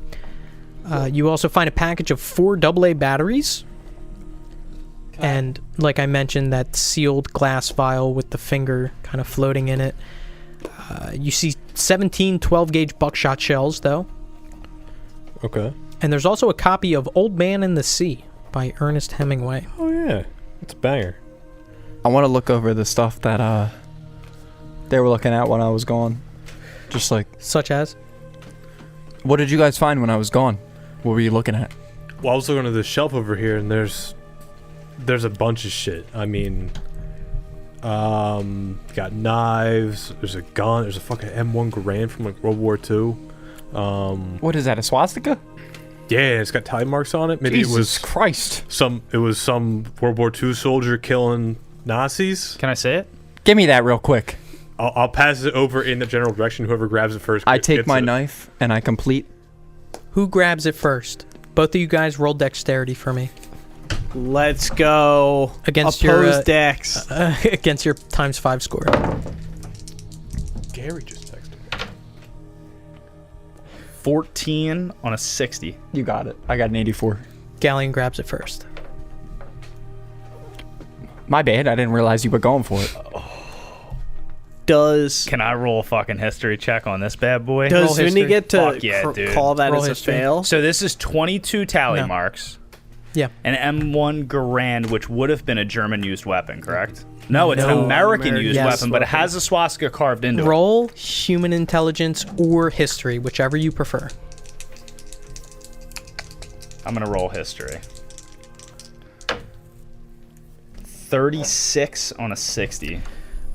[SPEAKER 2] You also find a package of 4 AA batteries. And like I mentioned, that sealed glass vial with the finger kind of floating in it. You see 17 12-gauge buckshot shells, though.
[SPEAKER 4] Okay.
[SPEAKER 2] And there's also a copy of Old Man in the Sea by Ernest Hemingway.
[SPEAKER 4] Oh yeah, it's a banger.
[SPEAKER 7] I want to look over the stuff that they were looking at when I was gone. Just like,
[SPEAKER 2] Such as?
[SPEAKER 7] what did you guys find when I was gone? What were you looking at?
[SPEAKER 4] Well, I was looking at this shelf over here, and there's a bunch of shit. I mean, got knives. There's a gun. There's a fucking M1 Garand from like World War II.
[SPEAKER 7] What is that, a swastika?
[SPEAKER 4] Yeah, it's got tally marks on it. Maybe
[SPEAKER 7] Jesus
[SPEAKER 4] it was
[SPEAKER 7] Christ.
[SPEAKER 4] some World War II soldier killing Nazis.
[SPEAKER 6] Can I say it?
[SPEAKER 7] Give me that real quick.
[SPEAKER 4] I'll pass it over in the general direction. Whoever grabs it first.
[SPEAKER 7] I take
[SPEAKER 4] gets
[SPEAKER 7] my
[SPEAKER 4] it.
[SPEAKER 7] knife and I complete.
[SPEAKER 2] Who grabs it first? Both of you guys roll dexterity for me.
[SPEAKER 5] Let's go.
[SPEAKER 2] Against
[SPEAKER 5] Opposed
[SPEAKER 2] your,
[SPEAKER 5] dex.
[SPEAKER 2] against your ×5 score.
[SPEAKER 4] Gary just texted me.
[SPEAKER 6] 14 on a 60.
[SPEAKER 7] You got it. I got an 84.
[SPEAKER 2] Galleon grabs it first.
[SPEAKER 7] My bad. I didn't realize you were going for it.
[SPEAKER 6] Can I roll a fucking history check on this bad boy?
[SPEAKER 2] Roll
[SPEAKER 5] Does Vinny
[SPEAKER 2] history.
[SPEAKER 5] get to
[SPEAKER 6] Fuck yeah, dude.
[SPEAKER 5] call that
[SPEAKER 2] Roll
[SPEAKER 5] as
[SPEAKER 2] history.
[SPEAKER 5] a fail?
[SPEAKER 6] So this is 22 tally
[SPEAKER 2] No.
[SPEAKER 6] marks.
[SPEAKER 2] Yeah.
[SPEAKER 6] An M1 Garand, which would have been a German-used weapon, correct? No, it's
[SPEAKER 2] No.
[SPEAKER 6] an American-used
[SPEAKER 2] Yes.
[SPEAKER 6] weapon, but it has a swastika carved into it.
[SPEAKER 2] Roll human intelligence or history, whichever you prefer.
[SPEAKER 6] I'm gonna roll history. 36 on a 60.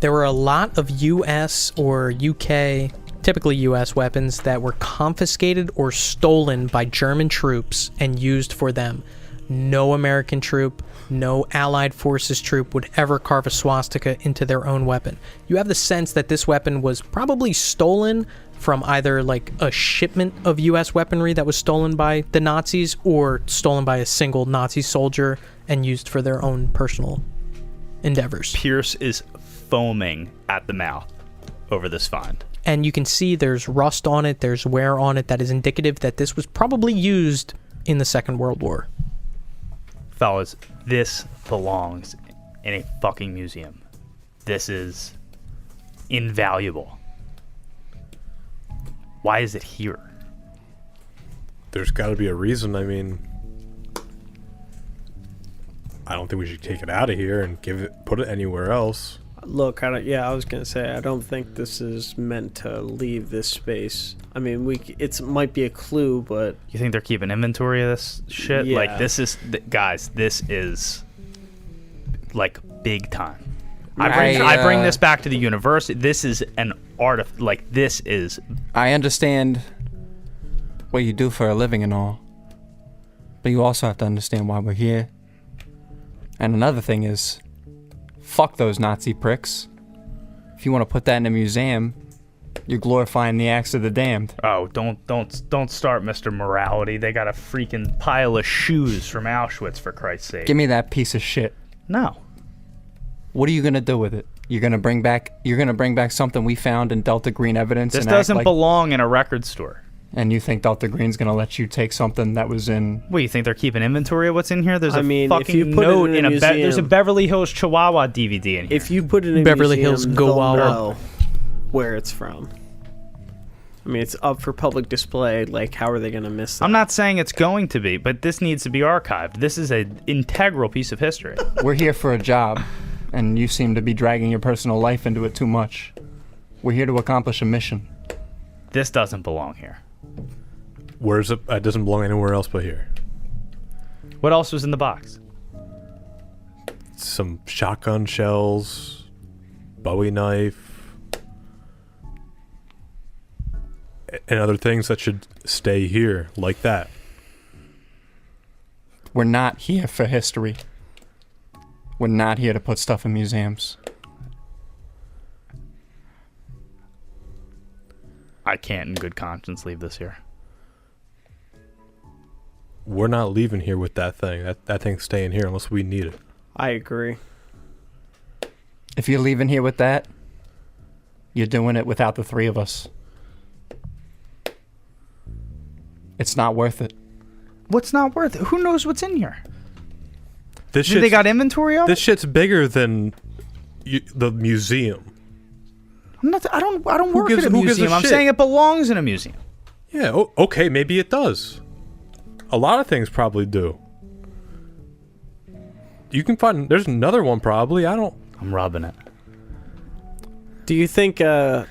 [SPEAKER 2] There were a lot of US or UK, typically US weapons that were confiscated or stolen by German troops and used for them. No American troop, no Allied forces troop would ever carve a swastika into their own weapon. You have the sense that this weapon was probably stolen from either like a shipment of US weaponry that was stolen by the Nazis or stolen by a single Nazi soldier and used for their own personal endeavors.
[SPEAKER 6] Pierce is foaming at the mouth over this find.
[SPEAKER 2] And you can see there's rust on it, there's wear on it that is indicative that this was probably used in the Second World War.
[SPEAKER 6] Fellas, this belongs in a fucking museum. This is invaluable. Why is it here?
[SPEAKER 4] There's got to be a reason. I mean, I don't think we should take it out of here and put it anywhere else.
[SPEAKER 5] Look, I was gonna say I don't think this is meant to leave this space. I mean, it might be a clue, but
[SPEAKER 6] You think they're keeping inventory of this shit?
[SPEAKER 5] Yeah.
[SPEAKER 6] Like, this is, guys, this is, like, big time. I bring this back to the university. This is an this is.
[SPEAKER 7] I understand what you do for a living and all, but you also have to understand why we're here. And another thing is, fuck those Nazi pricks. If you want to put that in a museum, you're glorifying the acts of the damned.
[SPEAKER 6] Oh, don't start, Mr. Morality. They got a freaking pile of shoes from Auschwitz, for Christ's sake.
[SPEAKER 7] Give me that piece of shit.
[SPEAKER 6] No.
[SPEAKER 7] What are you gonna do with it? You're gonna bring back something we found in Delta Green evidence.
[SPEAKER 6] This
[SPEAKER 7] and act
[SPEAKER 6] doesn't
[SPEAKER 7] like,
[SPEAKER 6] belong in a record store.
[SPEAKER 7] And you think Delta Green's gonna let you take something that was in?
[SPEAKER 6] What, you think they're keeping inventory of what's in here? There's
[SPEAKER 5] I
[SPEAKER 6] a
[SPEAKER 5] mean, if
[SPEAKER 6] fucking
[SPEAKER 5] you put it
[SPEAKER 6] note
[SPEAKER 5] in a
[SPEAKER 6] there's a
[SPEAKER 5] museum-
[SPEAKER 6] Beverly Hills Chihuahua DVD in here.
[SPEAKER 5] If you put it in
[SPEAKER 2] Beverly
[SPEAKER 5] a museum,
[SPEAKER 2] Hills
[SPEAKER 5] they'll
[SPEAKER 2] Gowawa.
[SPEAKER 5] know where it's from. I mean, it's up for public display. Like, how are they going to miss that?
[SPEAKER 6] I'm not saying it's going to be, but this needs to be archived. This is an integral piece of history.
[SPEAKER 7] We're here for a job, and you seem to be dragging your personal life into it too much. We're here to accomplish a mission.
[SPEAKER 6] This doesn't belong here.
[SPEAKER 4] Where's it? It doesn't belong anywhere else but here.
[SPEAKER 6] What else was in the box?
[SPEAKER 4] Some shotgun shells, Bowie knife, and other things that should stay here, like that.
[SPEAKER 7] We're not here for history. We're not here to put stuff in museums.
[SPEAKER 6] I can't in good conscience leave this here.
[SPEAKER 4] We're not leaving here with that thing. That thing's staying here unless we need it.
[SPEAKER 5] I agree.
[SPEAKER 7] If you're leaving here with that, you're doing it without the three of us. It's not worth it.
[SPEAKER 6] What's not worth it? Who knows what's in here?
[SPEAKER 4] This
[SPEAKER 6] They got inventory of
[SPEAKER 4] This
[SPEAKER 6] it?
[SPEAKER 4] shit's bigger than the museum.
[SPEAKER 6] I don't work
[SPEAKER 4] gives-
[SPEAKER 6] at a
[SPEAKER 4] who gives a
[SPEAKER 6] museum. I'm
[SPEAKER 4] shit?
[SPEAKER 6] saying it belongs in a museum.
[SPEAKER 4] Yeah, okay, maybe it does. A lot of things probably do. You can find... There's another one probably. I'm
[SPEAKER 6] rubbing it.
[SPEAKER 5] Do you think the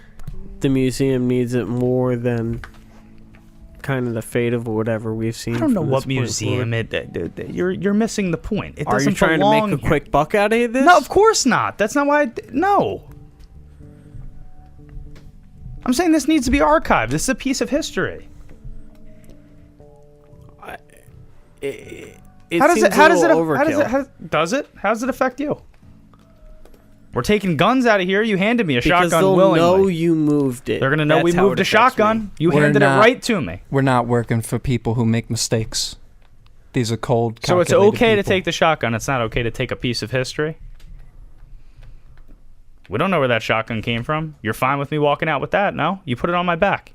[SPEAKER 5] museum needs it more than kind of the fate of whatever we've seen?
[SPEAKER 6] I don't know
[SPEAKER 5] from
[SPEAKER 6] what
[SPEAKER 5] this point
[SPEAKER 6] museum
[SPEAKER 5] forward?
[SPEAKER 6] you're missing the point. It
[SPEAKER 5] Are
[SPEAKER 6] doesn't
[SPEAKER 5] you trying to
[SPEAKER 6] belong
[SPEAKER 5] make a
[SPEAKER 6] here.
[SPEAKER 5] quick buck out of this?
[SPEAKER 6] No, of course not. That's not why. No. I'm saying this needs to be archived. This is a piece of history. How does it affect you? We're taking guns out of here. You handed me a
[SPEAKER 5] because
[SPEAKER 6] shotgun
[SPEAKER 5] they'll
[SPEAKER 6] willingly.
[SPEAKER 5] know you moved it.
[SPEAKER 6] They're gonna know
[SPEAKER 5] That's
[SPEAKER 6] we
[SPEAKER 5] how
[SPEAKER 6] moved
[SPEAKER 5] it
[SPEAKER 6] a
[SPEAKER 5] affects
[SPEAKER 6] shotgun.
[SPEAKER 5] me.
[SPEAKER 6] You
[SPEAKER 7] We're
[SPEAKER 6] handed it
[SPEAKER 7] not-
[SPEAKER 6] right to me.
[SPEAKER 7] We're not working for people who make mistakes. These are cold,
[SPEAKER 6] So it's
[SPEAKER 7] calculated
[SPEAKER 6] okay to
[SPEAKER 7] people.
[SPEAKER 6] take the shotgun. It's not okay to take a piece of history. We don't know where that shotgun came from. You're fine with me walking out with that? No, you put it on my back.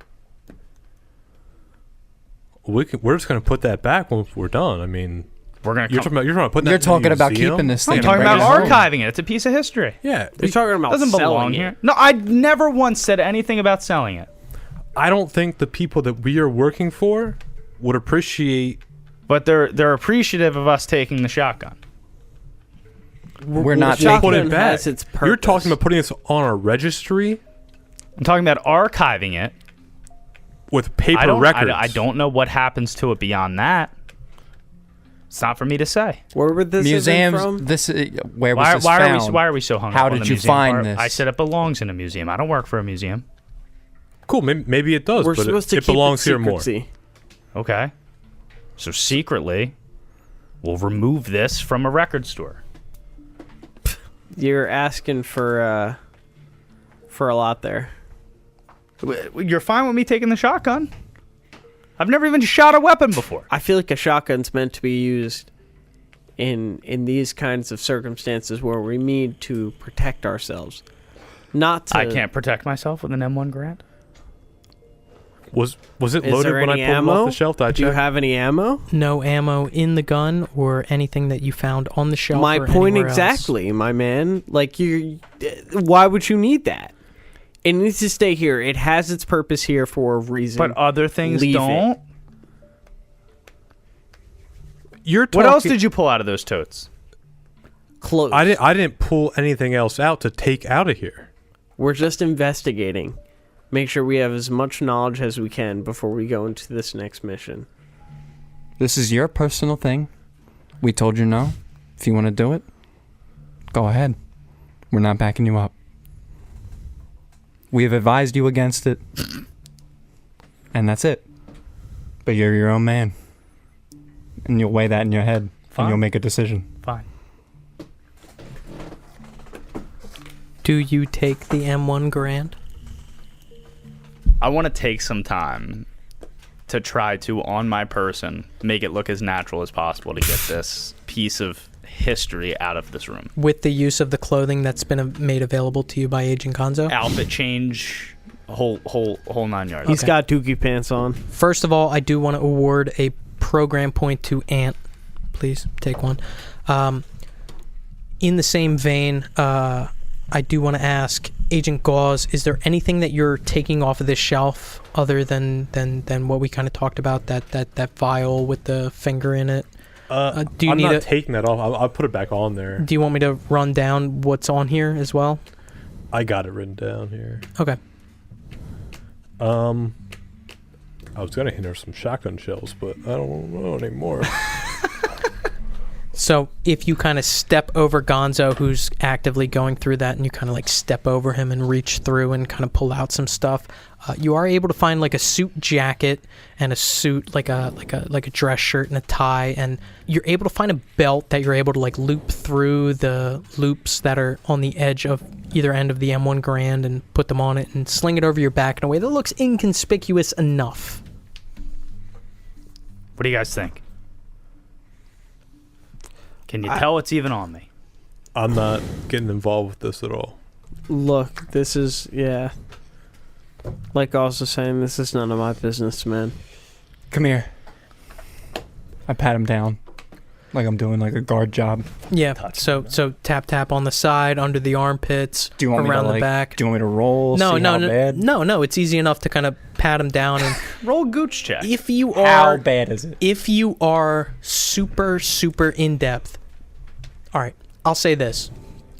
[SPEAKER 4] We're just going to put that back when we're done. I mean...
[SPEAKER 6] We're gonna.
[SPEAKER 4] You're talking about putting that
[SPEAKER 7] You're
[SPEAKER 4] in the
[SPEAKER 7] talking about
[SPEAKER 4] museum?
[SPEAKER 7] keeping this
[SPEAKER 6] I'm
[SPEAKER 7] thing.
[SPEAKER 6] talking
[SPEAKER 7] and
[SPEAKER 6] about
[SPEAKER 7] bringing it home.
[SPEAKER 6] archiving it. It's a piece of history.
[SPEAKER 4] Yeah.
[SPEAKER 5] You're talking about
[SPEAKER 6] Doesn't belong
[SPEAKER 5] selling
[SPEAKER 6] here.
[SPEAKER 5] it.
[SPEAKER 6] No, I never once said anything about selling it.
[SPEAKER 4] I don't think the people that we are working for would appreciate...
[SPEAKER 6] But they're appreciative of us taking the shotgun.
[SPEAKER 7] We're not
[SPEAKER 5] shotgun
[SPEAKER 7] taking
[SPEAKER 4] Put it back.
[SPEAKER 5] has its
[SPEAKER 4] You're
[SPEAKER 5] purpose.
[SPEAKER 4] talking about putting this on a registry
[SPEAKER 6] I'm talking about archiving it.
[SPEAKER 4] with paper
[SPEAKER 6] I don't.
[SPEAKER 4] records.
[SPEAKER 6] I don't know what happens to it beyond that. It's not for me to say.
[SPEAKER 5] Where would this have
[SPEAKER 7] museums.
[SPEAKER 5] been from?
[SPEAKER 7] This where was
[SPEAKER 6] Why
[SPEAKER 7] this
[SPEAKER 6] are
[SPEAKER 7] found?
[SPEAKER 6] we so hung
[SPEAKER 7] How
[SPEAKER 6] up on
[SPEAKER 7] did
[SPEAKER 6] the
[SPEAKER 7] you
[SPEAKER 6] museum
[SPEAKER 7] find
[SPEAKER 6] part?
[SPEAKER 7] this?
[SPEAKER 6] I said it belongs in a museum. I don't work for a museum.
[SPEAKER 4] Cool, maybe it does,
[SPEAKER 5] We're
[SPEAKER 4] but
[SPEAKER 5] supposed to
[SPEAKER 4] it
[SPEAKER 5] keep
[SPEAKER 4] belongs
[SPEAKER 5] it
[SPEAKER 4] here more.
[SPEAKER 5] secrecy.
[SPEAKER 6] Okay. So secretly, we'll remove this from a record store.
[SPEAKER 5] You're asking for a lot there.
[SPEAKER 6] You're fine with me taking the shotgun. I've never even shot a weapon before.
[SPEAKER 5] I feel like a shotgun's meant to be used in these kinds of circumstances where we need to protect ourselves. Not to...
[SPEAKER 6] I can't protect myself with an M1 Garand.
[SPEAKER 4] Was it
[SPEAKER 5] Is
[SPEAKER 4] loaded
[SPEAKER 5] there
[SPEAKER 4] when I
[SPEAKER 5] any
[SPEAKER 4] pulled it
[SPEAKER 5] ammo?
[SPEAKER 4] off the shelf? Did I
[SPEAKER 5] Do you
[SPEAKER 4] check?
[SPEAKER 5] have any ammo?
[SPEAKER 2] No ammo in the gun or anything that you found on the shelf.
[SPEAKER 5] My
[SPEAKER 2] or
[SPEAKER 5] point
[SPEAKER 2] anywhere else.
[SPEAKER 5] exactly, my man. Like, why would you need that? It needs to stay here. It has its purpose here for a reason.
[SPEAKER 6] But other things
[SPEAKER 5] Leave it.
[SPEAKER 6] don't.
[SPEAKER 4] You're talking,
[SPEAKER 6] What else did you pull out of those totes?
[SPEAKER 5] Close.
[SPEAKER 4] I didn't pull anything else out to take out of here.
[SPEAKER 5] We're just investigating. Make sure we have as much knowledge as we can before we go into this next mission.
[SPEAKER 7] This is your personal thing. We told you no. If you want to do it, go ahead. We're not backing you up. We have advised you against it. And that's it. But you're your own man. And you'll weigh that in your head.
[SPEAKER 6] Fine.
[SPEAKER 7] And you'll make a decision.
[SPEAKER 6] Fine.
[SPEAKER 2] Do you take the M1 Grand?
[SPEAKER 6] I want to take some time to try to, on my person, make it look as natural as possible to get this piece of history out of this room.
[SPEAKER 2] With the use of the clothing that's been made available to you by Agent Gonzo?
[SPEAKER 6] Outfit change, whole 9 yards.
[SPEAKER 5] He's
[SPEAKER 2] Okay.
[SPEAKER 5] got dookie pants on.
[SPEAKER 2] First of all, I do want to award a program point to Ant. Please take one. In the same vein, I do want to ask Agent Gauze, is there anything that you're taking off of this shelf other than what we kind of talked about, that vial with the finger in it? Do you
[SPEAKER 4] I'm
[SPEAKER 2] need
[SPEAKER 4] not taking that off. I'll put it back on there.
[SPEAKER 2] Do you want me to run down what's on here as well?
[SPEAKER 4] I got it written down here.
[SPEAKER 2] Okay.
[SPEAKER 4] I was gonna hint her some shotgun shells, but I don't know anymore.
[SPEAKER 2] So if you kind of step over Gonzo, who's actively going through that, and you kind of like step over him and reach through and kind of pull out some stuff, you are able to find like a suit jacket and a suit, like a dress shirt and a tie, and you're able to find a belt that you're able to like loop through the loops that are on the edge of either end of the M1 Grand and put them on it and sling it over your back in a way that looks inconspicuous enough.
[SPEAKER 6] What do you guys think? Can you tell it's even on me?
[SPEAKER 4] I'm not getting involved with this at all.
[SPEAKER 5] Look, this is, yeah. Like I was saying, this is none of my business, man.
[SPEAKER 7] Come here. I pat him down. Like I'm doing like a guard job.
[SPEAKER 2] Yeah, so tap on the side, under the armpits,
[SPEAKER 7] Do you want
[SPEAKER 2] around
[SPEAKER 7] me to,
[SPEAKER 2] the back.
[SPEAKER 7] Do you want me to roll?
[SPEAKER 2] No,
[SPEAKER 7] see how bad?
[SPEAKER 2] no. It's easy enough to kind of pat him down. And
[SPEAKER 6] Roll a gooch check.
[SPEAKER 2] if you
[SPEAKER 7] How
[SPEAKER 2] are,
[SPEAKER 7] bad is it?
[SPEAKER 2] if you are super in depth, all right, I'll say this: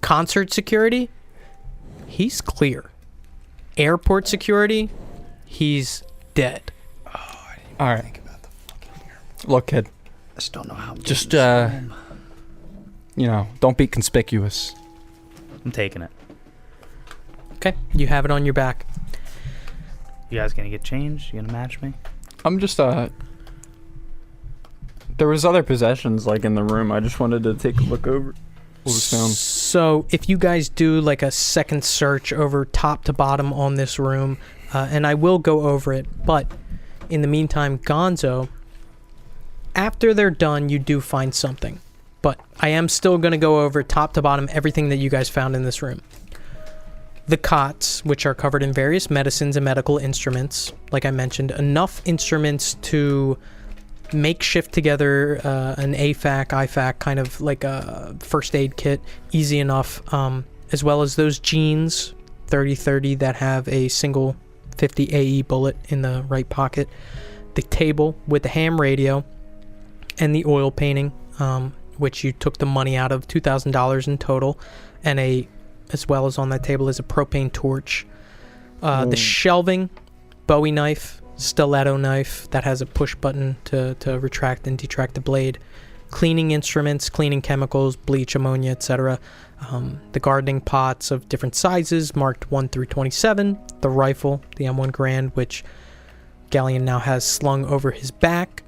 [SPEAKER 2] concert security, he's clear. Airport security, he's dead.
[SPEAKER 7] All right. Look, kid.
[SPEAKER 6] I just don't know how.
[SPEAKER 7] Just don't be conspicuous.
[SPEAKER 6] I'm taking it.
[SPEAKER 2] Okay, you have it on your back.
[SPEAKER 6] You guys gonna get changed? You gonna match me?
[SPEAKER 7] I'm just there was other possessions like in the room. I just wanted to take a look over what was found.
[SPEAKER 2] So if you guys do like a second search over top to bottom on this room, and I will go over it, but in the meantime, Gonzo, after they're done, you do find something. But I am still going to go over top to bottom everything that you guys found in this room. The cots, which are covered in various medicines and medical instruments, like I mentioned, enough instruments to makeshift together an AFAC, IFAC, kind of like a first aid kit, easy enough, as well as those jeans, 30-30, that have a single 50 AE bullet in the right pocket, the table with the ham radio, and the oil painting, which you took the money out of, $2,000 in total, and as well as on that table is a propane torch. The shelving, Bowie knife, stiletto knife that has a push button to retract and detract the blade, cleaning instruments, cleaning chemicals, bleach, ammonia, etc. The gardening pots of different sizes marked 1 through 27, the rifle, the M1 Grand, which Galleon now has slung over his back,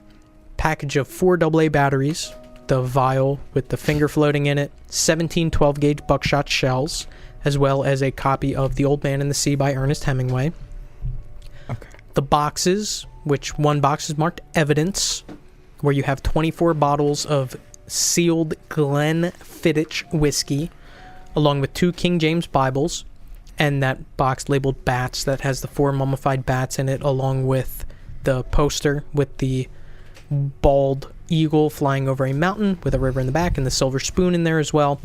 [SPEAKER 2] package of 4 AA batteries, the vial with the finger floating in it, 17 12-gauge buckshot shells, as well as a copy of The Old Man and the Sea by Ernest Hemingway.
[SPEAKER 7] Okay.
[SPEAKER 2] The boxes, which one box is marked evidence, where you have 24 bottles of sealed Glenfiddich whiskey, along with 2 King James Bibles, and that box labeled bats that has the 4 mummified bats in it, along with the poster with the bald eagle flying over a mountain with a river in the back and the silver spoon in there as well.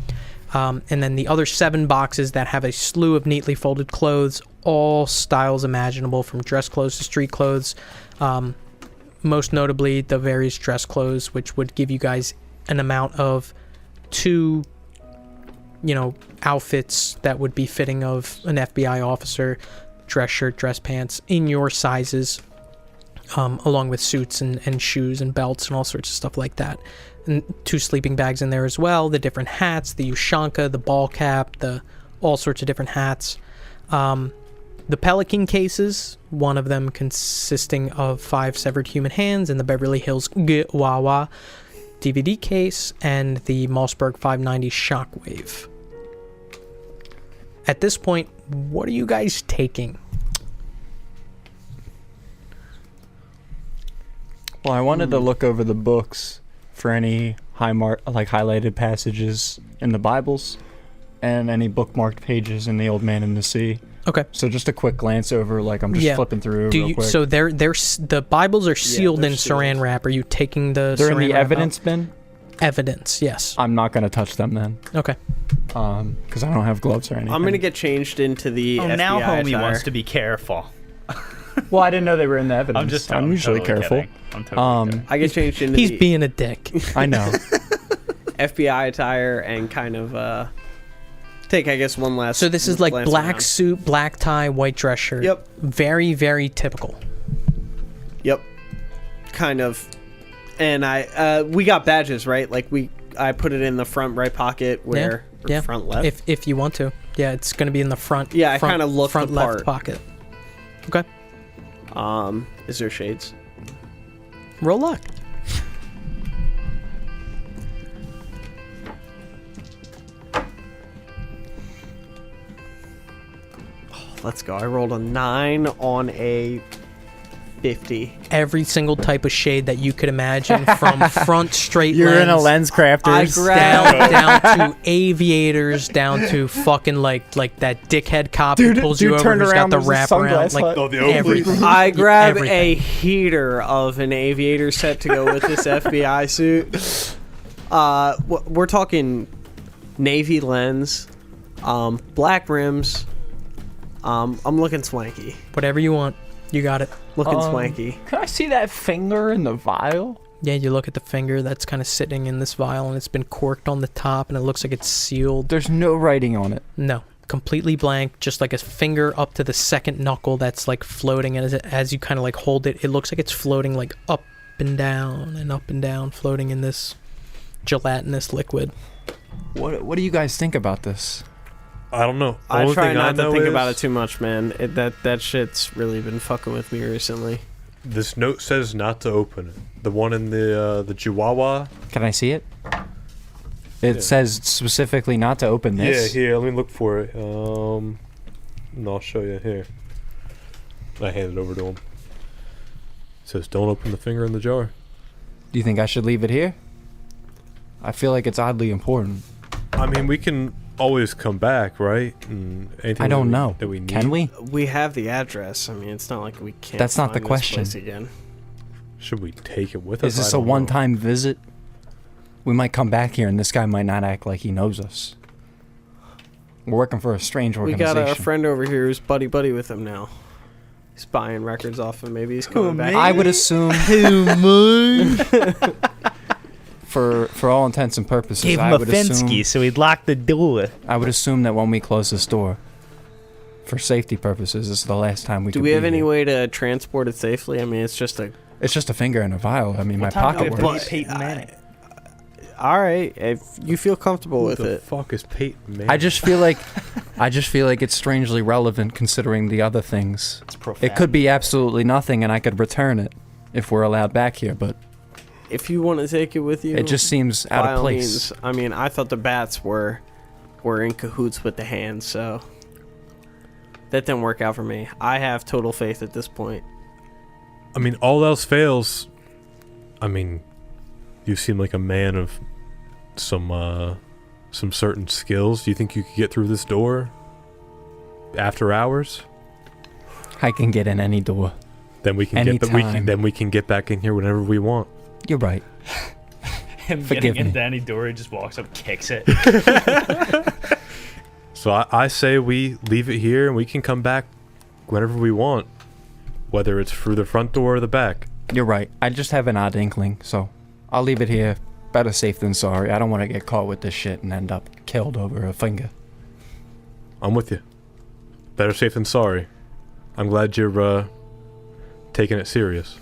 [SPEAKER 2] And then the other 7 boxes that have a slew of neatly folded clothes, all styles imaginable, from dress clothes to street clothes. Most notably, the various dress clothes, which would give you guys an amount of 2, outfits that would be fitting of an FBI officer, dress shirt, dress pants, in your sizes, along with suits and shoes and belts and all sorts of stuff like that. And 2 sleeping bags in there as well, the different hats, the Ushanka, the ball cap, the all sorts of different hats. The Pelican cases, one of them consisting of 5 severed human hands, and the Beverly Hills Wawa DVD case, and the Mossberg 590 Shockwave. At this point, what are you guys taking?
[SPEAKER 7] Well, I wanted to look over the books for any highlighted passages in the Bibles and any bookmarked pages in The Old Man and the Sea.
[SPEAKER 2] Okay.
[SPEAKER 7] So just a quick glance over, I'm just flipping through real quick.
[SPEAKER 2] So the Bibles are sealed in saran wrap. Are you taking the
[SPEAKER 7] They're in
[SPEAKER 2] saran
[SPEAKER 7] the
[SPEAKER 2] wrap
[SPEAKER 7] evidence
[SPEAKER 2] out?
[SPEAKER 7] bin?
[SPEAKER 2] Evidence, yes.
[SPEAKER 7] I'm not going to touch them then.
[SPEAKER 2] Okay.
[SPEAKER 7] Because I don't have gloves or anything.
[SPEAKER 5] I'm gonna get changed into the FBI
[SPEAKER 6] now homie
[SPEAKER 5] attire.
[SPEAKER 6] wants to be careful.
[SPEAKER 7] Well, I didn't know they were in the evidence. I'm usually
[SPEAKER 6] totally
[SPEAKER 7] careful.
[SPEAKER 6] kidding. I'm totally kidding.
[SPEAKER 5] I get changed into
[SPEAKER 2] He's
[SPEAKER 5] the
[SPEAKER 2] being a dick.
[SPEAKER 7] I know.
[SPEAKER 5] FBI attire and kind of take, I guess, one last.
[SPEAKER 2] So this is like
[SPEAKER 5] glance
[SPEAKER 2] black
[SPEAKER 5] around.
[SPEAKER 2] suit, black tie, white dress shirt.
[SPEAKER 5] Yep.
[SPEAKER 2] Very, very typical.
[SPEAKER 5] Yep. Kind of. And we got badges, right? I put it in the front right pocket where
[SPEAKER 2] Yeah.
[SPEAKER 5] front left.
[SPEAKER 2] If you want to. Yeah, it's going to be in the front.
[SPEAKER 5] Yeah, I
[SPEAKER 2] front-
[SPEAKER 5] kinda look
[SPEAKER 2] front
[SPEAKER 5] the
[SPEAKER 2] left
[SPEAKER 5] part.
[SPEAKER 2] pocket. Okay.
[SPEAKER 5] Is there shades?
[SPEAKER 2] Roll luck.
[SPEAKER 5] Let's go. I rolled a 9 on a 50.
[SPEAKER 2] Every single type of shade that you could imagine, from front straight
[SPEAKER 7] You're
[SPEAKER 2] lens,
[SPEAKER 7] in a lens crafters.
[SPEAKER 5] I grabbed
[SPEAKER 2] down to aviators, down to fucking like that dickhead cop who pulls you over
[SPEAKER 7] turned
[SPEAKER 2] who's got
[SPEAKER 7] around,
[SPEAKER 2] the
[SPEAKER 7] there's a
[SPEAKER 2] wrap around.
[SPEAKER 7] sunglass
[SPEAKER 2] Like
[SPEAKER 7] hut.
[SPEAKER 4] Oh, the Oakleys.
[SPEAKER 2] everything.
[SPEAKER 5] I grabbed
[SPEAKER 2] Everything.
[SPEAKER 5] a heater of an aviator set to go with this FBI suit. We're talking navy lens, black rims. I'm looking swanky.
[SPEAKER 2] Whatever you want. You got it.
[SPEAKER 5] Looking swanky.
[SPEAKER 7] Can I see that finger in the vial?
[SPEAKER 2] Yeah, you look at the finger that's kind of sitting in this vial, and it's been corked on the top, and it looks like it's sealed.
[SPEAKER 7] There's no writing on it.
[SPEAKER 2] No, completely blank, just like a finger up to the second knuckle that's like floating, and as you kind of like hold it, it looks like it's floating like up and down, floating in this gelatinous liquid.
[SPEAKER 7] What do you guys think about this?
[SPEAKER 4] I don't know.
[SPEAKER 5] I
[SPEAKER 4] Only
[SPEAKER 5] try
[SPEAKER 4] thing
[SPEAKER 5] not to
[SPEAKER 4] know
[SPEAKER 5] think
[SPEAKER 4] is
[SPEAKER 5] about it too much, man. That shit's really been fucking with me recently.
[SPEAKER 4] This note says not to open it. The one in the Chihuahua.
[SPEAKER 7] Can I see it? It says specifically not to open this.
[SPEAKER 4] Yeah, here. Let me look for it. And I'll show you here. I hand it over to him. It says, "Don't open the finger in the jar."
[SPEAKER 7] Do you think I should leave it here? I feel like it's oddly important.
[SPEAKER 4] I mean, we can always come back, right? And anything
[SPEAKER 7] I don't
[SPEAKER 4] that
[SPEAKER 7] know.
[SPEAKER 4] that we need.
[SPEAKER 7] Can we?
[SPEAKER 5] We have the address. I mean, it's not like we can't.
[SPEAKER 7] That's not the
[SPEAKER 5] find this
[SPEAKER 7] question.
[SPEAKER 5] place again.
[SPEAKER 4] Should we take it with us?
[SPEAKER 7] Is this
[SPEAKER 4] I
[SPEAKER 7] a
[SPEAKER 4] don't know.
[SPEAKER 7] one-time visit? We might come back here and this guy might not act like he knows us. We're working for a strange
[SPEAKER 5] We
[SPEAKER 7] organization.
[SPEAKER 5] got a friend over here who's buddy with him now. He's buying records off him. Maybe he's coming back.
[SPEAKER 7] I would assume for all intents and purposes,
[SPEAKER 6] Gave him
[SPEAKER 7] I
[SPEAKER 6] a
[SPEAKER 7] would
[SPEAKER 6] Fensky,
[SPEAKER 7] assume
[SPEAKER 6] so he'd lock the door.
[SPEAKER 7] I would assume that when we close this door, for safety purposes, this is the last time we
[SPEAKER 5] Do
[SPEAKER 7] could
[SPEAKER 5] we have
[SPEAKER 7] be
[SPEAKER 5] any
[SPEAKER 7] here.
[SPEAKER 5] way to transport it safely? I mean, it's just a.
[SPEAKER 7] It's just a finger in a vial. I mean, my
[SPEAKER 6] Time
[SPEAKER 7] pocket
[SPEAKER 6] to
[SPEAKER 7] works.
[SPEAKER 6] beat Peyton Manning.
[SPEAKER 5] All right, if you feel comfortable
[SPEAKER 4] Who
[SPEAKER 5] with
[SPEAKER 4] the
[SPEAKER 5] it.
[SPEAKER 4] fuck is Peyton Manning?
[SPEAKER 7] I just feel like it's strangely relevant considering the other things.
[SPEAKER 6] It's profound.
[SPEAKER 7] It could be absolutely nothing, and I could return it if we're allowed back here. But
[SPEAKER 5] If you want to take it with you,
[SPEAKER 7] it just seems out
[SPEAKER 5] by
[SPEAKER 7] of
[SPEAKER 5] all
[SPEAKER 7] place.
[SPEAKER 5] means. I mean, I thought the bats were in cahoots with the hands, so that didn't work out for me. I have total faith at this point.
[SPEAKER 4] I mean, all else fails. I mean, you seem like a man of some certain skills. Do you think you could get through this door after hours?
[SPEAKER 7] I can get in any door.
[SPEAKER 4] Then we can
[SPEAKER 7] Anytime.
[SPEAKER 4] we can get back in here whenever we want.
[SPEAKER 7] You're right.
[SPEAKER 6] Him
[SPEAKER 7] Forgive
[SPEAKER 6] getting
[SPEAKER 7] me.
[SPEAKER 6] into any door, he just walks up, kicks it.
[SPEAKER 4] So I say we leave it here and we can come back whenever we want, whether it's through the front door or the back.
[SPEAKER 7] You're right. I just have an odd inkling, so I'll leave it here. Better safe than sorry. I don't want to get caught with this shit and end up killed over a finger.
[SPEAKER 4] I'm with you. Better safe than sorry. I'm glad you're taking it serious.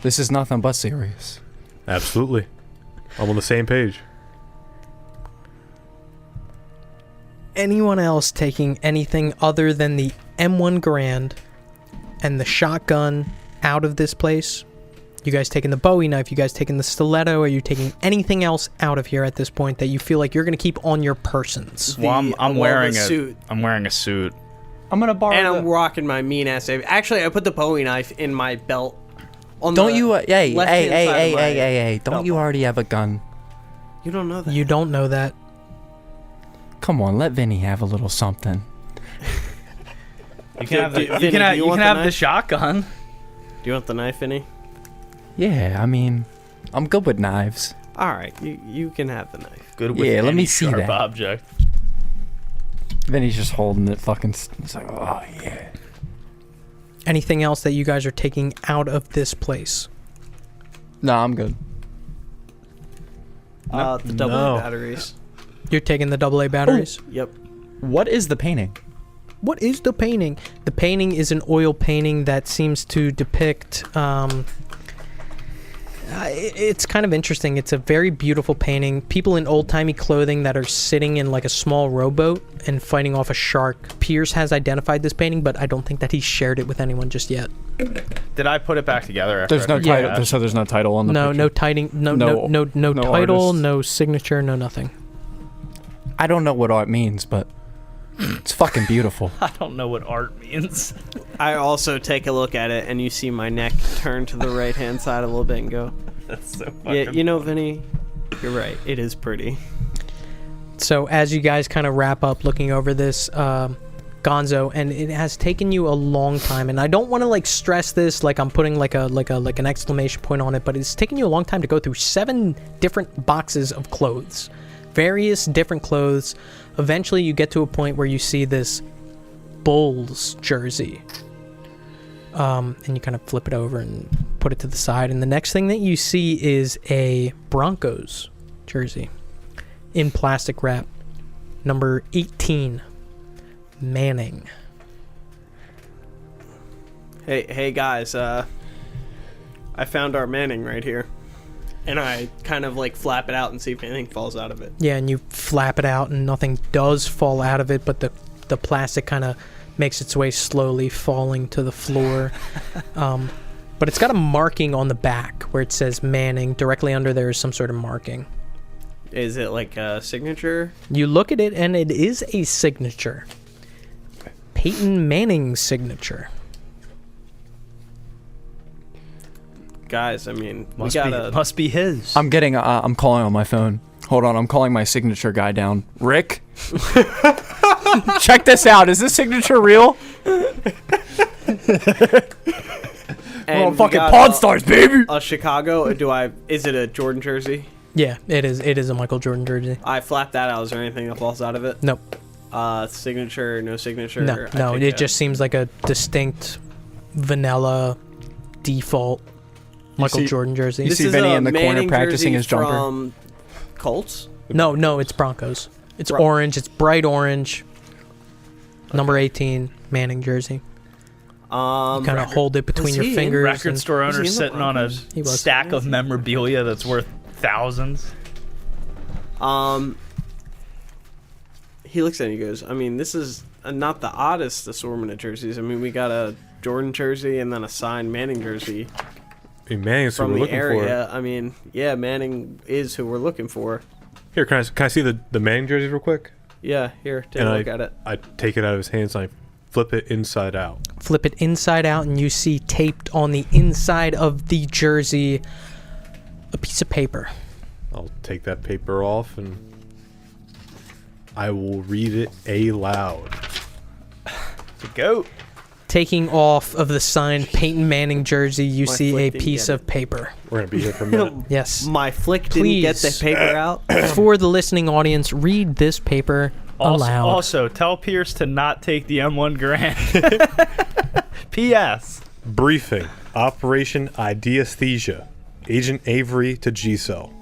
[SPEAKER 7] This is nothing but serious.
[SPEAKER 4] Absolutely. I'm on the same page.
[SPEAKER 2] anyone else taking anything other than the M1 Garand and the shotgun out of this place? You guys taking the Bowie knife? You guys taking the stiletto? Are you taking anything else out of here at this point that you feel like you're going to keep on your persons?
[SPEAKER 6] Well, I'm wearing a
[SPEAKER 5] suit.
[SPEAKER 6] I'm wearing a suit.
[SPEAKER 7] I'm gonna borrow.
[SPEAKER 5] And I'm rocking my mean ass. Actually, I put the Bowie knife in my belt.
[SPEAKER 7] Don't you? Hey,
[SPEAKER 5] left-hand side of my
[SPEAKER 7] hey! Don't
[SPEAKER 5] belt
[SPEAKER 7] you
[SPEAKER 5] buckle.
[SPEAKER 7] already have a gun?
[SPEAKER 5] You don't know that.
[SPEAKER 2] You don't know that.
[SPEAKER 7] Come on, let Vinny have a little something.
[SPEAKER 6] You can have the,
[SPEAKER 5] Vinny,
[SPEAKER 6] you can have,
[SPEAKER 5] do you
[SPEAKER 6] you
[SPEAKER 5] want
[SPEAKER 6] can
[SPEAKER 5] the
[SPEAKER 6] have the
[SPEAKER 5] knife?
[SPEAKER 6] shotgun.
[SPEAKER 5] Do you want the knife, Vinny?
[SPEAKER 7] Yeah, I mean, I'm good with knives.
[SPEAKER 5] All right, you can have the knife.
[SPEAKER 6] Good with
[SPEAKER 7] Yeah, let
[SPEAKER 6] any
[SPEAKER 7] me see
[SPEAKER 6] sharp
[SPEAKER 7] that.
[SPEAKER 6] object.
[SPEAKER 7] Vinny's just holding it, fucking. He's like, oh yeah.
[SPEAKER 2] Anything else that you guys are taking out of this place?
[SPEAKER 7] No, I'm good.
[SPEAKER 5] The double
[SPEAKER 4] No.
[SPEAKER 5] batteries.
[SPEAKER 2] You're taking the AA batteries?
[SPEAKER 5] Yep.
[SPEAKER 7] What is the painting?
[SPEAKER 2] What is the painting? The painting is an oil painting that seems to depict. It's kind of interesting. It's a very beautiful painting. People in old-timey clothing that are sitting in like a small rowboat and fighting off a shark. Pierce has identified this painting, but I don't think that he's shared it with anyone just yet.
[SPEAKER 6] Did I put it back together? After
[SPEAKER 7] There's no
[SPEAKER 6] I took
[SPEAKER 7] title.
[SPEAKER 6] that?
[SPEAKER 7] So there's no title on the
[SPEAKER 2] No,
[SPEAKER 7] picture.
[SPEAKER 2] no title, no
[SPEAKER 7] No
[SPEAKER 2] title,
[SPEAKER 7] artist.
[SPEAKER 2] no signature, no nothing.
[SPEAKER 7] I don't know what art means, but it's fucking beautiful.
[SPEAKER 6] I don't know what art means.
[SPEAKER 5] I also take a look at it, and you see my neck turn to the right-hand side a little bit and go,
[SPEAKER 6] That's so
[SPEAKER 5] yeah,
[SPEAKER 6] fucking
[SPEAKER 5] you know, Vinny, you're right. It is pretty.
[SPEAKER 2] So as you guys kind of wrap up looking over this, Gonzo, and it has taken you a long time, and I don't want to like stress this like I'm putting like an exclamation point on it, but it's taken you a long time to go through 7 different boxes of clothes, various different clothes. Eventually you get to a point where you see this Bulls jersey, and you kind of flip it over and put it to the side, and the next thing that you see is a Broncos jersey in plastic wrap, number 18, Manning.
[SPEAKER 5] Hey guys, I found our Manning right here. And I kind of like flap it out and see if anything falls out of it.
[SPEAKER 2] Yeah, and you flap it out and nothing does fall out of it, but the plastic kind of makes its way slowly falling to the floor. But it's got a marking on the back where it says Manning. Directly under there is some sort of marking.
[SPEAKER 5] Is it like a signature?
[SPEAKER 2] You look at it and it is a signature. Peyton Manning's signature.
[SPEAKER 5] Guys, I mean,
[SPEAKER 6] Must
[SPEAKER 5] we gotta...
[SPEAKER 6] must be his.
[SPEAKER 7] I'm getting. I'm calling on my phone. Hold on, I'm calling my signature guy down. Rick, check this out. Is this signature real?
[SPEAKER 5] And we
[SPEAKER 7] fucking
[SPEAKER 5] got
[SPEAKER 7] Pawn Stars, baby.
[SPEAKER 5] A Chicago. Is it a Jordan jersey?
[SPEAKER 2] Yeah, it is. It is a Michael Jordan jersey.
[SPEAKER 5] I flap that out. Is there anything that falls out of it?
[SPEAKER 2] Nope.
[SPEAKER 5] Signature, no signature?
[SPEAKER 2] No,
[SPEAKER 5] I
[SPEAKER 2] no.
[SPEAKER 5] take
[SPEAKER 2] It just seems like a distinct vanilla default Michael
[SPEAKER 7] see-
[SPEAKER 2] Jordan jersey.
[SPEAKER 7] You see Vinny in the corner practicing his jumper?
[SPEAKER 5] From Colts?
[SPEAKER 2] No, it's Broncos. It's
[SPEAKER 5] Bro-
[SPEAKER 2] orange. It's bright orange. Number 18, Manning jersey. You kind of hold it between
[SPEAKER 5] was
[SPEAKER 2] your
[SPEAKER 5] he in
[SPEAKER 2] fingers.
[SPEAKER 6] Record
[SPEAKER 2] and-
[SPEAKER 6] store
[SPEAKER 5] Was he
[SPEAKER 6] owner
[SPEAKER 5] in the
[SPEAKER 6] sitting on a
[SPEAKER 5] Broncos?
[SPEAKER 2] He was.
[SPEAKER 6] stack of memorabilia that's worth thousands.
[SPEAKER 5] He looks at it and he goes, I mean, this is not the oddest assortment of jerseys. I mean, we got a Jordan jersey and then a signed Manning jersey
[SPEAKER 4] Hey, Manning's who
[SPEAKER 5] from
[SPEAKER 4] we're
[SPEAKER 5] the
[SPEAKER 4] looking
[SPEAKER 5] area. I mean, yeah, Manning is who we're looking for.
[SPEAKER 4] for. Here, can I see the Manning jersey real quick?
[SPEAKER 5] Yeah, here, take
[SPEAKER 4] And
[SPEAKER 5] a look at it.
[SPEAKER 4] I take it out of his hands and I flip it inside out.
[SPEAKER 2] Flip it inside out, and you see taped on the inside of the jersey a piece of paper.
[SPEAKER 4] I'll take that paper off and I will read it aloud.
[SPEAKER 6] To go.
[SPEAKER 2] Taking off of the signed Peyton Manning jersey, you
[SPEAKER 5] My
[SPEAKER 2] see a
[SPEAKER 5] flick didn't
[SPEAKER 2] piece
[SPEAKER 5] get
[SPEAKER 2] of paper.
[SPEAKER 4] We're going to be here for a minute.
[SPEAKER 2] Yes.
[SPEAKER 5] My flick didn't get the
[SPEAKER 2] Please.
[SPEAKER 5] paper out.
[SPEAKER 2] For the listening audience, read this paper aloud.
[SPEAKER 6] Also, tell Pierce to not take the M1 Grand. P.S.
[SPEAKER 4] Briefing. Operation Ideesthesia. Agent Avery to G-Cell.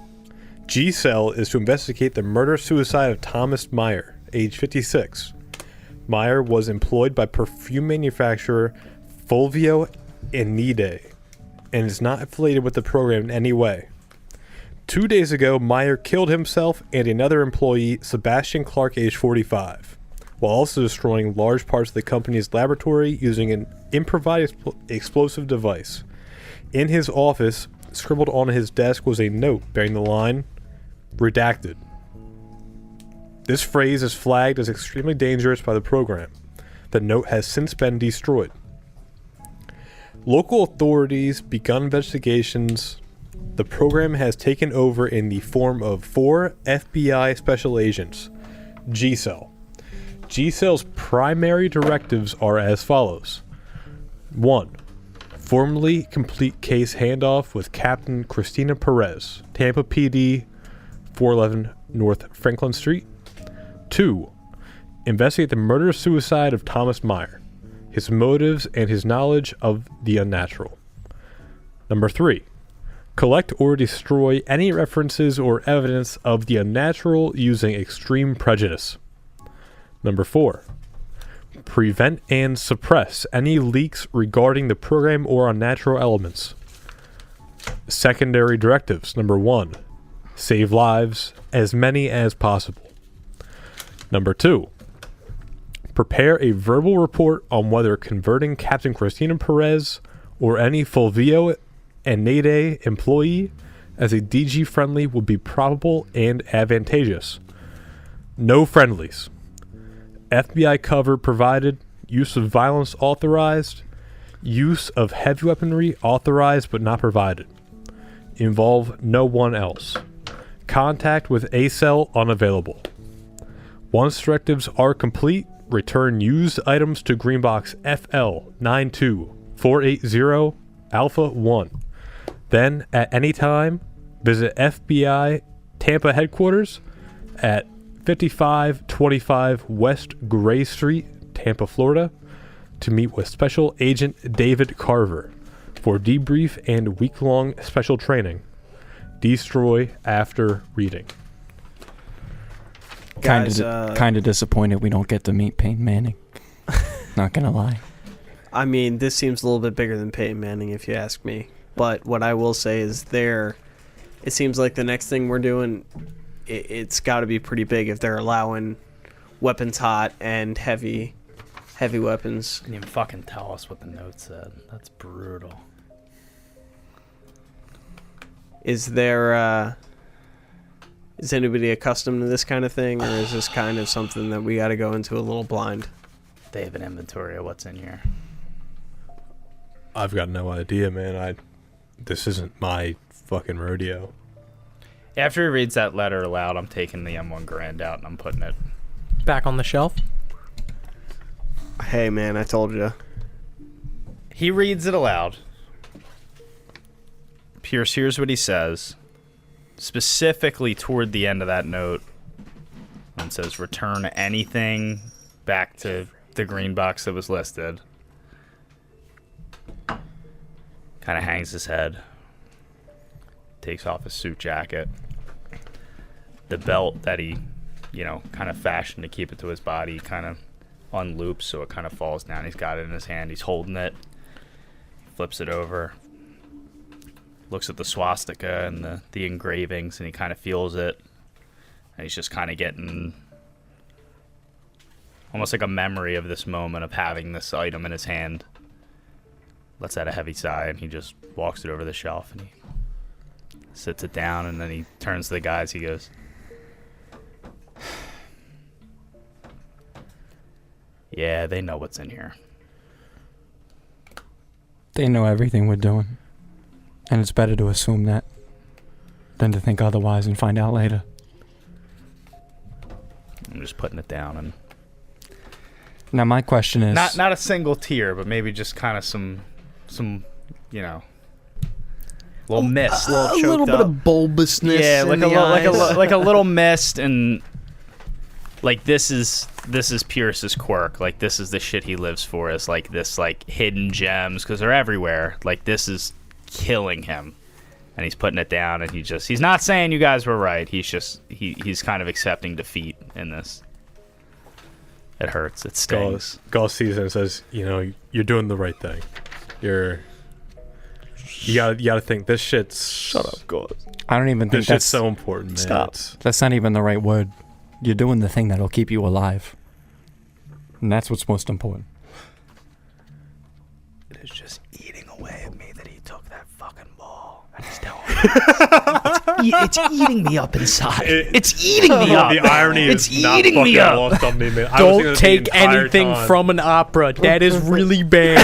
[SPEAKER 4] G-Cell is to investigate the murder-suicide of Thomas Meyer, age 56. Meyer was employed by perfume manufacturer Fulvio Enide and is not affiliated with the program in any way. 2 days ago, Meyer killed himself and another employee, Sebastian Clark, age 45. while also destroying large parts of the company's laboratory using an improvised explosive device. In his office, scribbled on his desk was a note bearing the line, "Redacted." This phrase is flagged as extremely dangerous by the program. The note has since been destroyed. Local authorities begun investigations. The program has taken over in the form of 4 FBI special agents. G-Cell. G-Cell's primary directives are as follows. 1. Formally complete case handoff with Captain Christina Perez, Tampa PD, 411 North Franklin Street. 2. Investigate the murder-suicide of Thomas Meyer, his motives, and his knowledge of the unnatural. Number 3. Collect or destroy any references or evidence of the unnatural using extreme prejudice. Number 4. Prevent and suppress any leaks regarding the program or unnatural elements. Secondary directives. Number 1. Save lives, as many as possible. Number 2. Prepare a verbal report on whether converting Captain Christina Perez or any Fulvio and Nade employee as a DG friendly would be probable and advantageous. No friendlies. FBI cover provided. Use of violence authorized. Use of heavy weaponry authorized but not provided. Involve no one else. Contact with A-Cell unavailable. Once directives are complete, return used items to Greenbox FL92480 Alpha 1. Then, at any time, visit FBI Tampa headquarters at 5525 West Gray Street, Tampa, Florida, to meet with Special Agent David Carver for debrief and week-long special training. Destroy after reading.
[SPEAKER 5] Guys,
[SPEAKER 7] Kind of disappointed we don't get to meet Peyton Manning. Not gonna lie.
[SPEAKER 5] I mean, this seems a little bit bigger than Peyton Manning, if you ask me. But what I will say is it seems like the next thing we're doing, it's got to be pretty big if they're allowing weapons hot and heavy weapons.
[SPEAKER 6] Didn't even fucking tell us what the note said. That's brutal.
[SPEAKER 5] Is anybody accustomed to this kind of thing, or is this kind of something that we got to go into a little blind?
[SPEAKER 6] They have an inventory of what's in here.
[SPEAKER 4] I've got no idea, man. This isn't my fucking rodeo.
[SPEAKER 6] After he reads that letter aloud, I'm taking the M1 Grand out and I'm putting it
[SPEAKER 2] Back on the shelf.
[SPEAKER 5] Hey, man, I told you.
[SPEAKER 6] He reads it aloud. Pierce, here's what he says. Specifically toward the end of that note, it says, return anything back to the green box that was listed. Kind of hangs his head. Takes off his suit jacket. The belt that he, kind of fashioned to keep it to his body kind of unloops so it kind of falls down. He's got it in his hand. He's holding it. Flips it over. Looks at the swastika and the engravings, and he kind of feels it. And he's just kind of getting almost like a memory of this moment of having this item in his hand. Lets out a heavy sigh, and he just walks it over the shelf, and he sits it down, and then he turns to the guys. He goes, yeah, they know what's in here.
[SPEAKER 7] They know everything we're doing. And it's better to assume that than to think otherwise and find out later.
[SPEAKER 6] I'm just putting it down, and
[SPEAKER 7] Now my question is...
[SPEAKER 6] not a single tear, but maybe just kind of some little mist.
[SPEAKER 5] A little bit of bulbousness.
[SPEAKER 6] Yeah,
[SPEAKER 5] in the eyes.
[SPEAKER 6] like a little mist, and like this is Pierce's quirk. Like this is the shit he lives for. Is like this like hidden gems because they're everywhere. Like this is killing him, and he's putting it down, and he's not saying you guys were right. He's kind of accepting defeat in this. It hurts. It stings.
[SPEAKER 4] Gauss sees it and says, you're doing the right thing. You gotta think this shit's...
[SPEAKER 7] Shut up, Gauss. I don't even think
[SPEAKER 4] this shit's so important, man.
[SPEAKER 7] Stop. That's not even the right word. You're doing the thing that'll keep you alive. And that's what's most important.
[SPEAKER 6] It is just eating away at me that he took that fucking ball. And he's telling me. It's eating me up inside. It's eating me up.
[SPEAKER 4] The irony
[SPEAKER 6] It's
[SPEAKER 4] is not
[SPEAKER 6] eating
[SPEAKER 4] fucking
[SPEAKER 6] me up.
[SPEAKER 4] lost on me, man. I was thinking
[SPEAKER 2] Don't
[SPEAKER 4] of the
[SPEAKER 2] take
[SPEAKER 4] entire
[SPEAKER 2] anything
[SPEAKER 4] time.
[SPEAKER 2] from an opera. That is really bad.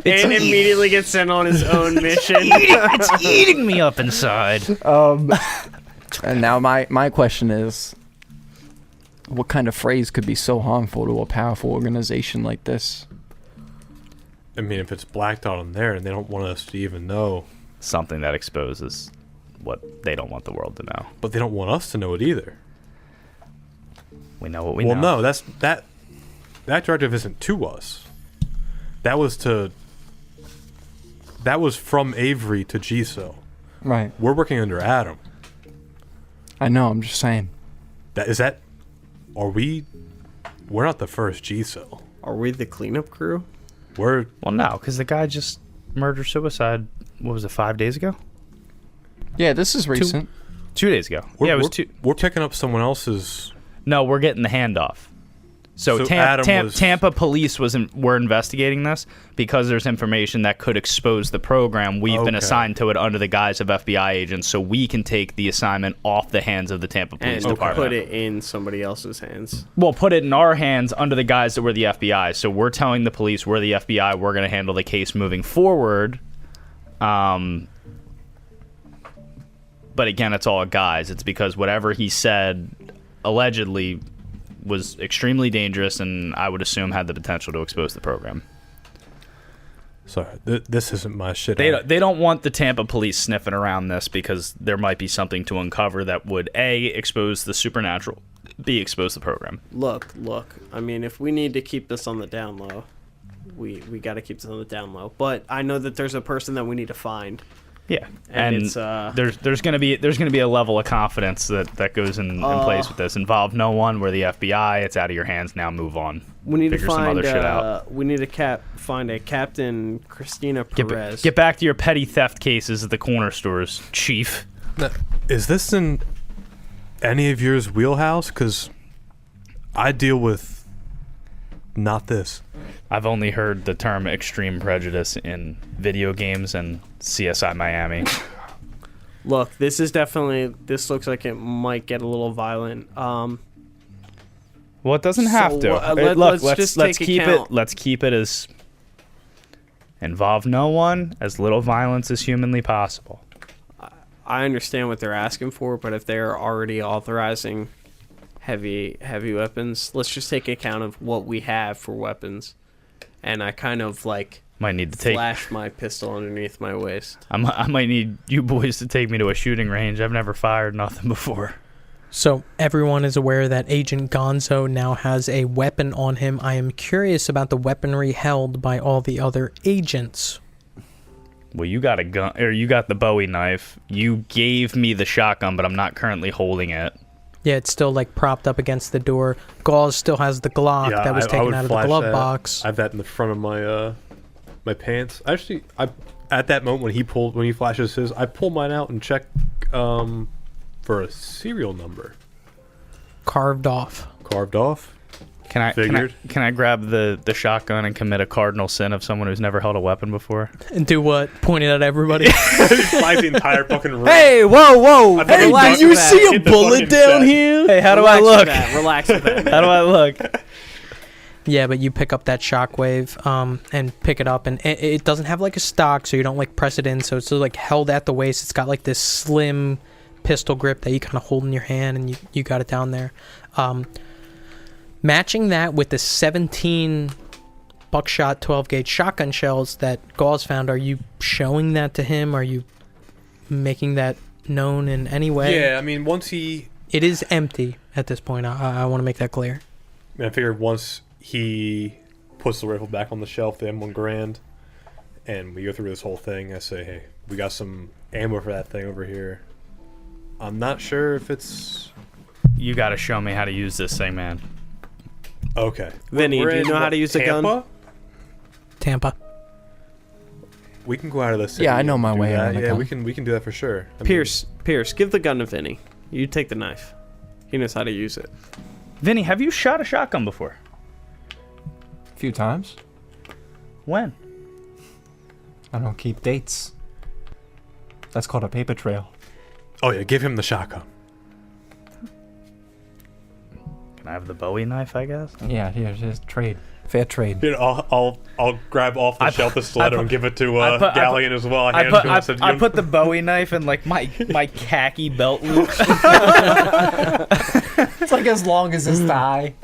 [SPEAKER 5] And immediately gets sent on his own mission.
[SPEAKER 6] It's eating me up inside.
[SPEAKER 7] And now my question is, what kind of phrase could be so harmful to a powerful organization like this?
[SPEAKER 4] I mean, if it's blacked out on there and they don't want us to even know,
[SPEAKER 6] Something that exposes what they don't want the world to know.
[SPEAKER 4] but they don't want us to know it either.
[SPEAKER 6] We know what we
[SPEAKER 4] Well,
[SPEAKER 6] know.
[SPEAKER 4] no, that directive isn't to us. That was from Avery to GSO.
[SPEAKER 7] Right.
[SPEAKER 4] We're working under Adam.
[SPEAKER 7] I know, I'm just saying.
[SPEAKER 4] We're not the first GSO.
[SPEAKER 5] Are we the cleanup crew?
[SPEAKER 4] We're
[SPEAKER 6] Well, no, because the guy just murder-suicide, what was it, 5 days ago?
[SPEAKER 7] Yeah, this is recent.
[SPEAKER 6] 2 days ago.
[SPEAKER 4] we're,
[SPEAKER 6] Yeah, it was
[SPEAKER 4] we're,
[SPEAKER 6] two.
[SPEAKER 4] we're picking up someone else's.
[SPEAKER 6] No, we're getting the handoff. So,
[SPEAKER 4] Adam was-
[SPEAKER 6] Tampa police were investigating this because there's information that could expose the program. We've been
[SPEAKER 4] Okay.
[SPEAKER 6] assigned to it under the guise of FBI agents, so we can take the assignment off the hands of the Tampa Police
[SPEAKER 5] And
[SPEAKER 6] Department.
[SPEAKER 5] put it in somebody else's hands.
[SPEAKER 6] Well, put it in our hands under the guise that we're the FBI. So we're telling the police we're the FBI. We're going to handle the case moving forward. But again, it's all a guise. It's because whatever he said allegedly was extremely dangerous and I would assume had the potential to expose the program.
[SPEAKER 4] Sorry, this isn't my shit.
[SPEAKER 6] They don't want the Tampa police sniffing around this because there might be something to uncover that would A, expose the supernatural, B, expose the program.
[SPEAKER 5] Look. I mean, if we need to keep this on the down low, we got to keep this on the down low. But I know that there's a person that we need to find.
[SPEAKER 6] Yeah,
[SPEAKER 5] And
[SPEAKER 6] and
[SPEAKER 5] it's,
[SPEAKER 6] there's gonna be a level of confidence that goes in place with this. Involve no one. We're the FBI. It's out of your hands now. Move on.
[SPEAKER 5] We need
[SPEAKER 6] Figure
[SPEAKER 5] to
[SPEAKER 6] some
[SPEAKER 5] find.
[SPEAKER 6] other shit out.
[SPEAKER 5] We need to find a Captain Christina Perez.
[SPEAKER 6] Get back to your petty theft cases at the corner stores, Chief.
[SPEAKER 4] Is this in any of yours wheelhouse? Because I deal with not this.
[SPEAKER 6] I've only heard the term extreme prejudice in video games and CSI Miami.
[SPEAKER 5] Look, this looks like it might get a little violent.
[SPEAKER 6] Well, it doesn't have to. Let's keep it as involve no one, as little violence as humanly possible.
[SPEAKER 5] I understand what they're asking for, but if they're already authorizing heavy weapons, let's just take account of what we have for weapons. And I kind of
[SPEAKER 6] Might need to take.
[SPEAKER 5] flash my pistol underneath my waist.
[SPEAKER 6] I might need you boys to take me to a shooting range. I've never fired nothing before.
[SPEAKER 2] So everyone is aware that Agent Gonzo now has a weapon on him. I am curious about the weaponry held by all the other agents.
[SPEAKER 6] Well, you got a gun, or you got the Bowie knife. You gave me the shotgun, but I'm not currently holding it.
[SPEAKER 2] Yeah, it's still propped up against the door. Gauze still has the Glock that was taken
[SPEAKER 4] would
[SPEAKER 2] out of the
[SPEAKER 4] flash
[SPEAKER 2] glove
[SPEAKER 4] that.
[SPEAKER 2] box.
[SPEAKER 4] I have that in the front of my my pants. Actually, at that moment when he flashes his, I pull mine out and check for a serial number.
[SPEAKER 2] Carved off.
[SPEAKER 4] Carved off.
[SPEAKER 6] Can I grab the shotgun and commit a cardinal sin of someone who's never held a weapon before?
[SPEAKER 2] And do what? Point it at everybody.
[SPEAKER 4] Flies the entire fucking room.
[SPEAKER 5] Hey, whoa!
[SPEAKER 4] I fucking
[SPEAKER 5] relax
[SPEAKER 4] duck
[SPEAKER 5] with that.
[SPEAKER 4] hit the fucking set.
[SPEAKER 2] here?
[SPEAKER 6] Hey, how do
[SPEAKER 5] Relax
[SPEAKER 6] I look?
[SPEAKER 5] with that. Relax with that.
[SPEAKER 6] How do I look?
[SPEAKER 2] Yeah, but you pick up that shockwave and pick it up, and it doesn't have a stock, so you don't press it in, so it's still held at the waist. It's got this slim pistol grip that you kind of hold in your hand, and you got it down there. Matching that with the 17 buckshot 12-gauge shotgun shells that Gauze found, are you showing that to him? Are you making that known in any way?
[SPEAKER 4] Yeah, I mean, once he...
[SPEAKER 2] It is empty at this point. I want to make that clear.
[SPEAKER 4] I figured once he puts the rifle back on the shelf, the M1 Garand, and we go through this whole thing, I say, hey, we got some ammo for that thing over here. I'm not sure if it's...
[SPEAKER 6] You got to show me how to use this thing, man.
[SPEAKER 4] Okay.
[SPEAKER 5] Vinny,
[SPEAKER 4] We're
[SPEAKER 5] do you
[SPEAKER 4] in,
[SPEAKER 5] know how to use a gun?
[SPEAKER 4] Tampa?
[SPEAKER 2] Tampa.
[SPEAKER 4] We can go out of the city.
[SPEAKER 7] Yeah, I know my
[SPEAKER 4] and do
[SPEAKER 7] way
[SPEAKER 4] that.
[SPEAKER 7] around a
[SPEAKER 4] Yeah,
[SPEAKER 7] gun.
[SPEAKER 4] we can do that for sure. I mean,
[SPEAKER 5] Pierce, give the gun to Vinny. You take the knife. He knows how to use it.
[SPEAKER 6] Vinny, have you shot a shotgun before?
[SPEAKER 7] A few times.
[SPEAKER 6] When?
[SPEAKER 7] I don't keep dates. That's called a paper trail.
[SPEAKER 4] Oh yeah, give him the shotgun.
[SPEAKER 6] Can I have the Bowie knife, I guess?
[SPEAKER 7] Yeah, here's trade. Fair trade.
[SPEAKER 4] You know, I'll grab off the shelf the stiletto and give it to Galleon as well.
[SPEAKER 6] I put the Bowie knife in like my khaki belt loop.
[SPEAKER 7] It's like as long as his thigh.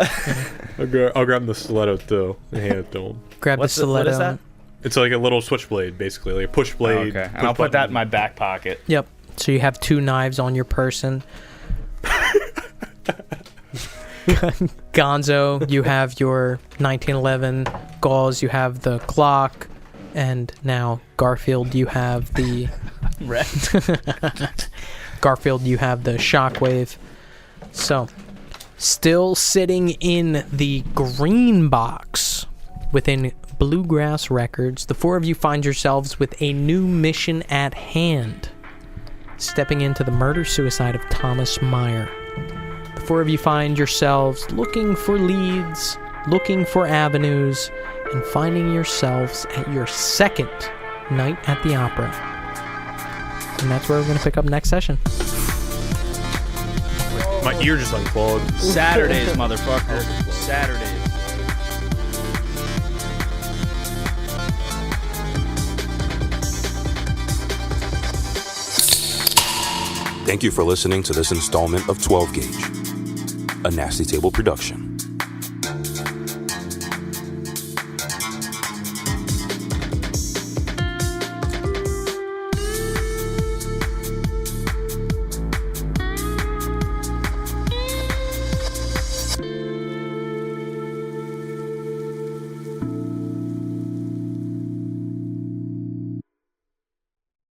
[SPEAKER 4] I'll grab the stiletto too and hand it to him.
[SPEAKER 2] Grab the stiletto.
[SPEAKER 6] What is that?
[SPEAKER 4] It's like a little switchblade, basically, like a push blade.
[SPEAKER 6] Okay, and I'll put that in my back pocket.
[SPEAKER 2] Yep. So you have 2 knives on your person. Gonzo, you have your 1911. Gauze, you have the Glock. And now, Garfield, you have the... Garfield, you have the Shockwave. So, still sitting in the green box within Bluegrass Records, the 4 of you find yourselves with a new mission at hand. Stepping into the murder-suicide of Thomas Meyer. The 4 of you find yourselves looking for leads, looking for avenues, and finding yourselves at your second night at the opera. And that's where we're going to pick up next session.
[SPEAKER 4] My ear just unclogged.
[SPEAKER 6] Saturdays, motherfucker. Saturdays.
[SPEAKER 1] Thank you for listening to this installment of 12 Gauge, a Nasty Table production.